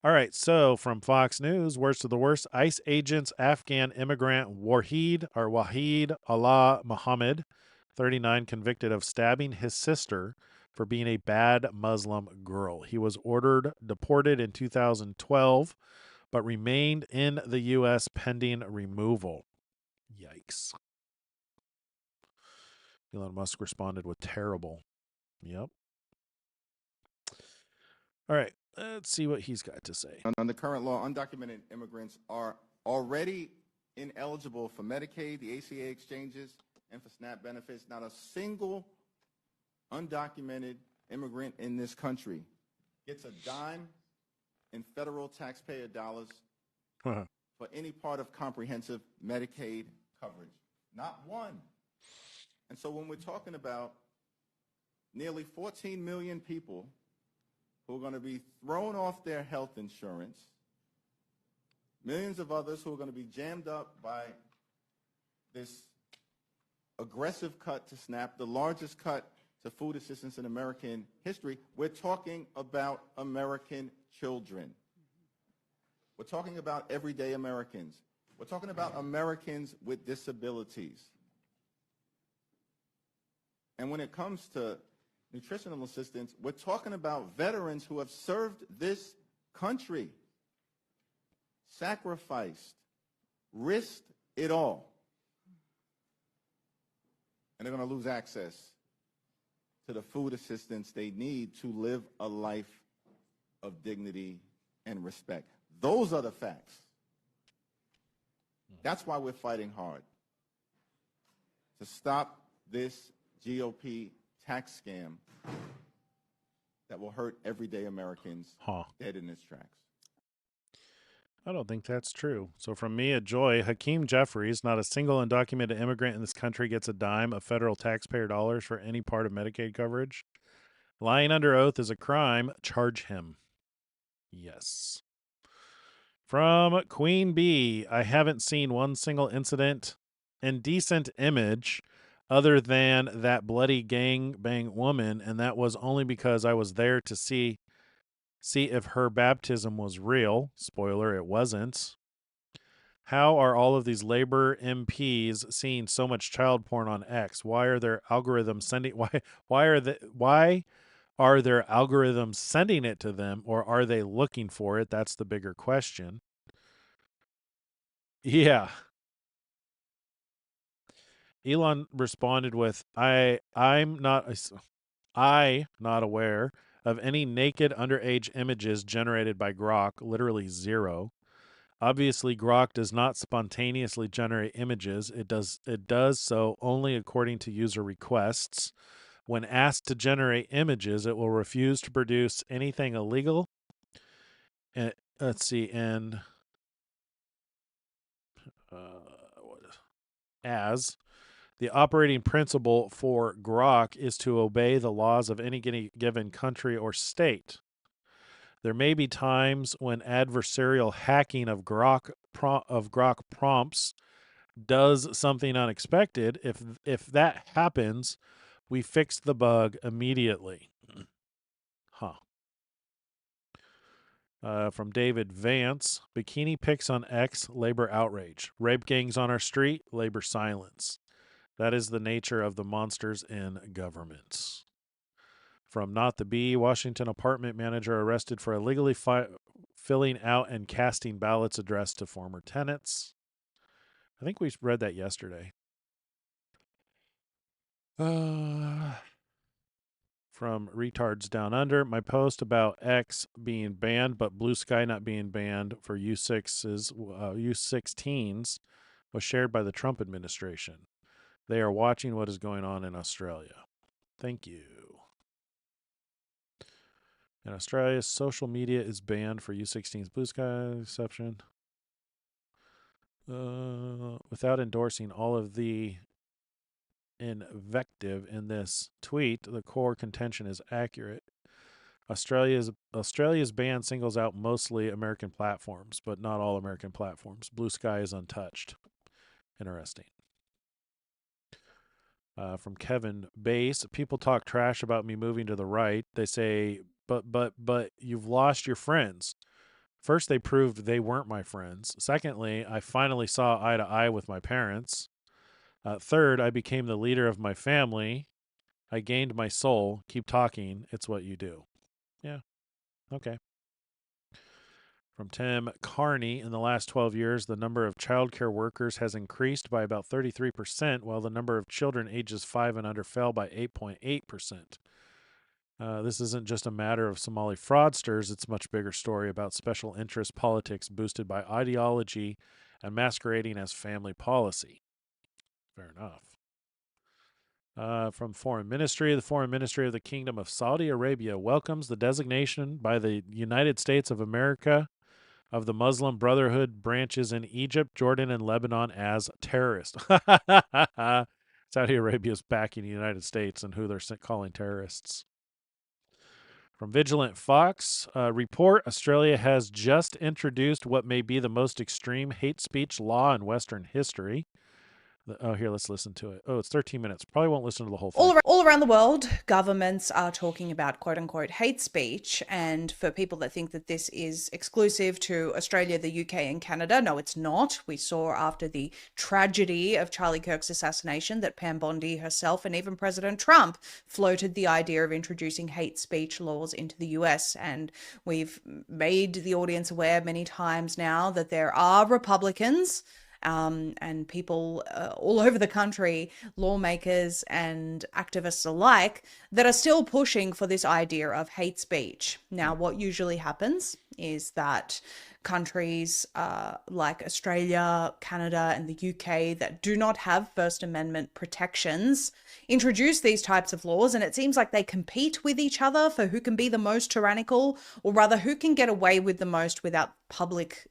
All right, so from Fox News, worst of the worst, ICE agents, Afghan immigrant Wahid Allah Muhammad, 39, convicted of stabbing his sister for being a bad Muslim girl. He was deported in 2012, but remained in the U.S. pending removal. Yikes. Elon Musk responded with terrible. Yep. All right. Let's see what he's got to say. Under current law, undocumented immigrants are already ineligible for Medicaid, the ACA exchanges, and for SNAP benefits. Not a single undocumented immigrant in this country gets a dime in federal taxpayer dollars for any part of comprehensive Medicaid coverage. Not one. And so when we're talking about nearly 14 million people who are going to be thrown off their health insurance, millions of others who are going to be jammed up by this aggressive cut to SNAP, the largest cut to food assistance in American history, we're talking about American children. We're talking about everyday Americans. We're talking about Americans with disabilities. And when it comes to nutritional assistance, we're talking about veterans who have served this country, sacrificed, risked it all. And they're going to lose access to the food assistance they need to live a life of dignity and respect. Those are the facts. That's why we're fighting hard to stop this GOP tax scam that will hurt everyday Americans dead in its tracks. I don't think that's true. So from me at Joy, Hakeem Jeffries, not a single undocumented immigrant in this country gets a dime of federal taxpayer dollars for any part of Medicaid coverage. Lying under oath is a crime. Charge him. Yes. From Queen Bee, I haven't seen one single incident, indecent image other than that bloody gangbang woman, and that was only because I was there to see if her baptism was real. Spoiler, it wasn't. How are all of these Labor MPs seeing so much child porn on X? Why are their algorithms sending why are their algorithms sending it to them, or are they looking for it? That's the bigger question. Yeah. Elon responded with, I'm not aware of any naked underage images generated by Grok, literally zero. Obviously, Grok does not spontaneously generate images. It does so only according to user requests. When asked to generate images, it will refuse to produce anything illegal. And let's see, and as the operating principle for Grok is to obey the laws of any given country or state. There may be times when adversarial hacking of Grok prompts does something unexpected. If that happens, we fix the bug immediately. From David Vance, bikini pics on X, labor outrage. Rape gangs on our street, labor silence. That is the nature of the monsters in government. From Not the Bee, Washington apartment manager arrested for illegally filling out and casting ballots addressed to former tenants. I think we read that yesterday. From Retards Down Under, my post about X being banned but Blue Sky not being banned for U16s was shared by the Trump administration. They are watching what is going on in Australia. Thank you. In Australia, social media is banned for U16's Blue Sky exception. Without endorsing all of the invective in this tweet, the core contention is accurate. Australia's ban singles out mostly American platforms, but not all American platforms. Blue Sky is untouched. Interesting. From Kevin Bass, people talk trash about me moving to the right. They say, but you've lost your friends. First, they proved they weren't my friends. Secondly, I finally saw eye to eye with my parents. Third, I became the leader of my family. I gained my soul. Keep talking. It's what you do. Yeah. Okay. From Tim Carney, in the last 12 years, the number of childcare workers has increased by about 33%, while the number of children ages 5 and under fell by 8.8%. This isn't just a matter of Somali fraudsters. It's a much bigger story about special interest politics boosted by ideology and masquerading as family policy. Fair enough. From Foreign Ministry, the Foreign Ministry of the Kingdom of Saudi Arabia welcomes the designation by the United States of America of the Muslim Brotherhood branches in Egypt, Jordan, and Lebanon as terrorists. Saudi Arabia is backing the United States and who they're calling terrorists. From Vigilant Fox, report, Australia has just introduced what may be the most extreme hate speech law in Western history. Oh, here, let's listen to it. Oh, it's 13 minutes. Probably won't listen to the whole thing. All around the world, governments are talking about quote unquote hate speech. And for people that think that this is exclusive to Australia, the UK, and Canada, no, it's not. We saw after the tragedy of Charlie Kirk's assassination that Pam Bondi herself and even President Trump floated the idea of introducing hate speech laws into the US. And we've made the audience aware many times now that there are Republicans and people all over the country, lawmakers and activists alike, that are still pushing for this idea of hate speech. Now, what usually happens is that countries like Australia, Canada, and the UK that do not have First Amendment protections introduce these types of laws, and it seems like they compete with each other for who can be the most tyrannical, or rather who can get away with the most without public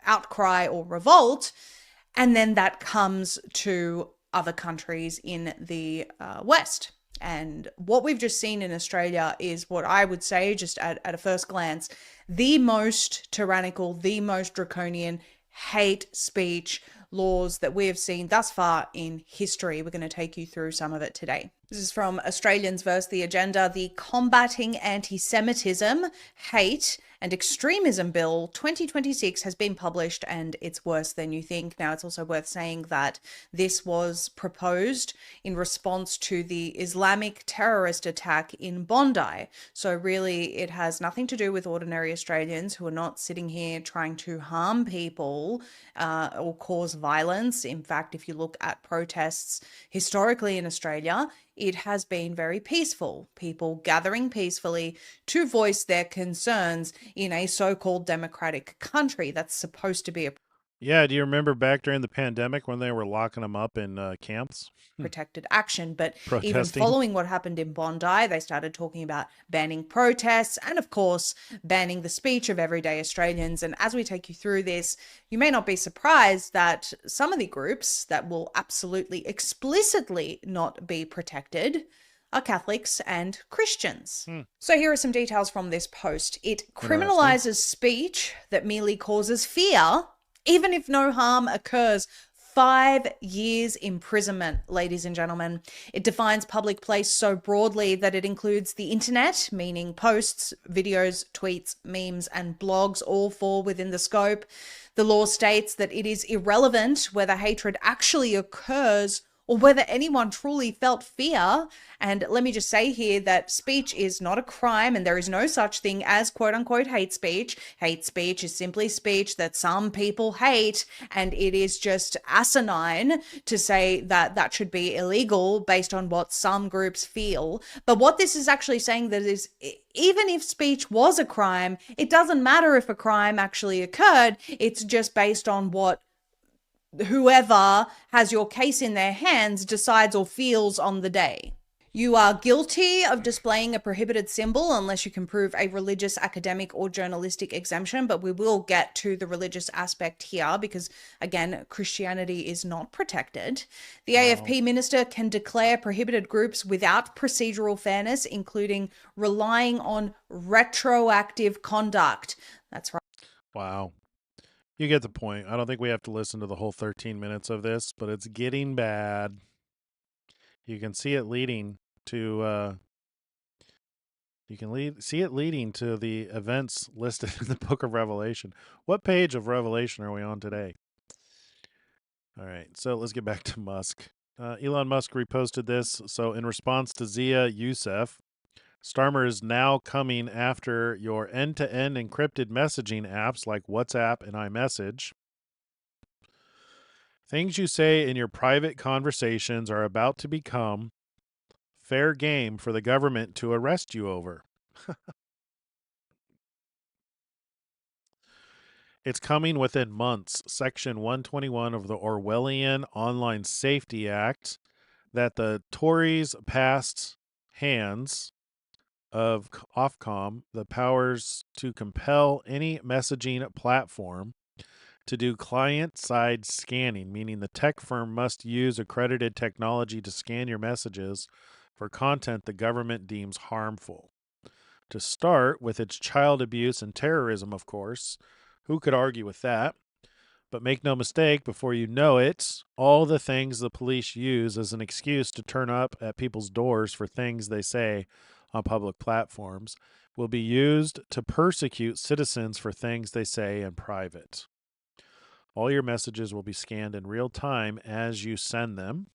outcry or revolt. And then that comes to other countries in the West. And what we've just seen in Australia is what I would say, just at a first glance, the most tyrannical, the most draconian hate speech laws that we have seen thus far in history. We're going to take you through some of it today. This is from Australians versus the Agenda, the Combating Anti-Semitism, Hate and Extremism Bill 2026 has been published, and it's worse than you think. Now, it's also worth saying that this was proposed in response to the Islamic terrorist attack in Bondi. So really, it has nothing to do with ordinary Australians who are not sitting here trying to harm people or cause violence. In fact, if you look at protests historically in Australia, it has been very peaceful. People gathering peacefully to voice their concerns in a so-called democratic country that's supposed to be a Yeah, do you remember back during the pandemic when they were locking them up in camps? protected action. But even Protesting. following what happened in Bondi, they started talking about banning protests and, of course, banning the speech of everyday Australians. And as we take you through this, you may not be surprised that some of the groups that will absolutely explicitly not be protected are Catholics and Christians. So here are some details from this post. It criminalizes speech that merely causes fear, even if no harm occurs. 5 years imprisonment, ladies and gentlemen. It defines public place so broadly that it includes the internet, meaning posts, videos, tweets, memes, and blogs, all fall within the scope. The law states that it is irrelevant whether hatred actually occurs or whether anyone truly felt fear. And let me just say here that speech is not a crime, and there is no such thing as quote unquote hate speech. Hate speech is simply speech that some people hate, and it is just asinine to say that that should be illegal based on what some groups feel. But what this is actually saying that is, even if speech was a crime, it doesn't matter if a crime actually occurred. It's just based on what whoever has your case in their hands decides or feels on the day. You are guilty of displaying a prohibited symbol unless you can prove a religious, academic, or journalistic exemption, but we will get to the religious aspect here because, again, Christianity is not protected. The AFP minister can declare prohibited groups without procedural fairness, including relying on retroactive conduct. That's right. Wow. You get the point. I don't think we have to listen to the whole 13 minutes of this, but it's getting bad. You can see it leading to see it leading to the events listed in the book of Revelation. What page of Revelation are we on today? All right, so let's get back to Musk. Elon Musk reposted this. So in response to Zia Youssef, Starmer is now coming after your end-to-end encrypted messaging apps like WhatsApp and iMessage. Things you say in your private conversations are about to become fair game for the government to arrest you over. It's coming within months. Section 121 of the Orwellian Online Safety Act that the Tories passed hands of Ofcom the powers to compel any messaging platform to do client-side scanning, meaning the tech firm must use accredited technology to scan your messages for content the government deems harmful. To start with its child abuse and terrorism, of course. Who could argue with that? But make no mistake, before you know it, all the things the police use as an excuse to turn up at people's doors for things they say on public platforms will be used to persecute citizens for things they say in private. All your messages will be scanned in real time as you send them,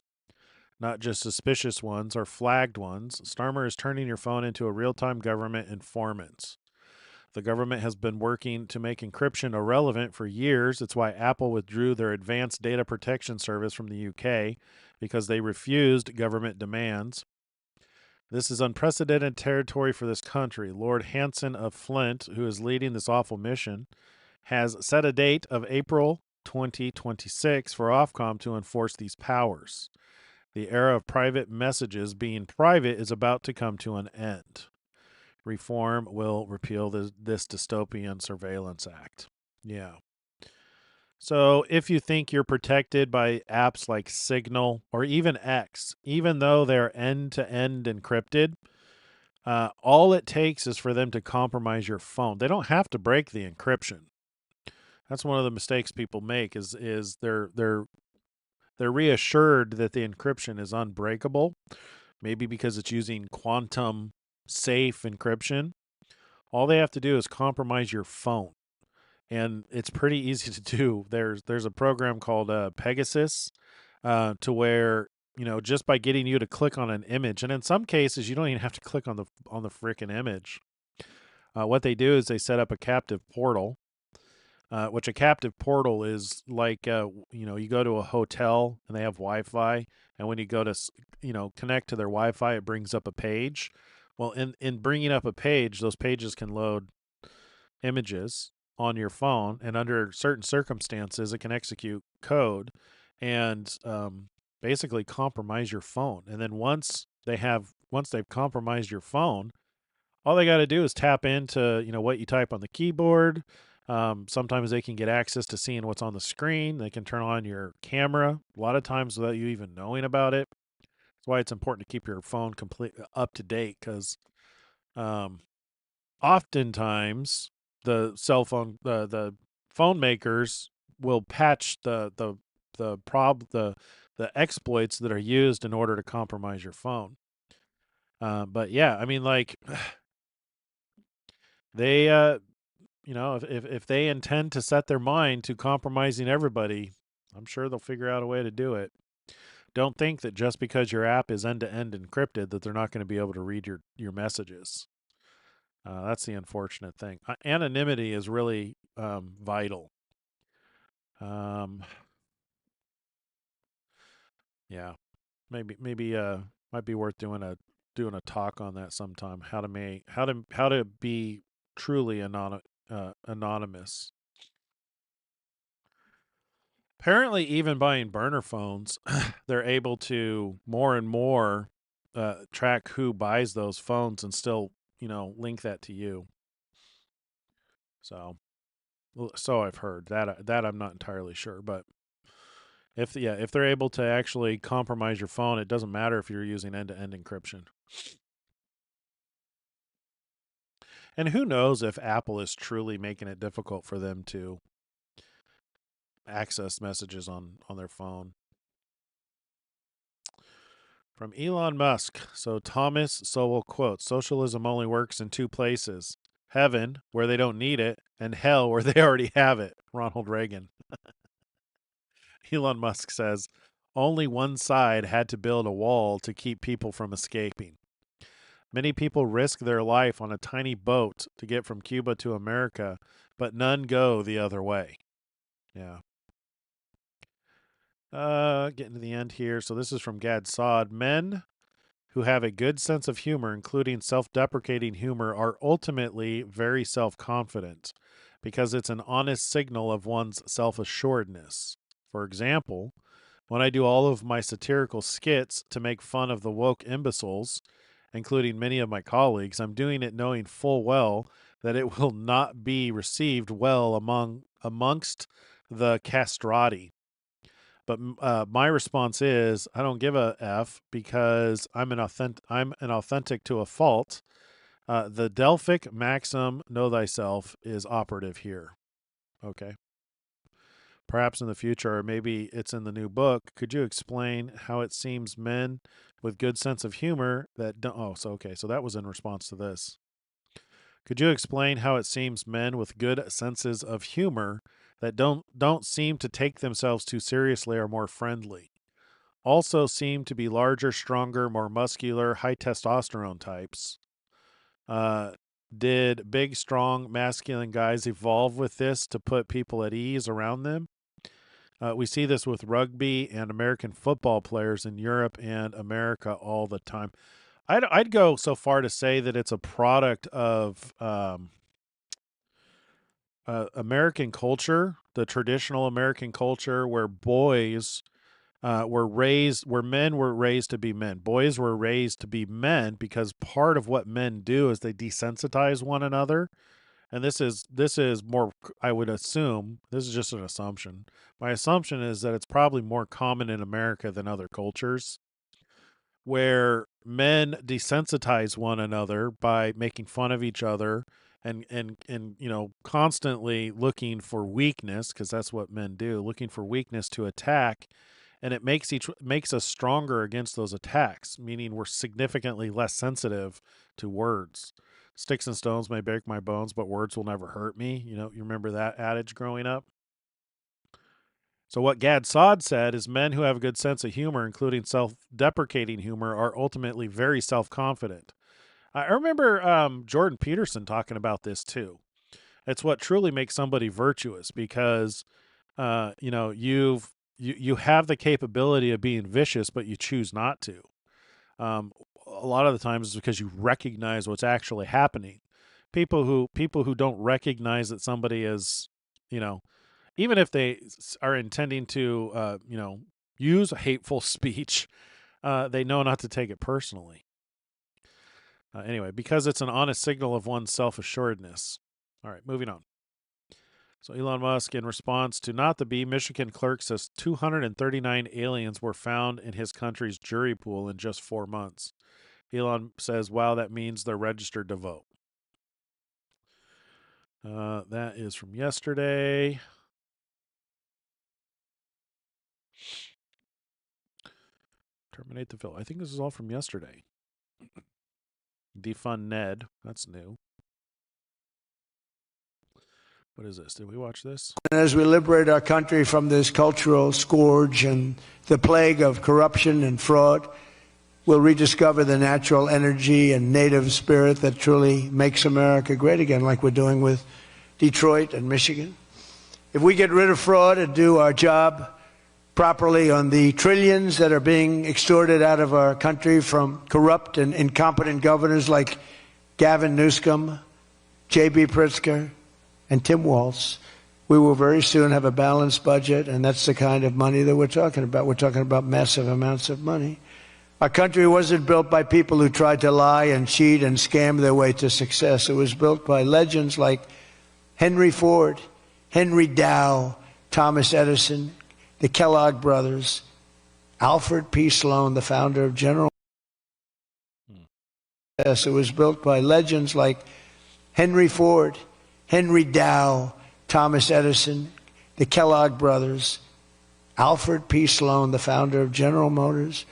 not just suspicious ones or flagged ones. Starmer is turning your phone into a real-time government informant. The government has been working to make encryption irrelevant for years. It's why Apple withdrew their advanced data protection service from the UK, because they refused government demands. This is unprecedented territory for this country. Lord Hanson of Flint, who is leading this awful mission, has set a date of April 2026 for Ofcom to enforce these powers. The era of private messages being private is about to come to an end. Reform will repeal this dystopian surveillance act. Yeah. So if you think you're protected by apps like Signal or even X, even though they're end-to-end encrypted, all it takes is for them to compromise your phone. They don't have to break the encryption. That's one of the mistakes people make is they're reassured that the encryption is unbreakable, maybe because it's using quantum safe encryption. All they have to do is compromise your phone, and it's pretty easy to do. There's a program called Pegasus, to where, you know, just by getting you to click on an image, and in some cases you don't even have to click on the freaking image. What they do is they set up a captive portal, which a captive portal is like, you go to a hotel and they have Wi-Fi, and when you go to connect to their Wi-Fi, it brings up a page. Well, in bringing up a page, those pages can load images on your phone, and under certain circumstances, it can execute code and basically compromise your phone. And then once they've compromised your phone, all they got to do is tap into what you type on the keyboard. Sometimes they can get access to seeing what's on the screen. They can turn on your camera a lot of times without you even knowing about it. That's why it's important to keep your phone completely up to date, because oftentimes the phone makers will patch the exploits that are used in order to compromise your phone. But yeah, I mean, like, they if they intend to set their mind to compromising everybody, I'm sure they'll figure out a way to do it. Don't think that just because your app is end-to-end encrypted that they're not going to be able to read your messages. That's the unfortunate thing. Anonymity is really vital. Yeah, maybe might be worth doing a talk on that sometime. How to be truly anonymous. Apparently, even buying burner phones, they're able to more and more track who buys those phones and still, link that to you. So I've heard that I'm not entirely sure, but if they're able to actually compromise your phone, it doesn't matter if you're using end-to-end encryption. And who knows if Apple is truly making it difficult for them to access messages on their phone. From Elon Musk. So Thomas Sowell quotes, "Socialism only works in two places. Heaven, where they don't need it, and hell, where they already have it." Ronald Reagan. Elon Musk says, "Only one side had to build a wall to keep people from escaping. Many people risk their life on a tiny boat to get from Cuba to America, but none go the other way." Yeah. Getting to the end here. So this is from Gad Saad. "Men who have a good sense of humor, including self-deprecating humor, are ultimately very self-confident because it's an honest signal of one's self-assuredness. For example, when I do all of my satirical skits to make fun of the woke imbeciles, including many of my colleagues, I'm doing it knowing full well that it will not be received well amongst the castrati. But my response is, I don't give a F because I'm an authentic to a fault. The Delphic maxim, know thyself, is operative here." Okay. perhaps in the future, or maybe it's in the new book. Could you explain how it seems men with good sense of humor that don't... Oh, so okay, so that was in response to this. Could you explain how it seems men with good senses of humor that don't seem to take themselves too seriously are more friendly? Also seem to be larger, stronger, more muscular, high testosterone types. Uh, did big, strong, masculine guys evolve with this to put people at ease around them? We see this with rugby and American football players in Europe and America all the time. I'd go so far to say that it's a product of American culture, the traditional American culture, where boys where men were raised to be men. Boys were raised to be men because part of what men do is they desensitize one another. And this is more, I would assume, this is just an assumption. My assumption is that it's probably more common in America than other cultures, where men desensitize one another by making fun of each other and constantly looking for weakness, because that's what men do, looking for weakness to attack, and it makes us stronger against those attacks, meaning we're significantly less sensitive to words. Sticks and stones may break my bones, but words will never hurt me. You remember that adage growing up? So what Gad Saad said is men who have a good sense of humor, including self-deprecating humor, are ultimately very self-confident. I remember Jordan Peterson talking about this too. It's what truly makes somebody virtuous, because you have the capability of being vicious, but you choose not to. A lot of the times it's because you recognize what's actually happening. People who don't recognize that somebody is, even if they are intending to, use hateful speech, they know not to take it personally. Anyway, because it's an honest signal of one's self-assuredness. All right, moving on. So Elon Musk, in response to Not the Bee, Michigan clerk says 239 aliens were found in his country's jury pool in just 4 months. Elon says, wow, that means they're registered to vote. That is from yesterday. Terminate the bill. I think this is all from yesterday. Defund Ned. That's new. What is this? Did we watch this? As we liberate our country from this cultural scourge and the plague of corruption and fraud, we'll rediscover the natural energy and native spirit that truly makes America great again, like we're doing with Detroit and Michigan. If we get rid of fraud and do our job properly on the trillions that are being extorted out of our country from corrupt and incompetent governors like Gavin Newsom, J.B. Pritzker, and Tim Walz, we will very soon have a balanced budget, and that's the kind of money that we're talking about. We're talking about massive amounts of money. Our country wasn't built by people who tried to lie and cheat and scam their way to success. It was built by legends like Henry Ford, Henry Dow, Thomas Edison, the Kellogg brothers, Alfred P. Sloan, the founder of General. Yes, it was built by legends like Henry Ford, Henry Dow, Thomas Edison, the Kellogg brothers, Alfred P. Sloan, the founder of General Motors,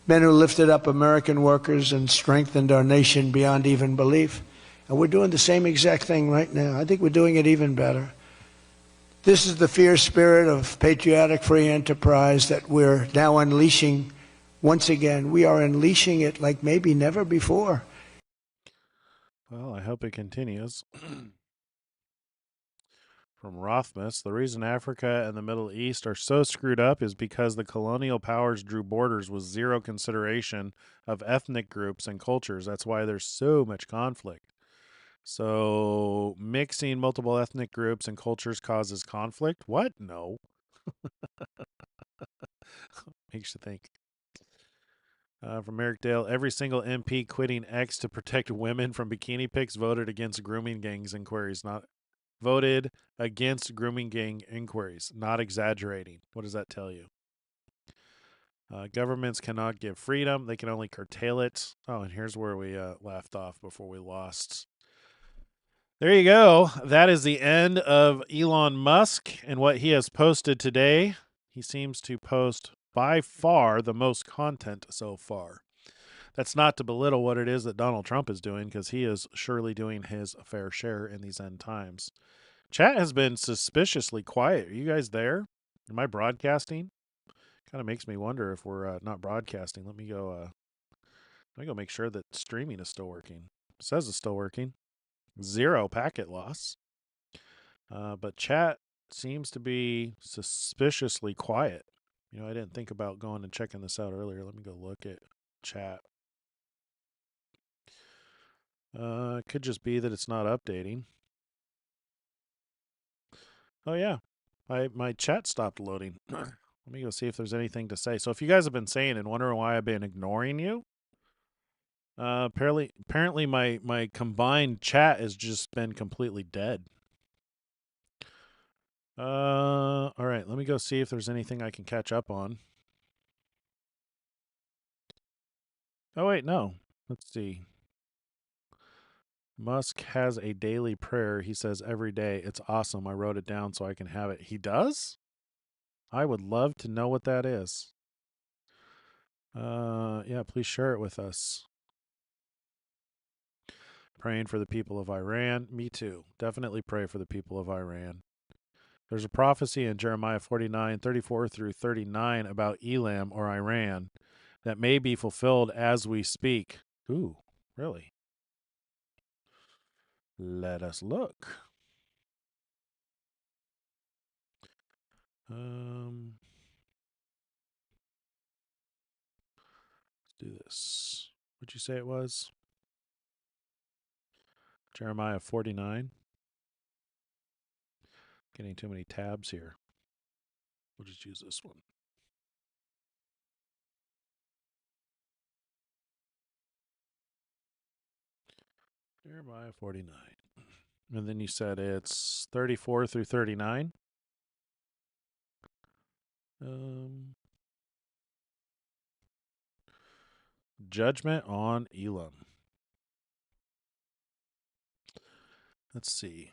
men who lifted up American workers and strengthened our nation beyond even belief. And we're doing the same exact thing right now. I think we're doing it even better. This is the fierce spirit of patriotic free enterprise that we're now unleashing once again. We are unleashing it like maybe never before. Well, I hope it continues. From Rothmus, the reason Africa and the Middle East are so screwed up is because the colonial powers drew borders with zero consideration of ethnic groups and cultures. That's why there's so much conflict. So mixing multiple ethnic groups and cultures causes conflict? What? No. Makes you think. From Eric Dale, every single MP quitting X to protect women from bikini pics voted against grooming gangs inquiries, not voted against grooming gang inquiries, not exaggerating. What does that tell you? Governments cannot give freedom. They can only curtail it. Oh, and here's where we left off before we lost There you go. That is the end of Elon Musk and what he has posted today. He seems to post by far the most content so far. That's not to belittle what it is that Donald Trump is doing, because he is surely doing his fair share in these end times. Chat has been suspiciously quiet. Are you guys there? Am I broadcasting? Kind of makes me wonder if we're not broadcasting. Let me go make sure that streaming is still working. It says it's still working. 0 packet loss. But chat seems to be suspiciously quiet. You know, I didn't think about going and checking this out earlier. Let me go look at chat. It could just be that it's not updating. Oh yeah, my chat stopped loading. Let me go see if there's anything to say. So if you guys have been saying and wondering why I've been ignoring you, apparently my combined chat has just been completely dead. All right, let me go see if there's anything I can catch up on. Oh wait, no. Let's see. Musk has a daily prayer. He says every day. It's awesome. I wrote it down so I can have it. He does? I would love to know what that is. Yeah, please share it with us. Praying for the people of Iran. Me too. Definitely pray for the people of Iran. There's a prophecy in Jeremiah 49:34 through 39 about Elam or Iran that may be fulfilled as we speak. Ooh, really? Let us look. Let's do this. What'd you say it was? Jeremiah 49. Getting too many tabs here. We'll just use this one. Jeremiah 49. And then you said it's 34 through 39. Judgment on Elam. Let's see.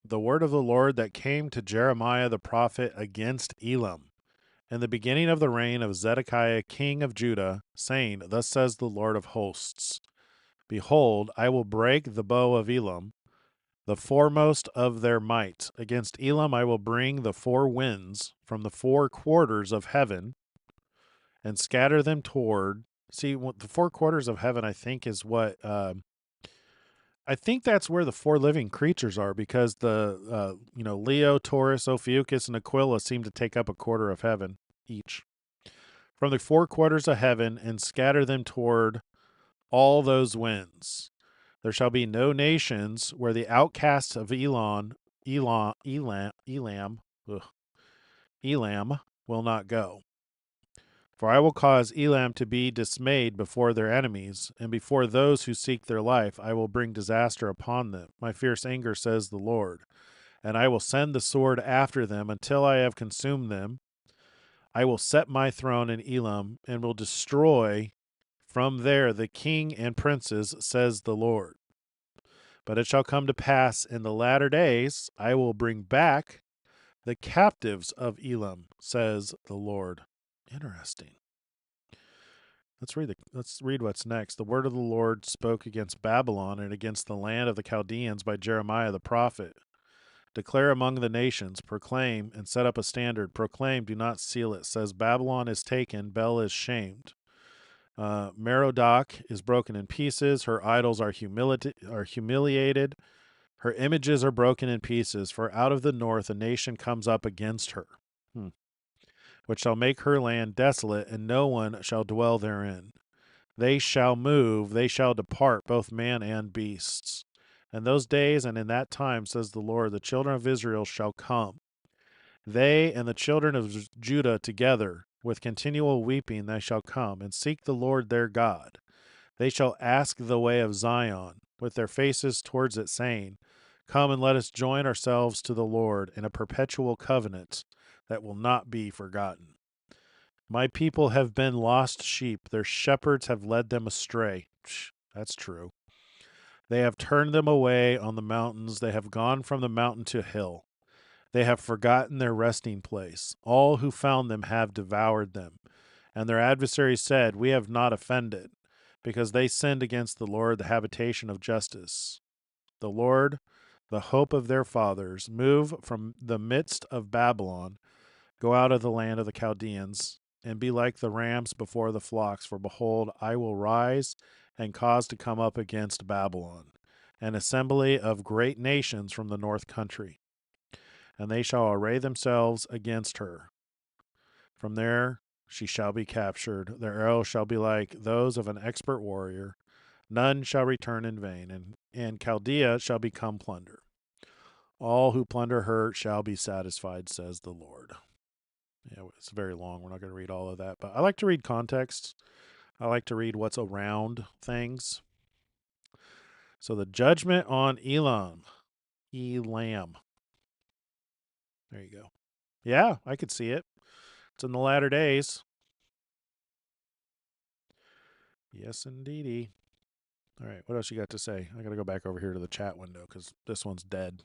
The word of the Lord that came to Jeremiah the prophet against Elam in the beginning of the reign of Zedekiah king of Judah, saying, Thus says the Lord of hosts, Behold, I will break the bow of Elam, the foremost of their might. Against Elam I will bring the four winds from the four quarters of heaven and scatter them toward. See, the four quarters of heaven, I think, is what. I think that's where the four living creatures are, because the Leo, Taurus, Ophiuchus, and Aquila seem to take up a quarter of heaven each. From the four quarters of heaven and scatter them toward all those winds. There shall be no nations where the outcasts of Elam will not go. For I will cause Elam to be dismayed before their enemies, and before those who seek their life I will bring disaster upon them. My fierce anger, says the Lord, and I will send the sword after them until I have consumed them. I will set my throne in Elam, and will destroy from there the king and princes, says the Lord. But it shall come to pass in the latter days, I will bring back the captives of Elam, says the Lord. Interesting. Let's read what's next. The word of the Lord spoke against Babylon and against the land of the Chaldeans by Jeremiah the prophet. Declare among the nations, proclaim and set up a standard. Proclaim, do not seal it. Says Babylon is taken, Bel is shamed. Merodach is broken in pieces. Her idols are humiliated. Her images are broken in pieces. For out of the north a nation comes up against her, which shall make her land desolate, and no one shall dwell therein. They shall move, they shall depart, both man and beasts. In those days and in that time, says the Lord, the children of Israel shall come. They and the children of Judah together, with continual weeping they shall come, and seek the Lord their God. They shall ask the way of Zion, with their faces towards it, saying, Come and let us join ourselves to the Lord in a perpetual covenant that will not be forgotten. My people have been lost sheep. Their shepherds have led them astray. That's true. They have turned them away on the mountains. They have gone from the mountain to hill. They have forgotten their resting place. All who found them have devoured them. And their adversaries said, We have not offended, because they sinned against the Lord, the habitation of justice. The Lord, the hope of their fathers, move from the midst of Babylon, go out of the land of the Chaldeans, and be like the rams before the flocks. For behold, I will rise and cause to come up against Babylon an assembly of great nations from the north country, and they shall array themselves against her. From there she shall be captured. Their arrows shall be like those of an expert warrior. None shall return in vain, and Chaldea shall become plunder. All who plunder her shall be satisfied, says the Lord. Yeah, it's very long. We're not going to read all of that, but I like to read context. I like to read what's around things. So the judgment on Elam. Elam. There you go. Yeah, I could see it. It's in the latter days. Yes, indeedy. All right, what else you got to say? I got to go back over here to the chat window because this one's dead.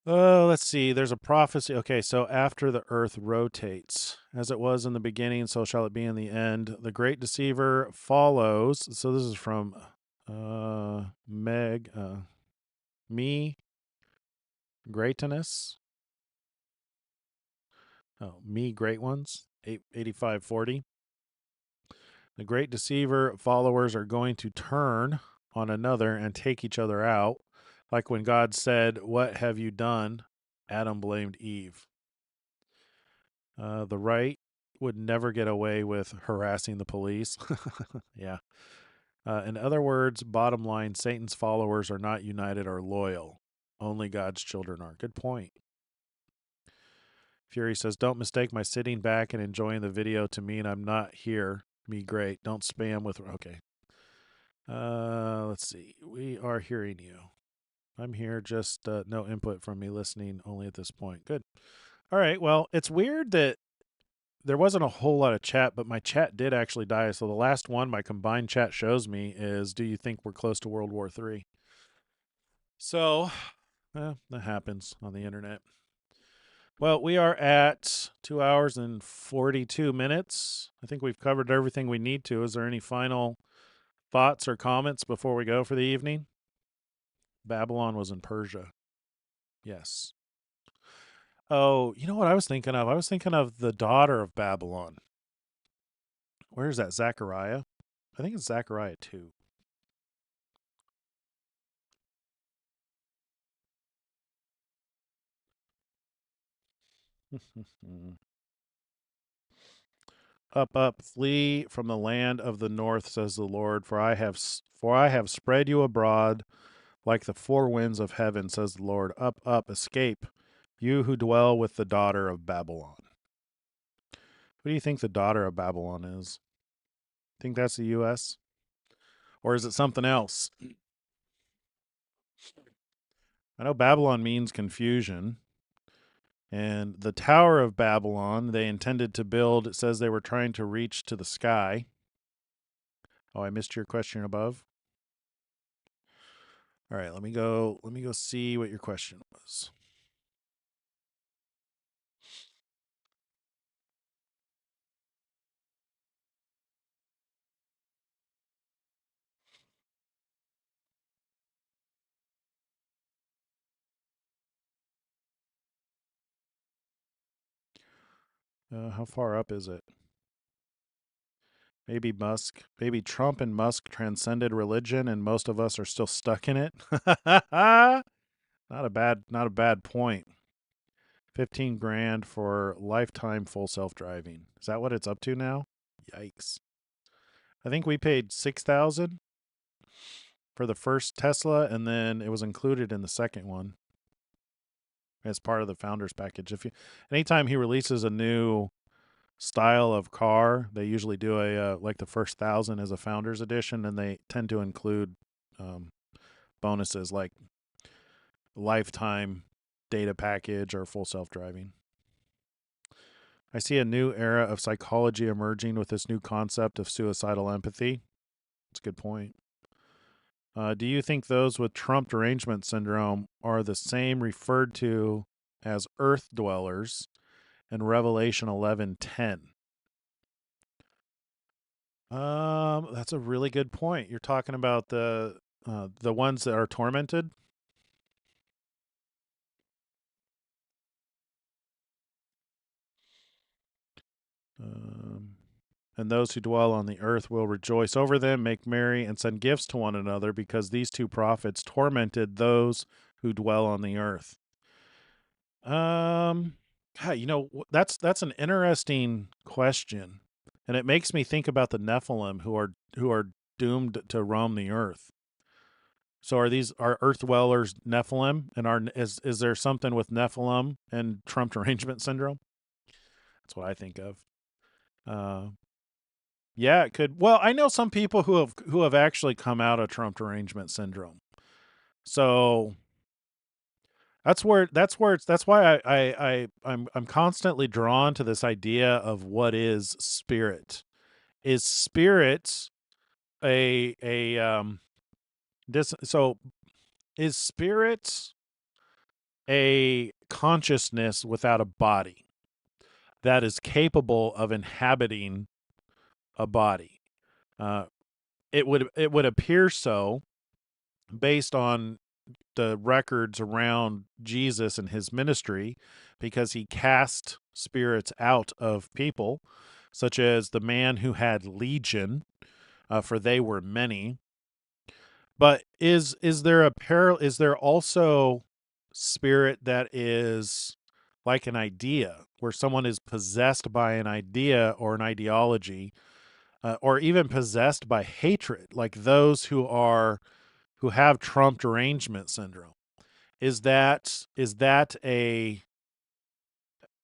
Let's see. There's a prophecy. Okay, so after the earth rotates, as it was in the beginning, so shall it be in the end. The great deceiver follows. So this is from me greatness. Oh, me great ones. 8540. The great deceiver followers are going to turn on another and take each other out. Like when God said, What have you done? Adam blamed Eve. The right would never get away with harassing the police. Yeah. In other words, bottom line, Satan's followers are not united or loyal. Only God's children are. Good point. Fury says, Don't mistake my sitting back and enjoying the video to mean I'm not here. Me great. Don't spam with... Okay. Let's see. We are hearing you. I'm here, just no input from me, listening only at this point. Good. All right. Well, it's weird that there wasn't a whole lot of chat, but my chat did actually die. So the last one my combined chat shows me is, do you think we're close to World War III? So, that happens on the internet. Well, we are at 2 hours and 42 minutes. I think we've covered everything we need to. Is there any final thoughts or comments before we go for the evening? Babylon was in Persia. Yes. Oh, you know what I was thinking of? I was thinking of the daughter of Babylon. Where's that? Zechariah? I think it's Zechariah 2. Up, flee from the land of the north, says the Lord, for I have spread you abroad like the four winds of heaven, says the Lord. Up, escape, you who dwell with the daughter of Babylon. Who do you think the daughter of Babylon is? Think that's the U.S.? Or is it something else? I know Babylon means confusion. And the Tower of Babylon, they intended to build, it says they were trying to reach to the sky. Oh, I missed your question above. All right, let me go see what your question was. How far up is it? Maybe Musk, maybe Trump and Musk transcended religion and most of us are still stuck in it. Not a bad point. 15 grand for lifetime full self-driving. Is that what it's up to now? Yikes. I think we paid $6,000 for the first Tesla, and then it was included in the second one as part of the founders package. Anytime he releases a new style of car, they usually do a like the first 1,000 as a founders edition, and they tend to include bonuses like lifetime data package or full self-driving. I see a new era of psychology emerging with this new concept of suicidal empathy. That's a good point. Do you think those with Trump derangement syndrome are the same referred to as earth dwellers in Revelation 11:10? That's a really good point. You're talking about the ones that are tormented. And those who dwell on the earth will rejoice over them, make merry, and send gifts to one another, because these two prophets tormented those who dwell on the earth. God, that's an interesting question, and it makes me think about the Nephilim who are doomed to roam the earth. So are earth dwellers Nephilim, and is there something with Nephilim and Trump derangement syndrome? That's what I think of. Yeah, it could. Well, I know some people who have actually come out of Trump derangement syndrome. So that's why I'm constantly drawn to this idea of what is spirit. Is spirit is spirit a consciousness without a body that is capable of inhabiting a body? It would appear so based on the records around Jesus and his ministry, because he cast spirits out of people, such as the man who had legion, for they were many. But is there also spirit that is like an idea, where someone is possessed by an idea or an ideology, or even possessed by hatred, like those who have Trump derangement syndrome? Is that a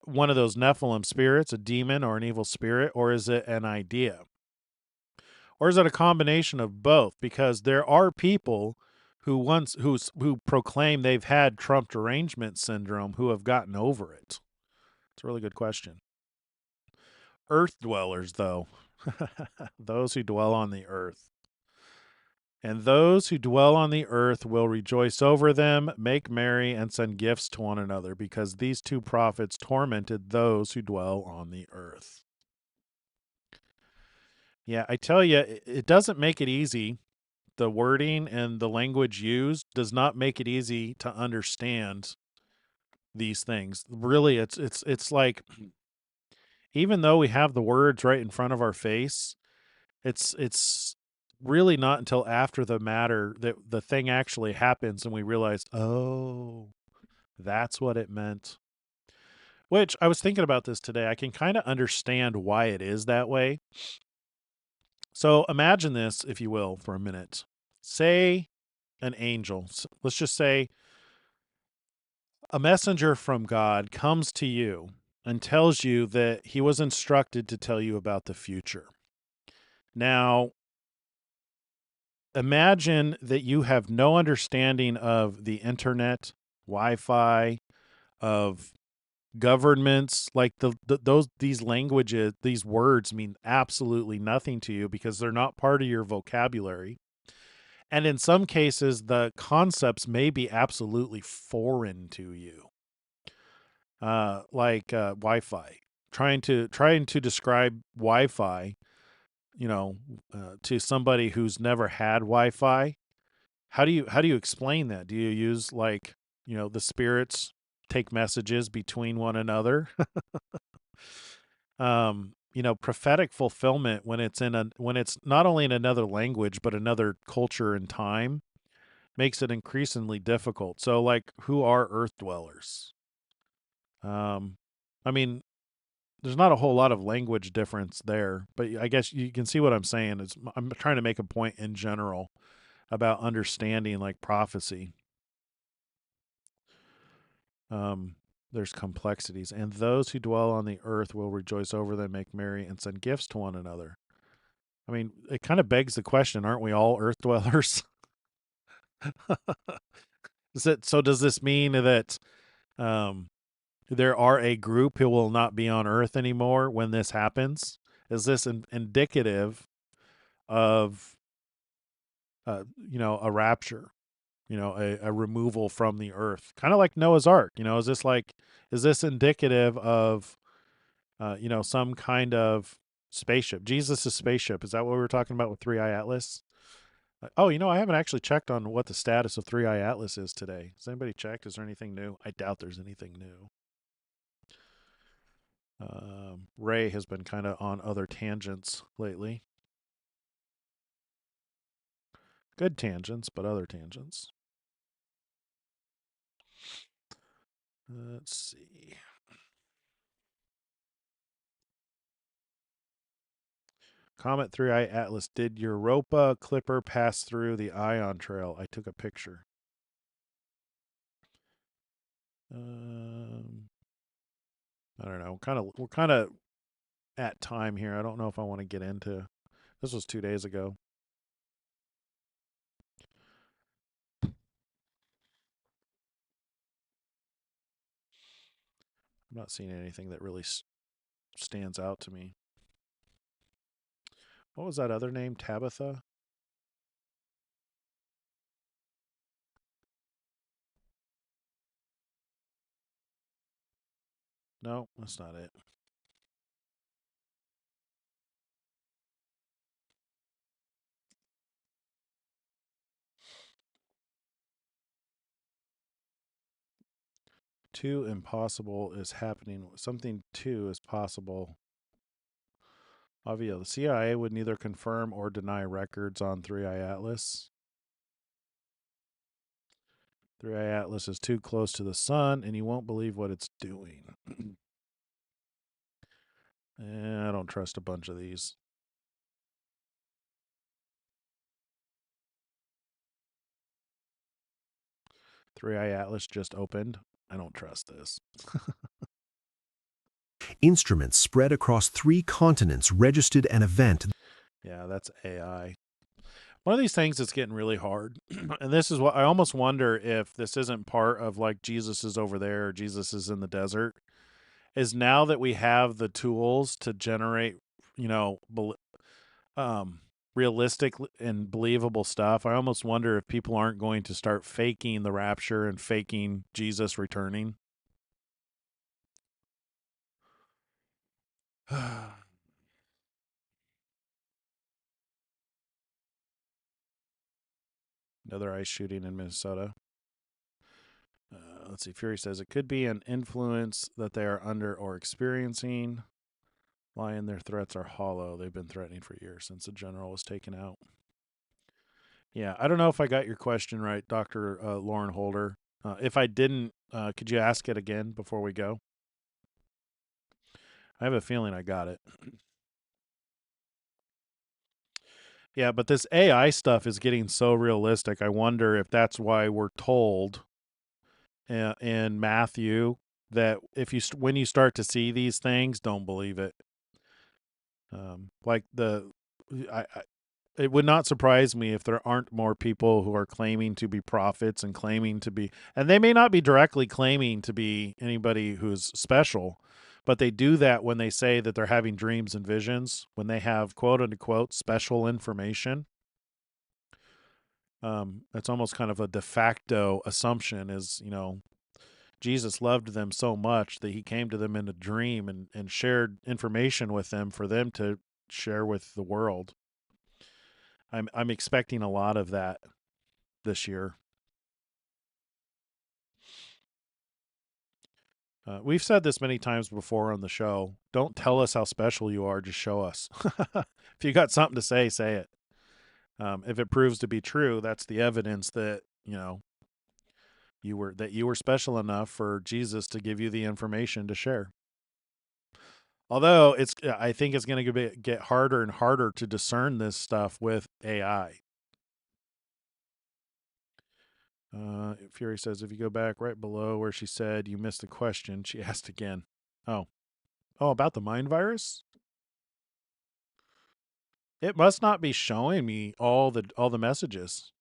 one of those Nephilim spirits, a demon or an evil spirit, or is it an idea? Or is it a combination of both? Because there are people who proclaim they've had Trump derangement syndrome who have gotten over it. It's a really good question. Earth dwellers, though, those who dwell on the earth. And those who dwell on the earth will rejoice over them, make merry, and send gifts to one another, because these two prophets tormented those who dwell on the earth. Yeah, I tell you, it doesn't make it easy. The wording and the language used does not make it easy to understand these things. Really, it's like, even though we have the words right in front of our face, it's really not until after the matter that the thing actually happens and we realize, oh, that's what it meant. Which, I was thinking about this today. I can kind of understand why it is that way. So imagine this, if you will, for a minute. Say an angel, let's just say a messenger from God comes to you and tells you that he was instructed to tell you about the future. Now, imagine that you have no understanding of the internet, Wi-Fi, of governments. Like these languages, these words mean absolutely nothing to you because they're not part of your vocabulary. And in some cases, the concepts may be absolutely foreign to you. Like Wi-Fi. Trying to describe Wi-Fi, to somebody who's never had Wi-Fi. How do you explain that? Do you use, like, the spirits take messages between one another? Prophetic fulfillment, when it's not only in another language but another culture and time, makes it increasingly difficult. So, like, who are earth dwellers? I mean, there's not a whole lot of language difference there, but I guess you can see what I'm saying. I'm trying to make a point in general about understanding, like, prophecy. There's complexities. And those who dwell on the earth will rejoice over them, make merry, and send gifts to one another. I mean, it kind of begs the question, aren't we all earth dwellers? So does this mean that there are a group who will not be on earth anymore when this happens? Is this indicative of, a rapture, a removal from the earth? Kind of like Noah's Ark, is this indicative of, some kind of spaceship? Jesus' spaceship. Is that what we were talking about with 3i Atlas? Oh, I haven't actually checked on what the status of 3i Atlas is today. Has anybody checked? Is there anything new? I doubt there's anything new. Ray has been kind of on other tangents lately. Good tangents, but other tangents. Let's see. Comet 3i Atlas. Did Europa Clipper pass through the ion trail? I took a picture. I don't know. We're kind of at time here. I don't know if I want to get into. This was 2 days ago. I'm not seeing anything that really stands out to me. What was that other name? Tabitha? No, that's not it. Too impossible is happening. Something too is possible. Avia, the CIA would neither confirm or deny records on 3i Atlas. 3i Atlas is too close to the sun, and you won't believe what it's doing. I don't trust a bunch of these. Three Eye Atlas just opened. I don't trust this. Instruments spread across 3 continents registered an event. Yeah, that's AI. One of these things that's getting really hard, and this is what I almost wonder if this isn't part of like Jesus is over there or Jesus is in the desert, is now that we have the tools to generate, realistic and believable stuff, I almost wonder if people aren't going to start faking the rapture and faking Jesus returning. Another ice shooting in Minnesota. Let's see. Fury says it could be an influence that they are under or experiencing. Lion, their threats are hollow. They've been threatening for years since the general was taken out. Yeah, I don't know if I got your question right, Dr. Lauren Holder. If I didn't, could you ask it again before we go? I have a feeling I got it. Yeah, but this AI stuff is getting so realistic. I wonder if that's why we're told in Matthew that when you start to see these things, don't believe it. It would not surprise me if there aren't more people who are claiming to be prophets and claiming to be, and they may not be directly claiming to be anybody who's special, but they do that when they say that they're having dreams and visions, when they have quote unquote special information. That's almost kind of a de facto assumption is, Jesus loved them so much that he came to them in a dream and shared information with them for them to share with the world. I'm expecting a lot of that this year. We've said this many times before on the show. Don't tell us how special you are, just show us. If you got something to say, say it. If it proves to be true, that's the evidence that, you were special enough for Jesus to give you the information to share. Although I think it's going to get harder and harder to discern this stuff with AI. Fury says, if you go back right below where she said you missed a question, she asked again. Oh, about the mind virus? It must not be showing me all the messages.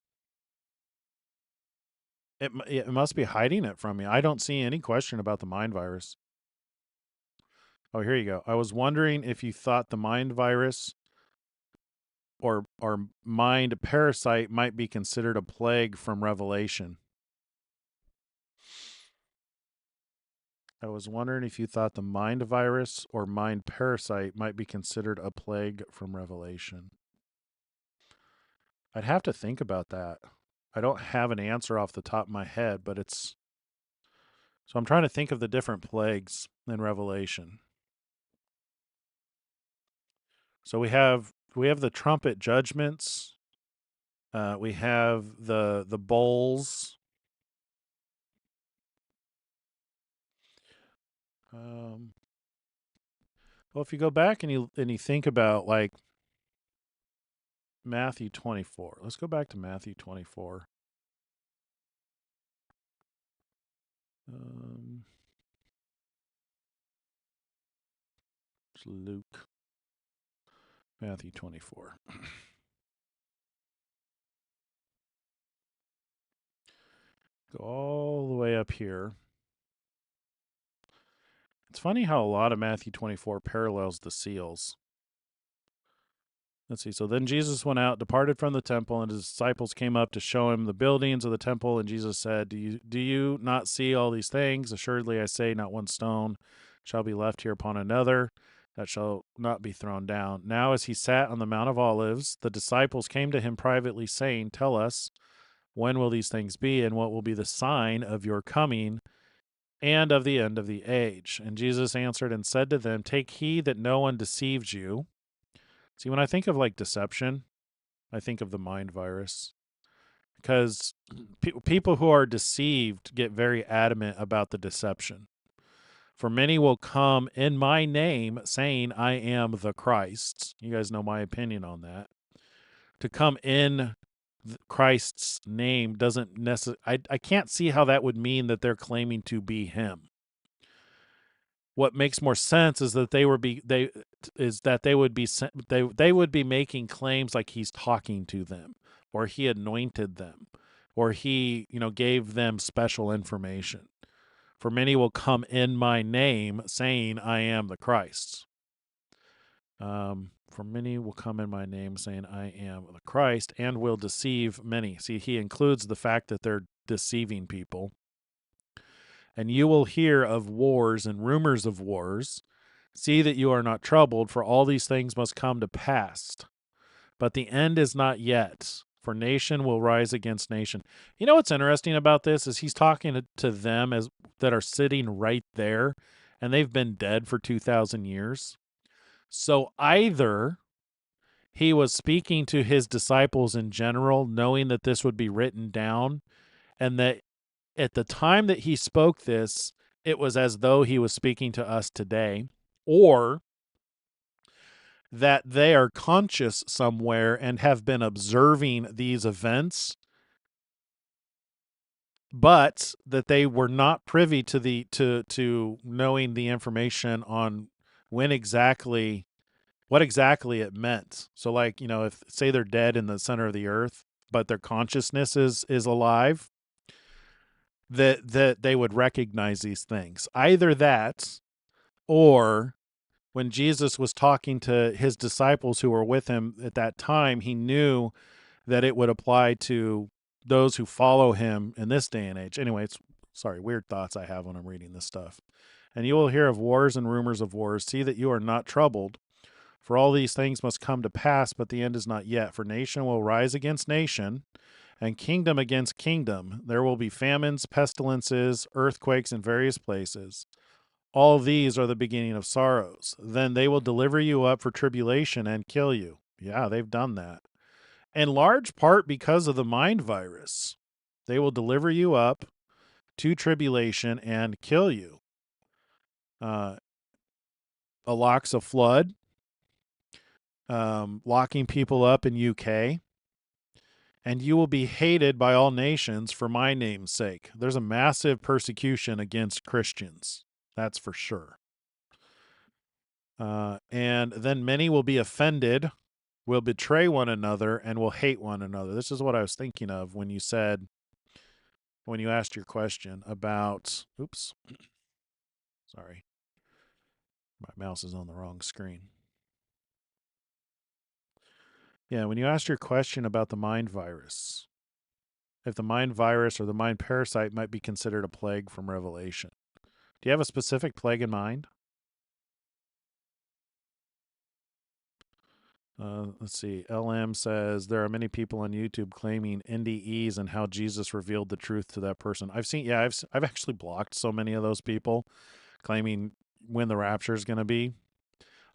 It must be hiding it from me. I don't see any question about the mind virus. Oh, here you go. I was wondering if you thought the mind virus or mind parasite might be considered a plague from Revelation. I was wondering if you thought the mind virus or mind parasite might be considered a plague from Revelation. I'd have to think about that. I don't have an answer off the top of my head, but it's... So I'm trying to think of the different plagues in Revelation. So we have the trumpet judgments. We have the bowls. Well, if you go back and you think about like Matthew 24. Let's go back to Matthew 24. It's Luke. Matthew 24. Go all the way up here. It's funny how a lot of Matthew 24 parallels the seals. Let's see. So then Jesus went out, departed from the temple, and his disciples came up to show him the buildings of the temple. And Jesus said, Do you not see all these things? Assuredly, I say, not one stone shall be left here upon another that shall not be thrown down. Now, as he sat on the Mount of Olives, the disciples came to him privately, saying, Tell us, when will these things be, and what will be the sign of your coming and of the end of the age? And Jesus answered and said to them, Take heed that no one deceives you. See, when I think of like deception, I think of the mind virus, because people who are deceived get very adamant about the deception. For many will come in my name saying, I am the Christ. You guys know my opinion on that. To come in Christ's name doesn't necessarily, I can't see how that would mean that they're claiming to be him. What makes more sense is that they would be making claims like he's talking to them, or he anointed them, or he, gave them special information. For many will come in my name saying, I am the Christ. For many will come in my name saying, I am the Christ, and will deceive many. See, he includes the fact that they're deceiving people. And you will hear of wars and rumors of wars. See that you are not troubled, for all these things must come to pass. But the end is not yet, for nation will rise against nation. You know what's interesting about this is he's talking to them as that are sitting right there, and they've been dead for 2,000 years. So either he was speaking to his disciples in general, knowing that this would be written down, and that at the time that he spoke this, it was as though he was speaking to us today, or that they are conscious somewhere and have been observing these events, but that they were not privy to knowing the information on what exactly it meant. So like, if say they're dead in the center of the earth, but their consciousness is alive, that they would recognize these things. Either that, or when Jesus was talking to his disciples who were with him at that time, he knew that it would apply to those who follow him in this day and age. Anyway, weird thoughts I have when I'm reading this stuff. And you will hear of wars and rumors of wars. See that you are not troubled, for all these things must come to pass, but the end is not yet. For nation will rise against nation, and kingdom against kingdom. There will be famines, pestilences, earthquakes in various places. All these are the beginning of sorrows. Then they will deliver you up for tribulation and kill you. Yeah, they've done that. In large part because of the mind virus. They will deliver you up to tribulation and kill you. Locks of flood, locking people up in UK. And you will be hated by all nations for my name's sake. There's a massive persecution against Christians. That's for sure. And then many will be offended, will betray one another, and will hate one another. This is what I was thinking of when you asked your question about, My mouse is on the wrong screen. Yeah, when you asked your question about the mind virus, if the mind virus or the mind parasite might be considered a plague from Revelation. Do you have a specific plague in mind? Let's see. LM says there are many people on YouTube claiming NDEs and how Jesus revealed the truth to that person. I've actually blocked so many of those people claiming when the rapture is going to be.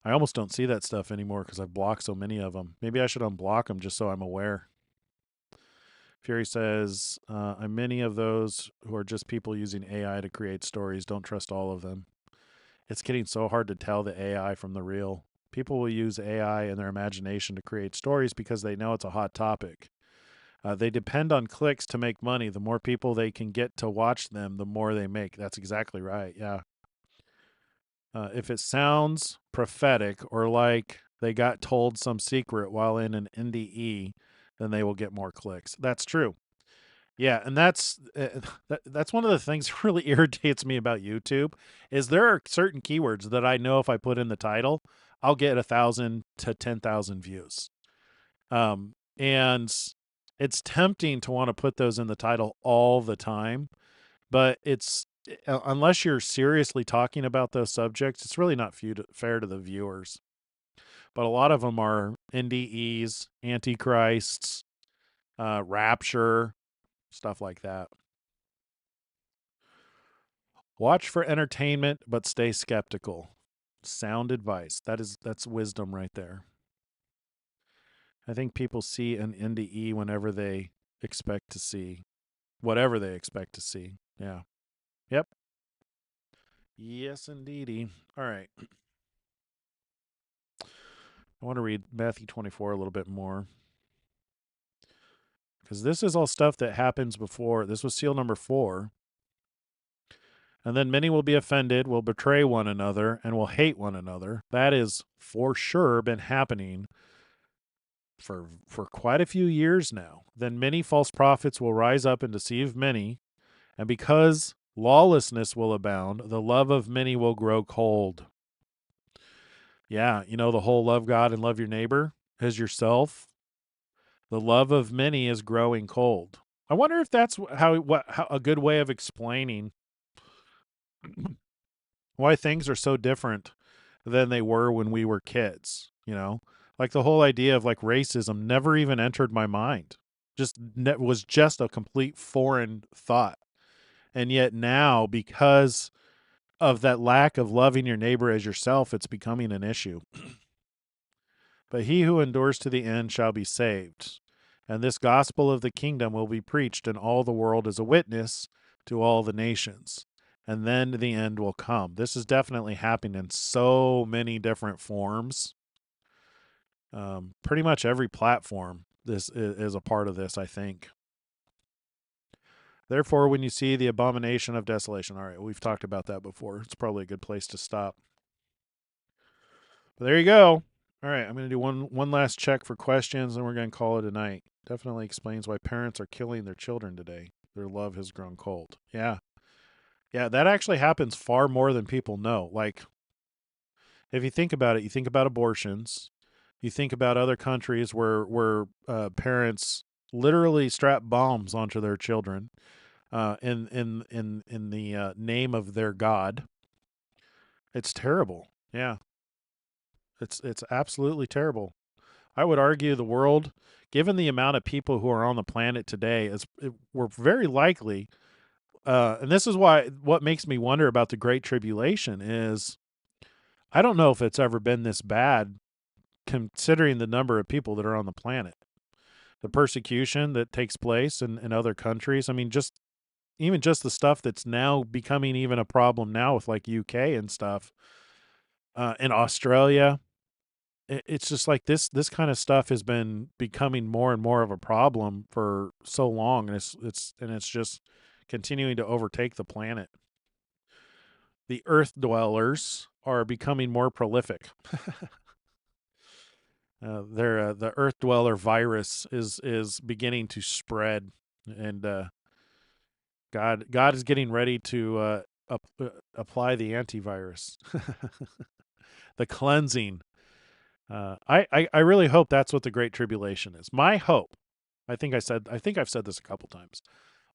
I almost don't see that stuff anymore because I've blocked so many of them. Maybe I should unblock them just so I'm aware. Fury says, I'm many of those who are just people using AI to create stories. Don't trust all of them. It's getting so hard to tell the AI from the real. People will use AI and their imagination to create stories because they know it's a hot topic. They depend on clicks to make money. The more people they can get to watch them, the more they make. That's exactly right. Yeah. If it sounds prophetic or like they got told some secret while in an NDE, then they will get more clicks. That's true. Yeah, and that's one of the things that really irritates me about YouTube is there are certain keywords that I know if I put in the title, I'll get 1,000 to 10,000 views. And it's tempting to want to put those in the title all the time, but it's unless you're seriously talking about those subjects, it's really not fair to the viewers. But a lot of them are NDEs, antichrists, rapture, stuff like that. Watch for entertainment, but stay skeptical. Sound advice. That's wisdom right there. I think people see an NDE whenever they expect to see whatever they expect to see. Yeah. Yep. Yes, indeedy. All right. I want to read Matthew 24 a little bit more. Because this is all stuff that happens before. This was seal number 4. And then many will be offended, will betray one another, and will hate one another. That is for sure been happening for quite a few years now. Then many false prophets will rise up and deceive many, and because lawlessness will abound, the love of many will grow cold. Yeah, you know the whole love God and love your neighbor as yourself. The love of many is growing cold. I wonder if that's how a good way of explaining why things are so different than they were when we were kids, you know? Like the whole idea of like racism never even entered my mind. Was just a complete foreign thought. And yet now, because of that lack of loving your neighbor as yourself, it's becoming an issue. But he who endures to the end shall be saved. And this gospel of the kingdom will be preached in all the world as a witness to all the nations. And then the end will come. This is definitely happening in so many different forms. Pretty much every platform this is a part of this, I think. Therefore, when you see the abomination of desolation, all right, we've talked about that before. It's probably a good place to stop. But there you go. All right, I'm going to do one last check for questions, and we're going to call it a night. Definitely explains why parents are killing their children today. Their love has grown cold. Yeah. Yeah, that actually happens far more than people know. Like, if you think about it, you think about abortions. You think about other countries where parents literally strap bombs onto their children in the name of their God. It's terrible. Yeah. It's absolutely terrible. I would argue the world, given the amount of people who are on the planet today, we're very likely, and this is what makes me wonder about the Great Tribulation is, I don't know if it's ever been this bad, considering the number of people that are on the planet. The persecution that takes place in other countries. I mean, even just the stuff that's now becoming even a problem now with like UK and stuff, in Australia. It's just like this kind of stuff has been becoming more and more of a problem for so long, and it's just continuing to overtake the planet. The Earth dwellers are becoming more prolific. The Earth dweller virus is beginning to spread, and God is getting ready to apply the antivirus. the cleansing. I really hope that's what the Great Tribulation is. My hope, I think I've said this a couple times.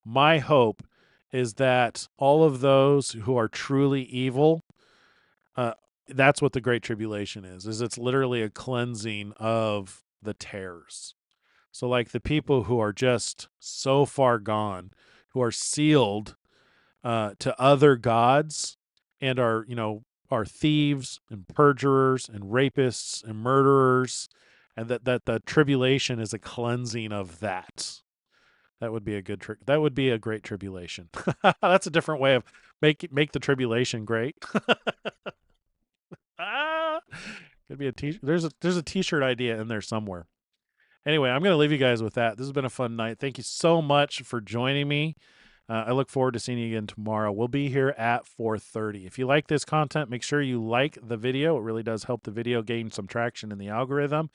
My hope is that all of those who are truly evil, that's what the Great Tribulation is it's literally a cleansing of the tares. So like the people who are just so far gone, who are sealed to other gods and are, are thieves and perjurers and rapists and murderers, and that the tribulation is a cleansing of that. That would be a good that would be a great tribulation. That's a different way of make the tribulation great. Could be there's a t-shirt idea in there somewhere. Anyway, I'm going to leave you guys with that. This has been a fun night. Thank you so much for joining me. I look forward to seeing you again tomorrow. We'll be here at 4:30. If you like this content, make sure you like the video. It really does help the video gain some traction in the algorithm.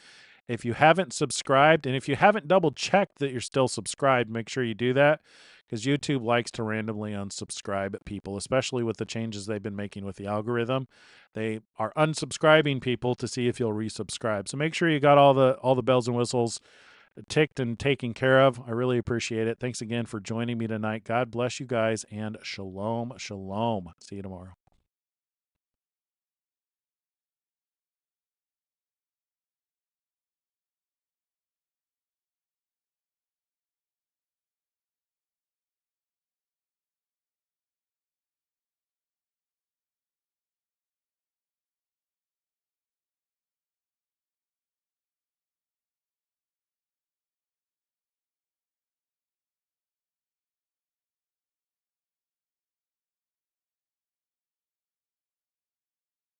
If you haven't subscribed, and if you haven't double-checked that you're still subscribed, make sure you do that, because YouTube likes to randomly unsubscribe people, especially with the changes they've been making with the algorithm. They are unsubscribing people to see if you'll resubscribe. So make sure you got all the bells and whistles ticked and taken care of. I really appreciate it. Thanks again for joining me tonight. God bless you guys, and shalom, shalom. See you tomorrow.